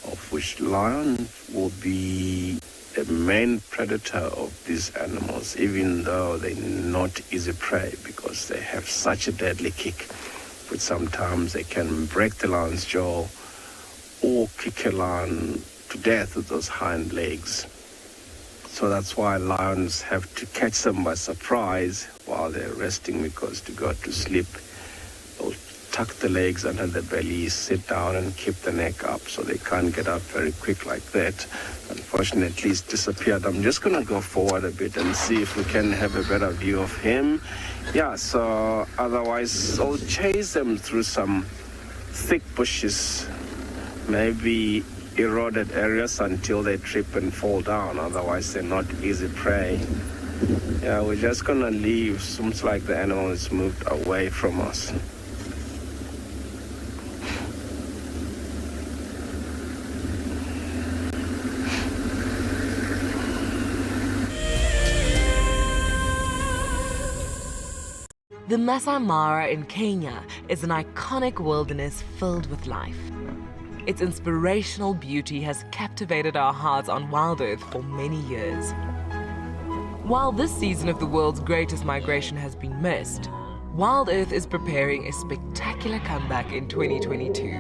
[SPEAKER 18] of which lion will be the main predator of these animals, even though they're not easy prey, because they have such a deadly kick, but sometimes they can break the lion's jaw or kick a lion to death with those hind legs. So that's why lions have to catch them by surprise while they're resting, because to go to sleep, they'll tuck the legs under the belly, sit down and keep the neck up, so they can't get up very quick like that. Unfortunately, he's disappeared. I'm just going to go forward a bit and see if we can have a better view of him. Yeah, so otherwise I'll chase them through some thick bushes, maybe eroded areas until they trip and fall down. Otherwise, they're not easy prey. Yeah, we're just going to leave. Seems like the animal has moved away from us.
[SPEAKER 10] The Masai Mara in Kenya is an iconic wilderness filled with life. Its inspirational beauty has captivated our hearts on WildEarth for many years. While this season of the world's greatest migration has been missed, WildEarth is preparing a spectacular comeback in 2022.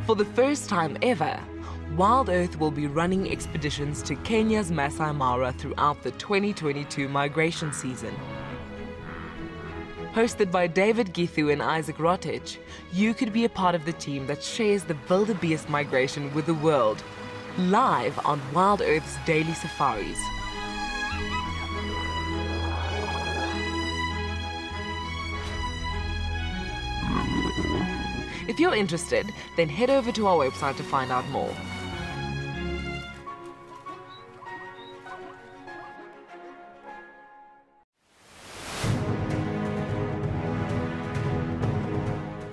[SPEAKER 10] For the first time ever, WildEarth will be running expeditions to Kenya's Masai Mara throughout the 2022 migration season. Hosted by David Githu and Isaac Rotich, you could be a part of the team that shares the wildebeest migration with the world, live on WildEarth's daily safaris. If you're interested, then head over to our website to find out more.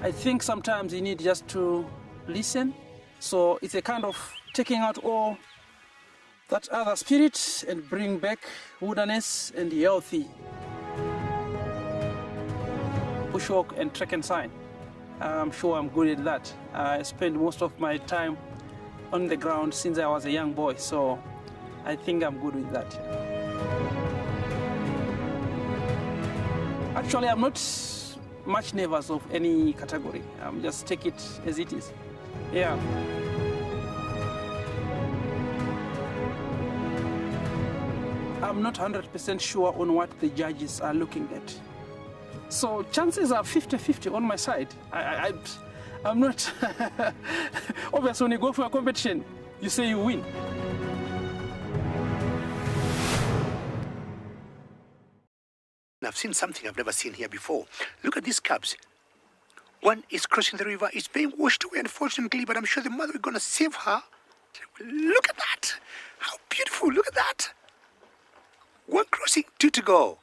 [SPEAKER 19] I think sometimes you need just to listen. So it's a kind of taking out all that other spirit and bring back wilderness and healthy. Bushwalk and trek and sign. I'm sure I'm good at that. I spend most of my time on the ground since I was a young boy, so I think I'm good with that. Actually, I'm not much nervous of any category. Just take it as it is. Yeah. I'm not 100% sure on what the judges are looking at. So chances are 50-50 on my side. I'm not... Obviously, when you go for a competition, you say you win.
[SPEAKER 20] Now, I've seen something I've never seen here before. Look at these cubs. One is crossing the river. It's being washed away, unfortunately, but I'm sure the mother is going to save her. Look at that. How beautiful. Look at that. One crossing, 2 to go.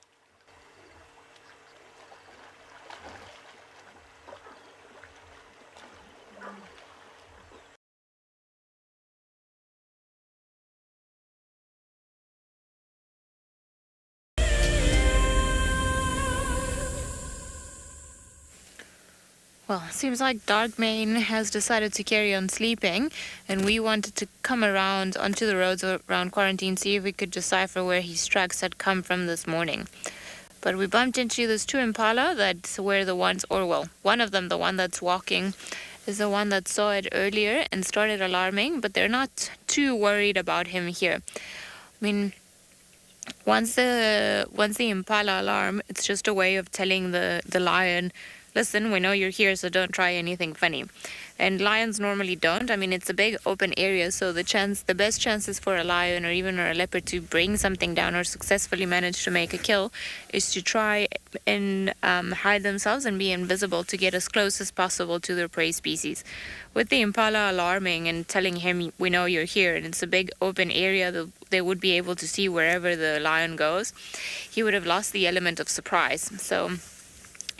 [SPEAKER 2] Well, seems like Darkmane has decided to carry on sleeping, and we wanted to come around onto the roads around quarantine, see if we could decipher where his tracks had come from this morning. But we bumped into those 2 impala that were the ones, or well, one of them, the one that's walking, is the one that saw it earlier and started alarming, but they're not too worried about him here. I mean, once the impala alarm, it's just a way of telling the lion, listen, we know you're here, so don't try anything funny. And lions normally don't. I mean, it's a big open area, so the best chances for a lion or even a leopard to bring something down or successfully manage to make a kill is to try and hide themselves and be invisible to get as close as possible to their prey species. With the impala alarming and telling him, we know you're here, and it's a big open area, they would be able to see wherever the lion goes, he would have lost the element of surprise. So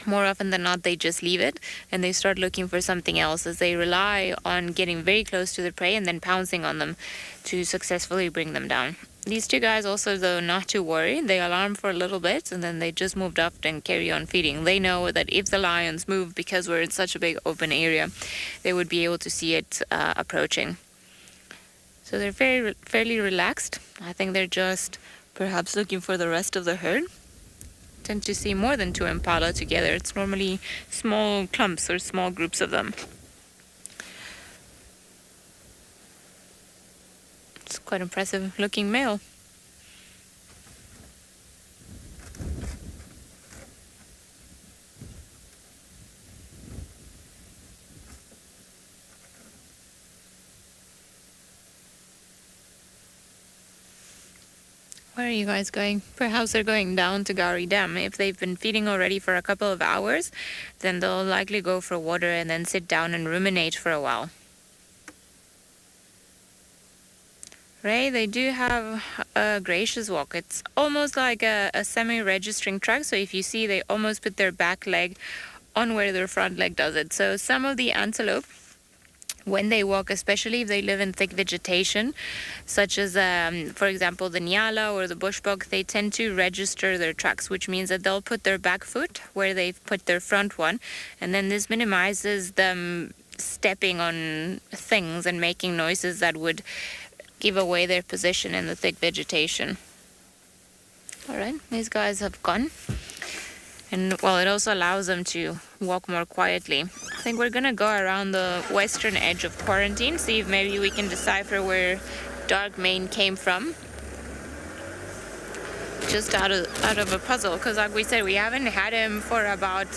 [SPEAKER 2] more often than not, they just leave it and they start looking for something else, as they rely on getting very close to the prey and then pouncing on them to successfully bring them down. These 2 guys also, though, not too worried. They alarm for a little bit and then they just moved up and carry on feeding. They know that if the lions move, because we're in such a big open area, they would be able to see it approaching. So they're fairly relaxed. I think they're just perhaps looking for the rest of the herd. Tend to see more than 2 impala together. It's normally small clumps or small groups of them. It's quite impressive looking male. Where are you guys going? Perhaps they're going down to Gari Dam. If they've been feeding already for a couple of hours, then they'll likely go for water and then sit down and ruminate for a while. Ray, they do have a gracious walk. It's almost like a semi-registering track. So if you see, they almost put their back leg on where their front leg does it. So some of the antelope, when they walk, especially if they live in thick vegetation, such as, for example, the Ngala or the bushbok, they tend to register their tracks, which means that they'll put their back foot where they've put their front one, and then this minimizes them stepping on things and making noises that would give away their position in the thick vegetation. All right, these guys have gone. And, well, it also allows them to walk more quietly. I think we're going to go around the western edge of quarantine, see if maybe we can decipher where Darkmane came from. Just out of a puzzle, because like we said, we haven't had him for about...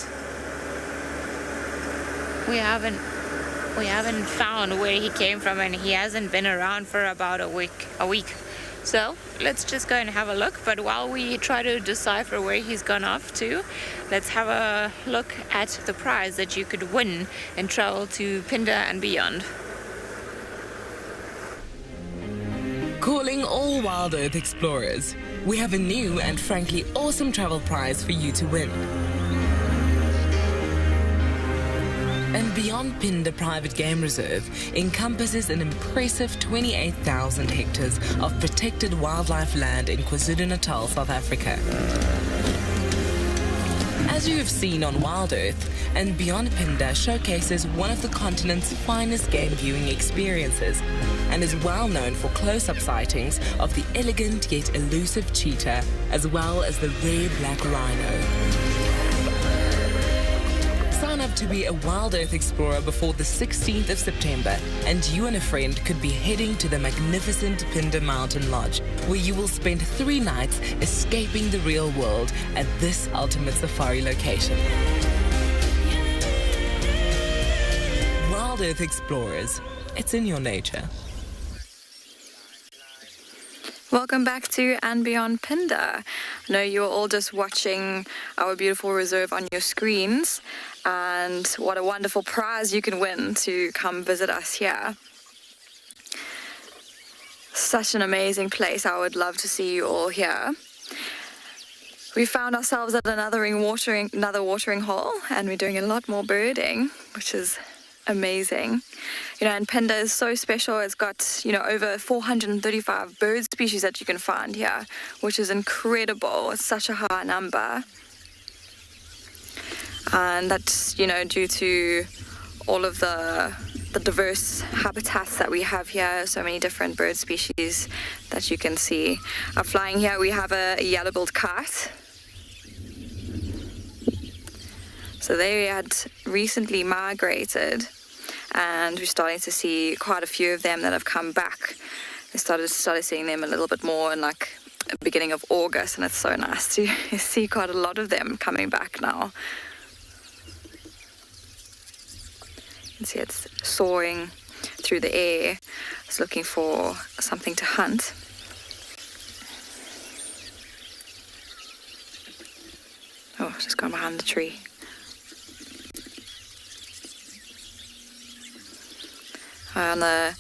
[SPEAKER 2] We haven't found where he came from, and he hasn't been around for about a week. So let's just go and have a look. But while we try to decipher where he's gone off to, let's have a look at the prize that you could win and travel to Pinda and beyond.
[SPEAKER 10] Calling all WildEarth explorers, we have a new and frankly awesome travel prize for you to win. andBeyond Phinda Private Game Reserve encompasses an impressive 28,000 hectares of protected wildlife land in KwaZulu-Natal, South Africa. As you have seen on WildEarth, andBeyond Pinda showcases one of the continent's finest game viewing experiences and is well known for close-up sightings of the elegant yet elusive cheetah, as well as the rare black rhino. Sign up to be a WildEarth explorer before the 16th of September, and you and a friend could be heading to the magnificent Pinda Mountain Lodge, where you will spend 3 nights escaping the real world at this ultimate safari location. WildEarth explorers, it's in your nature.
[SPEAKER 3] Welcome back to andBeyond Pinda. I know you're all just watching our beautiful reserve on your screens, and what a wonderful prize you can win to come visit us here. Such an amazing place. I would love to see you all here. We found ourselves at another watering hole, and we're doing a lot more birding, which is amazing. You know, and Pinda is so special. It's got, you know, over 435 bird species that you can find here, which is incredible. It's such a high number. And that's, you know, due to all of the diverse habitats that we have here, so many different bird species that you can see. Flying here, we have a yellow-billed kite. So they had recently migrated, and we're starting to see quite a few of them that have come back. We started seeing them a little bit more in like the beginning of August, and it's so nice to see quite a lot of them coming back now. You can see it's soaring through the air. It's looking for something to hunt. Oh, it's just gone behind the tree. On the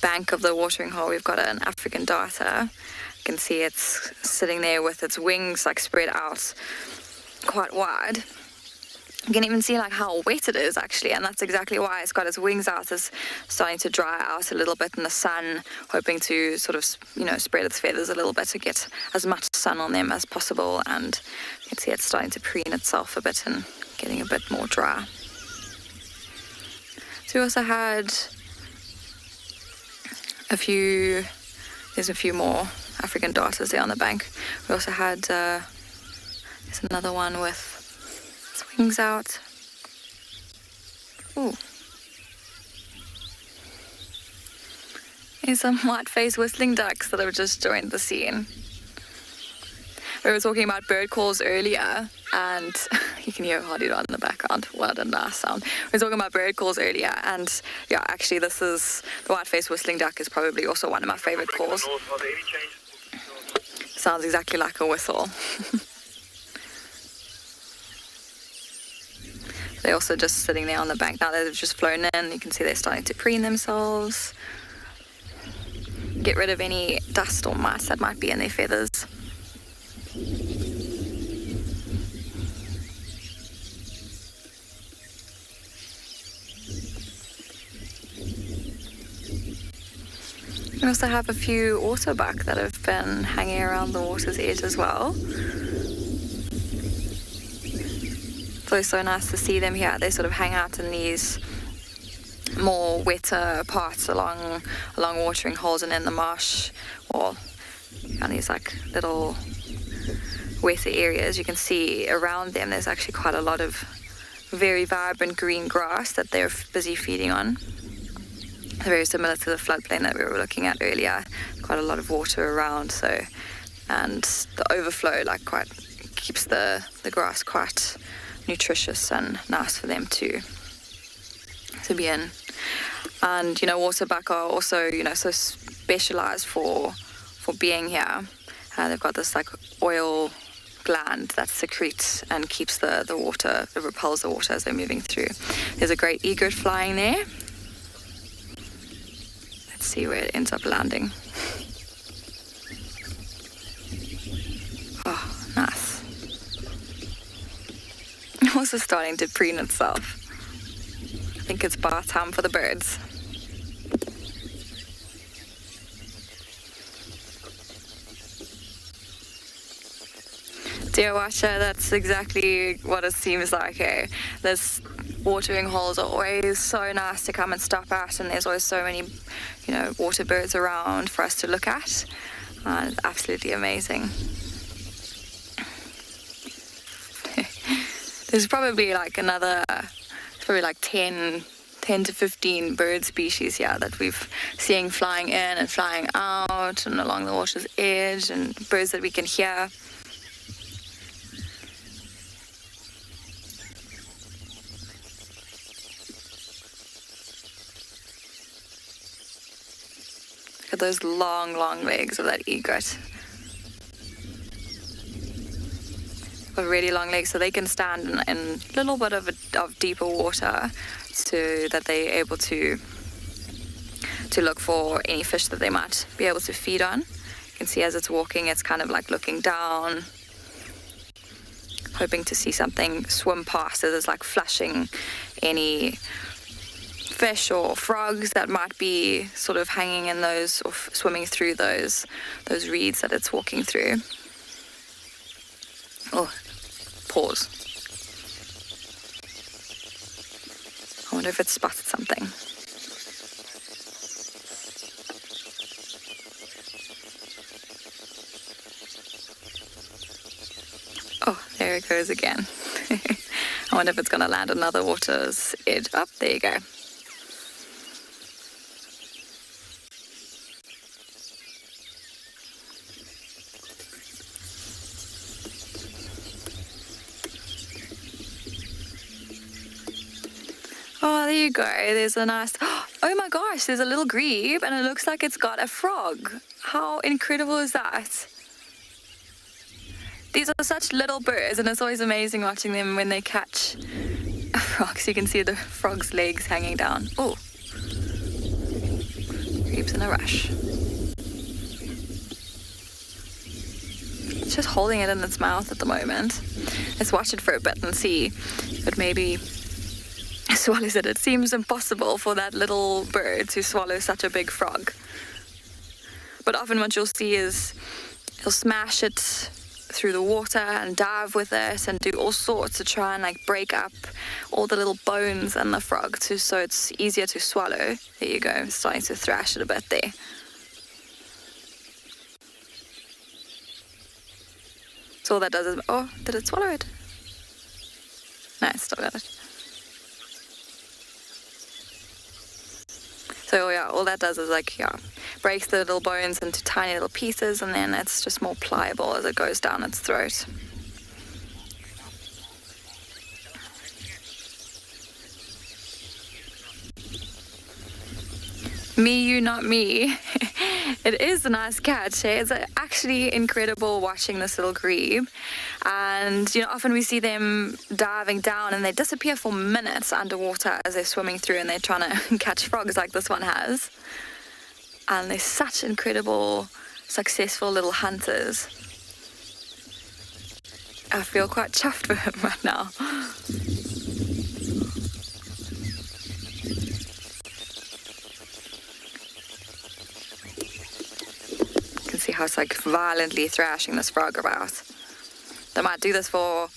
[SPEAKER 3] bank of the watering hole, we've got an African darter. You can see it's sitting there with its wings like spread out quite wide. You can even see like how wet it is actually, and that's exactly why it's got its wings out. It's starting to dry out a little bit in the sun, hoping to sort of, you know, spread its feathers a little bit to get as much sun on them as possible. And you can see it's starting to preen itself a bit and getting a bit more dry. So we also had there's a few more African darters there on the bank. We also had, there's another one with its wings out. Ooh. There's some white-faced whistling ducks that have just joined the scene. We were talking about bird calls earlier, and you can hear Hardy-Don in the background. What a nice sound. We were talking about bird calls earlier, and yeah, actually this is, the white-faced whistling duck is probably also one of my favorite calls. Sounds exactly like a whistle. They're also just sitting there on the bank now that they've just flown in. You can see they're starting to preen themselves. Get rid of any dust or mites that might be in their feathers. We also have a few autobuck that have been hanging around the water's edge as well. It's always so nice to see them here. They sort of hang out in these more wetter parts along watering holes and in the marsh, or on these like little wetter areas. You can see around them there's actually quite a lot of very vibrant green grass that they're busy feeding on. Very similar to the floodplain that we were looking at earlier. Quite a lot of water around, so, and the overflow like quite keeps the grass quite nutritious and nice for them to be in. And you know, waterbuck are also, you know, so specialized for being here. They've got this like oil gland that secretes and keeps the water, it repels the water as they're moving through. There's a great egret flying there. Let's see where it ends up landing. Oh, nice. Also starting to preen itself. I think it's bath time for the birds. Dear watcher, that's exactly what it seems like here. This watering holes are always so nice to come and stop at, and there's always so many, you know, water birds around for us to look at. It's absolutely amazing. There's probably like another, it's probably like 10 to 15 bird species here that we've seen flying in and flying out and along the water's edge, and birds that we can hear. at those long, long legs of that egret. Got really long legs, so they can stand in a little bit of deeper water, so that they're able to look for any fish that they might be able to feed on. You can see as it's walking, it's kind of like looking down, hoping to see something swim past as it's like flushing any fish or frogs that might be sort of hanging in those or swimming through those reeds that it's walking through. Oh, pause. I wonder if it spotted something. Oh, there it goes again. I wonder if it's going to land on another water's edge. Up, there you go. Oh, there you go. There's a nice... Oh my gosh, there's a little grebe and it looks like it's got a frog. How incredible is that? These are such little birds, and it's always amazing watching them when they catch frogs. You can see the frog's legs hanging down. Oh, Grebe's in a rush. It's just holding it in its mouth at the moment. Let's watch it for a bit and see if it maybe swallows it. It seems impossible for that little bird to swallow such a big frog. But often what you'll see is he'll smash it through the water and dive with it and do all sorts to try and like break up all the little bones in the frog so it's easier to swallow. There you go, it's starting to thrash it a bit there. So all that does is, oh, did it swallow it? No, it still got it. So yeah, all that does is like, yeah, breaks the little bones into tiny little pieces, and then it's just more pliable as it goes down its throat. Me, you, not me. It is a nice catch. It's actually incredible watching this little grebe. And, you know, often we see them diving down and they disappear for minutes underwater as they're swimming through and they're trying to catch frogs like this one has. And they're such incredible, successful little hunters. I feel quite chuffed for him right now. See how it's like violently thrashing this frog about. They might do this for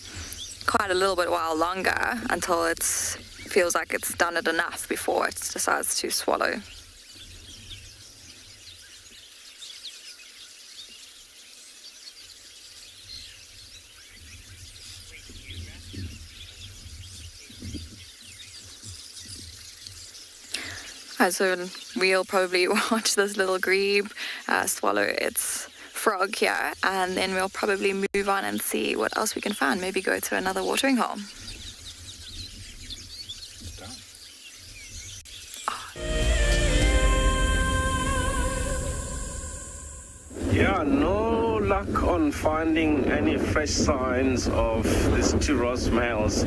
[SPEAKER 3] quite a little bit while longer until it feels like it's done it enough before it decides to swallow. So we'll probably watch this little grebe swallow its frog here, and then we'll probably move on and see what else we can find. Maybe go to another watering hole.
[SPEAKER 18] Yeah, no luck on finding any fresh signs of these two Ross males.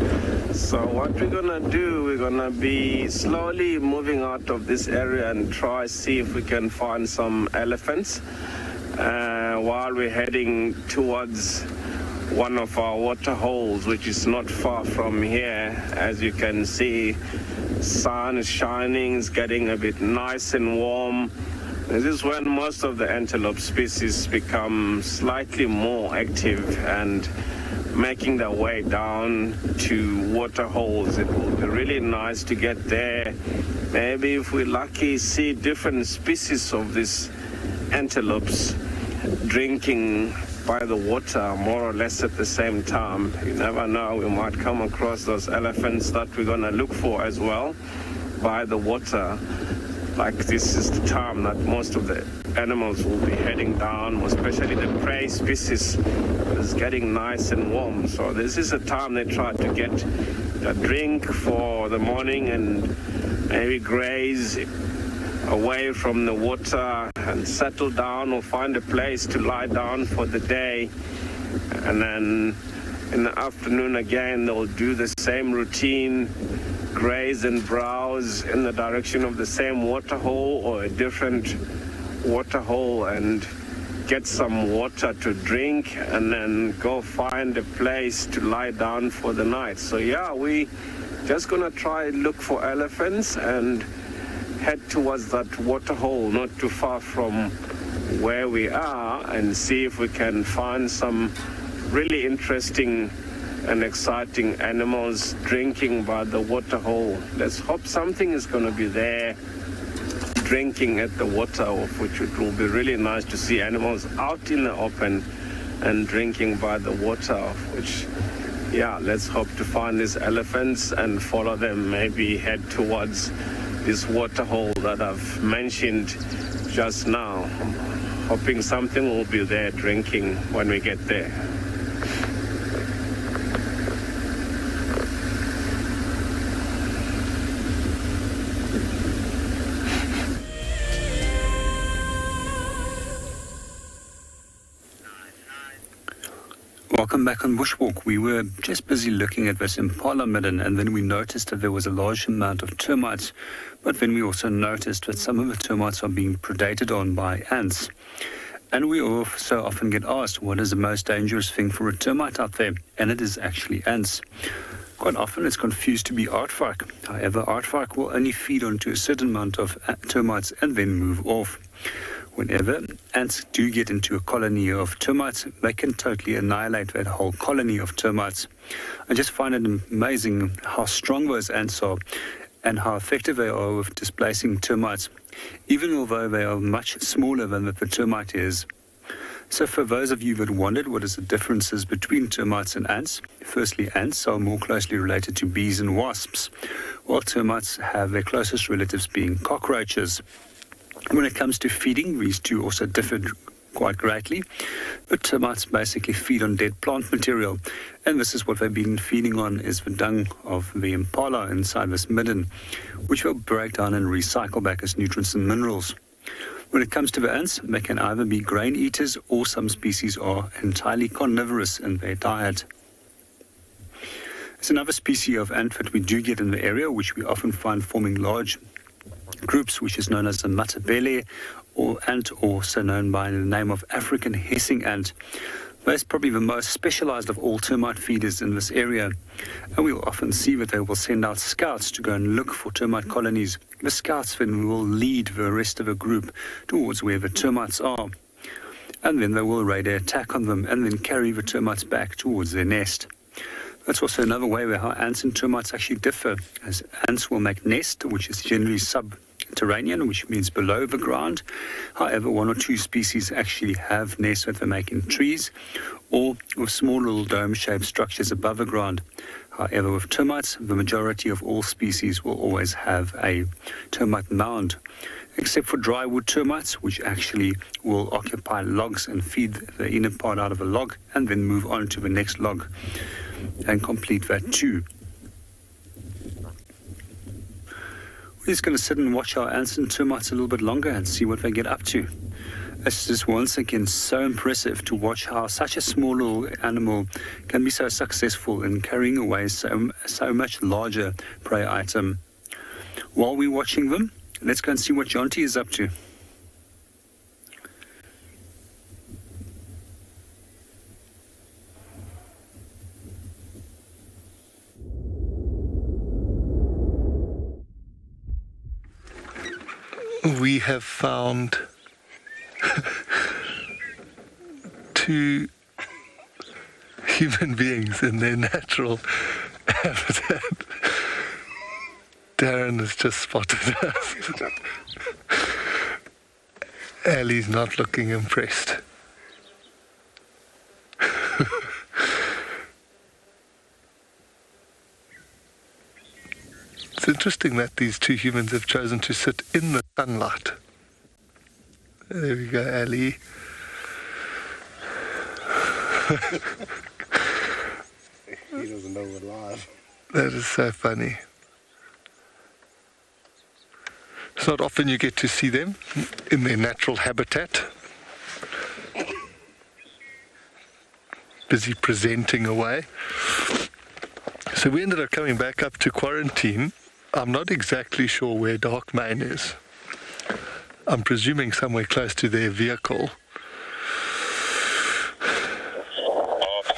[SPEAKER 18] So what we're gonna do, we're gonna be slowly moving out of this area and try see if we can find some elephants while we're heading towards one of our water holes, which is not far from here. As you can see, sun is shining, it's getting a bit nice and warm. This is when most of the antelope species become slightly more active and making their way down to water holes. It will be really nice to get there. Maybe if we're lucky, see different species of these antelopes drinking by the water more or less at the same time. You never know, we might come across those elephants that we're going to look for as well by the water. Like this is the time that most of the animals will be heading down, especially the prey species. It's getting nice and warm, so this is a time they try to get a drink for the morning and maybe graze away from the water and settle down or find a place to lie down for the day. And then in the afternoon again, they'll do the same routine, graze and browse in the direction of the same waterhole or a different waterhole and get some water to drink and then go find a place to lie down for the night. So yeah, we just gonna try look for elephants and head towards that waterhole not too far from where we are and see if we can find some really interesting and exciting animals drinking by the waterhole. Let's hope something is going to be there drinking at the water, of which it will be really nice to see animals out in the open and drinking by the water, of which, yeah, let's hope to find these elephants and follow them, maybe head towards this waterhole that I've mentioned just now. I'm hoping something will be there drinking when we get there.
[SPEAKER 4] Welcome back on Bushwalk. We were just busy looking at this impala midden, and then we noticed that there was a large amount of termites, but then we also noticed that some of the termites are being predated on by ants. And we also often get asked, what is the most dangerous thing for a termite out there? And it is actually ants. Quite often it's confused to be aardvark. However, aardvark will only feed onto a certain amount of termites and then move off. Whenever ants do get into a colony of termites, they can totally annihilate that whole colony of termites. I just find it amazing how strong those ants are and how effective they are with displacing termites, even although they are much smaller than the termite is. So for those of you that wondered what is the differences between termites and ants, firstly, ants are more closely related to bees and wasps, while termites have their closest relatives being cockroaches. When it comes to feeding, these two also differ quite greatly. But termites basically feed on dead plant material, and this is what they've been feeding on, is the dung of the impala inside this midden, which will break down and recycle back as nutrients and minerals. When it comes to the ants, they can either be grain eaters or some species are entirely carnivorous in their diet. There's another species of ant that we do get in the area, which we often find forming large groups, which is known as the matabele or ant, also known by the name of African hissing ant. That's probably the most specialized of all termite feeders in this area, and we'll often see that they will send out scouts to go and look for termite colonies. The scouts then will lead the rest of the group towards where the termites are, and then they will raid an attack on them and then carry the termites back towards their nest. That's also another way where how ants and termites actually differ, as ants will make nest, which is generally subterranean, which means below the ground. However, one or two species actually have nests that they make in trees or with small little dome-shaped structures above the ground. However, with termites, the majority of all species will always have a termite mound, except for drywood termites, which actually will occupy logs and feed the inner part out of a log and then move on to the next log and complete that too. We're just going to sit and watch our ants and termites a little bit longer and see what they get up to. It's just once again so impressive to watch how such a small little animal can be so successful in carrying away so much larger prey item. While we're watching them, let's go and see what Jonty is up to.
[SPEAKER 5] We have found two human beings in their natural habitat. Darren has just spotted us. Ellie's not looking impressed. It's interesting that these two humans have chosen to sit in the sunlight. There we go, Ellie.
[SPEAKER 9] He doesn't know we're live.
[SPEAKER 5] That is so funny. It's not often you get to see them in their natural habitat. Busy presenting away. So we ended up coming back up to quarantine. I'm not exactly sure where Dark Mane is. I'm presuming somewhere close to their vehicle.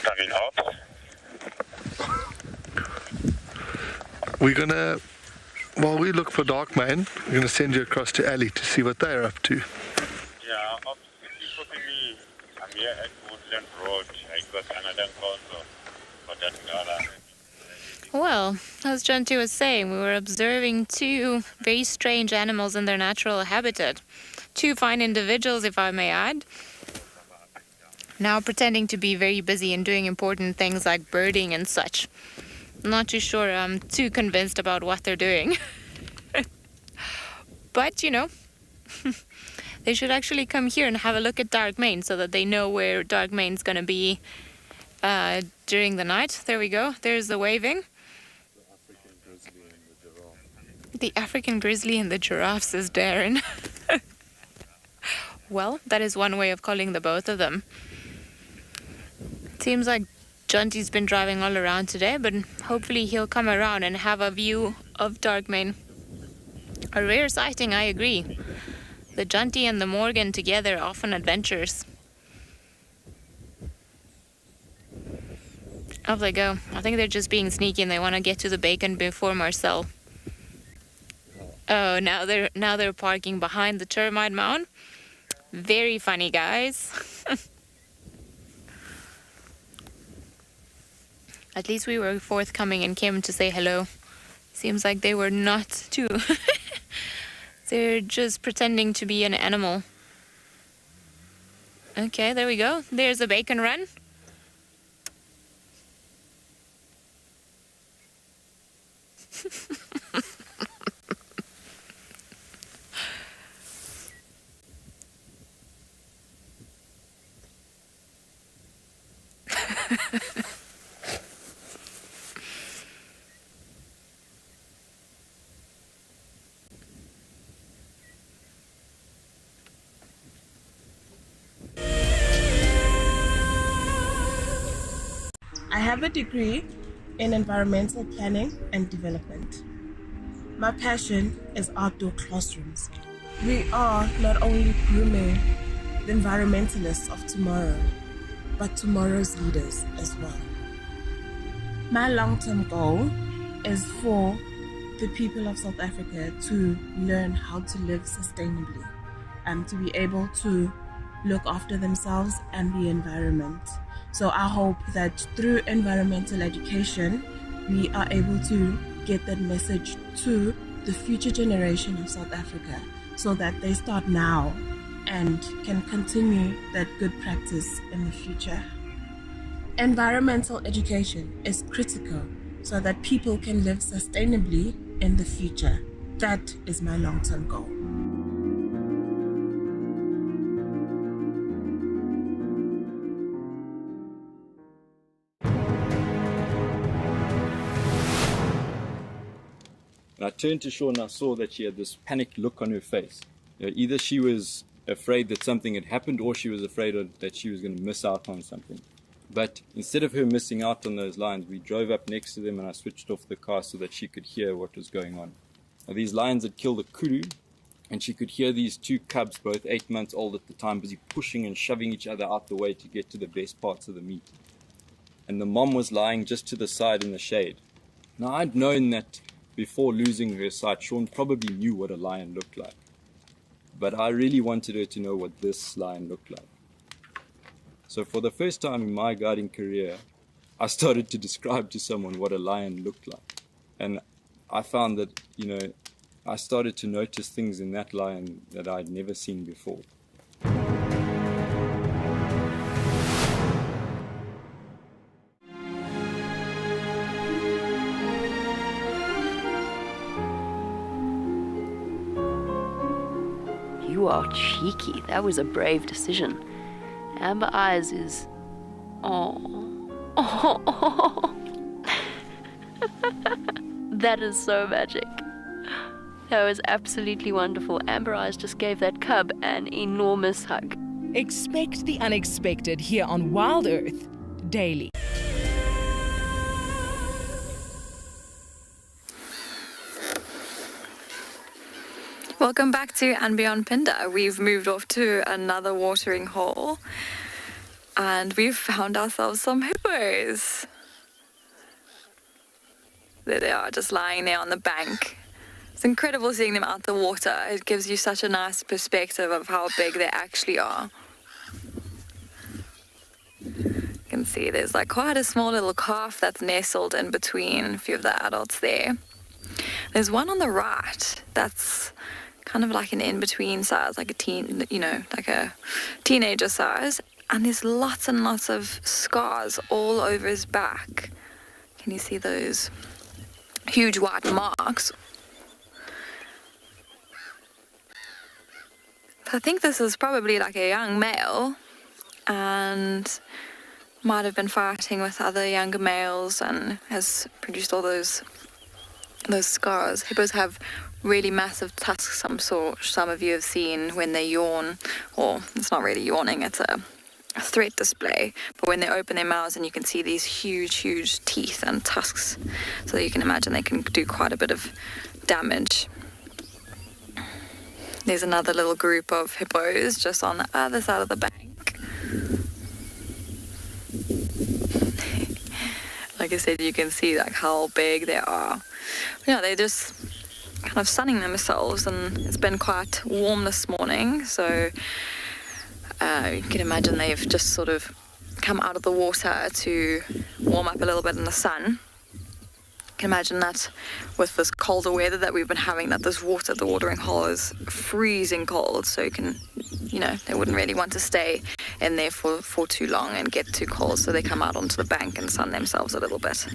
[SPEAKER 21] Coming up.
[SPEAKER 5] We're gonna, while we look for Dark Mane, we're gonna send you across to Ali to see what they're up to.
[SPEAKER 21] Yeah, obviously, I'm here at Woodland Road. I got another call for that Ngala.
[SPEAKER 2] Well, as Jonty was saying, we were observing two very strange animals in their natural habitat. Two fine individuals, if I may add. Now pretending to be very busy and doing important things like birding and such. I'm not too sure I'm too convinced about what they're doing. But, you know, they should actually come here and have a look at Dark Mane so that they know where Dark Mane's going to be during the night. There we go. There's the waving. The African grizzly and the giraffe, says Darren. Well, that is one way of calling the both of them. Seems like Jonty's been driving all around today, but hopefully he'll come around and have a view of Dark Mane. A rare sighting, I agree. The Jonty and the Morgan together, often adventures. Off they go. I think they're just being sneaky and they want to get to the bacon before Marcel. Oh, now they're parking behind the termite mound. Very funny, guys. At least we were forthcoming and came to say hello. Seems like they were not too. They're just pretending to be an animal. Okay, there we go. There's a bacon run.
[SPEAKER 22] I have a degree in environmental planning and development. My passion is outdoor classrooms. We are not only grooming the environmentalists of tomorrow, but tomorrow's leaders as well. My long-term goal is for the people of South Africa to learn how to live sustainably, to be able to look after themselves and the environment. So I hope that through environmental education, we are able to get that message to the future generation of South Africa so that they start now and can continue that good practice in the future. Environmental education is critical so that people can live sustainably in the future. That is my long-term goal.
[SPEAKER 23] And I turned to Shaw and I saw that she had this panicked look on her face. Either she was afraid that something had happened or she was afraid that she was going to miss out on something. But instead of her missing out on those lions, we drove up next to them and I switched off the car so that she could hear what was going on. Now, these lions had killed a kudu, and she could hear these two cubs, both 8 months old at the time, busy pushing and shoving each other out the way to get to the best parts of the meat. And the mom was lying just to the side in the shade. Now, I'd known that before losing her sight, Sean probably knew what a lion looked like. But I really wanted her to know what this lion looked like. So for the first time in my guiding career, I started to describe to someone what a lion looked like. And I found that, I started to notice things in that lion that I'd never seen before.
[SPEAKER 24] You are cheeky. That was a brave decision. Amber Eyes is... Oh. That is so magic. That was absolutely wonderful. Amber Eyes just gave that cub an enormous hug.
[SPEAKER 10] Expect the unexpected here on WildEarth daily.
[SPEAKER 3] Welcome back to andBeyond Pinda. We've moved off to another watering hole and we've found ourselves some hippos. There they are, just lying there on the bank. It's incredible seeing them out the water. It gives you such a nice perspective of how big they actually are. You can see there's like quite a small little calf that's nestled in between a few of the adults there. There's one on the right that's kind of like an in-between size, like like a teenager size, and there's lots and lots of scars all over his back. Can you see those huge white marks? I think this is probably like a young male and might have been fighting with other younger males and has produced all those scars. Hippos have really massive tusks, some of you have seen when they yawn, or it's not really yawning, it's a threat display, but when they open their mouths and you can see these huge teeth and tusks, so you can imagine they can do quite a bit of damage. There's another little group of hippos just on the other side of the bank. Like I said, you can see like how big they are. They're just kind of sunning themselves, and it's been quite warm this morning, so you can imagine they've just sort of come out of the water to warm up a little bit in the sun. You can imagine that with this colder weather that we've been having, that this water, the watering hole, is freezing cold, so they wouldn't really want to stay in there for too long and get too cold, so they come out onto the bank and sun themselves a little bit.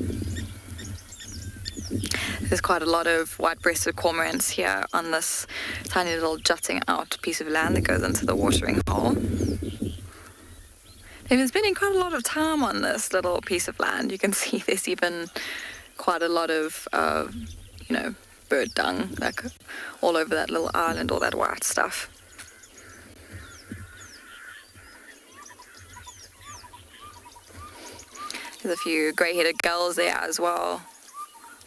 [SPEAKER 3] There's quite a lot of white-breasted cormorants here on this tiny little jutting out piece of land that goes into the watering hole. They've been spending quite a lot of time on this little piece of land. You can see there's even quite a lot of, bird dung, like all over that little island, all that white stuff. There's a few grey-headed gulls there as well.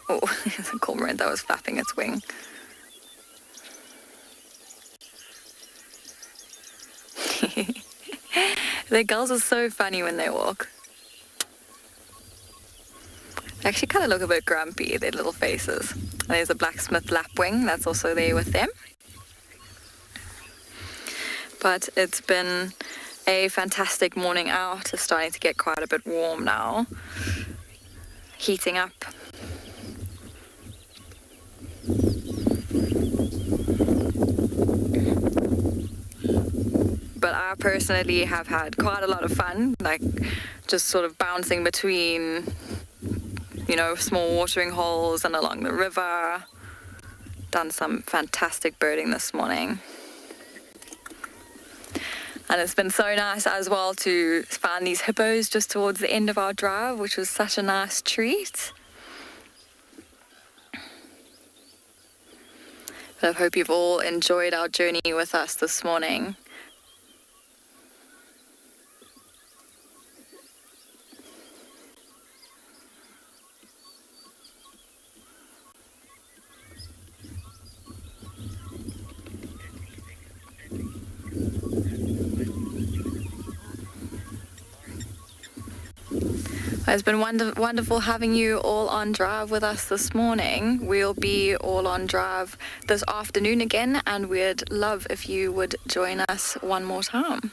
[SPEAKER 3] Oh, there's a cormorant that was flapping its wing. The gulls are so funny when they walk. They actually kind of look a bit grumpy, their little faces. And there's a blacksmith lapwing that's also there with them. But it's been a fantastic morning out. It's starting to get quite a bit warm now. Heating up. But I personally have had quite a lot of fun, like just sort of bouncing between, small watering holes and along the river. Done some fantastic birding this morning. And it's been so nice as well to find these hippos just towards the end of our drive, which was such a nice treat. But I hope you've all enjoyed our journey with us this morning. It's been wonderful having you all on drive with us this morning. We'll be all on drive this afternoon again, and we'd love if you would join us one more time.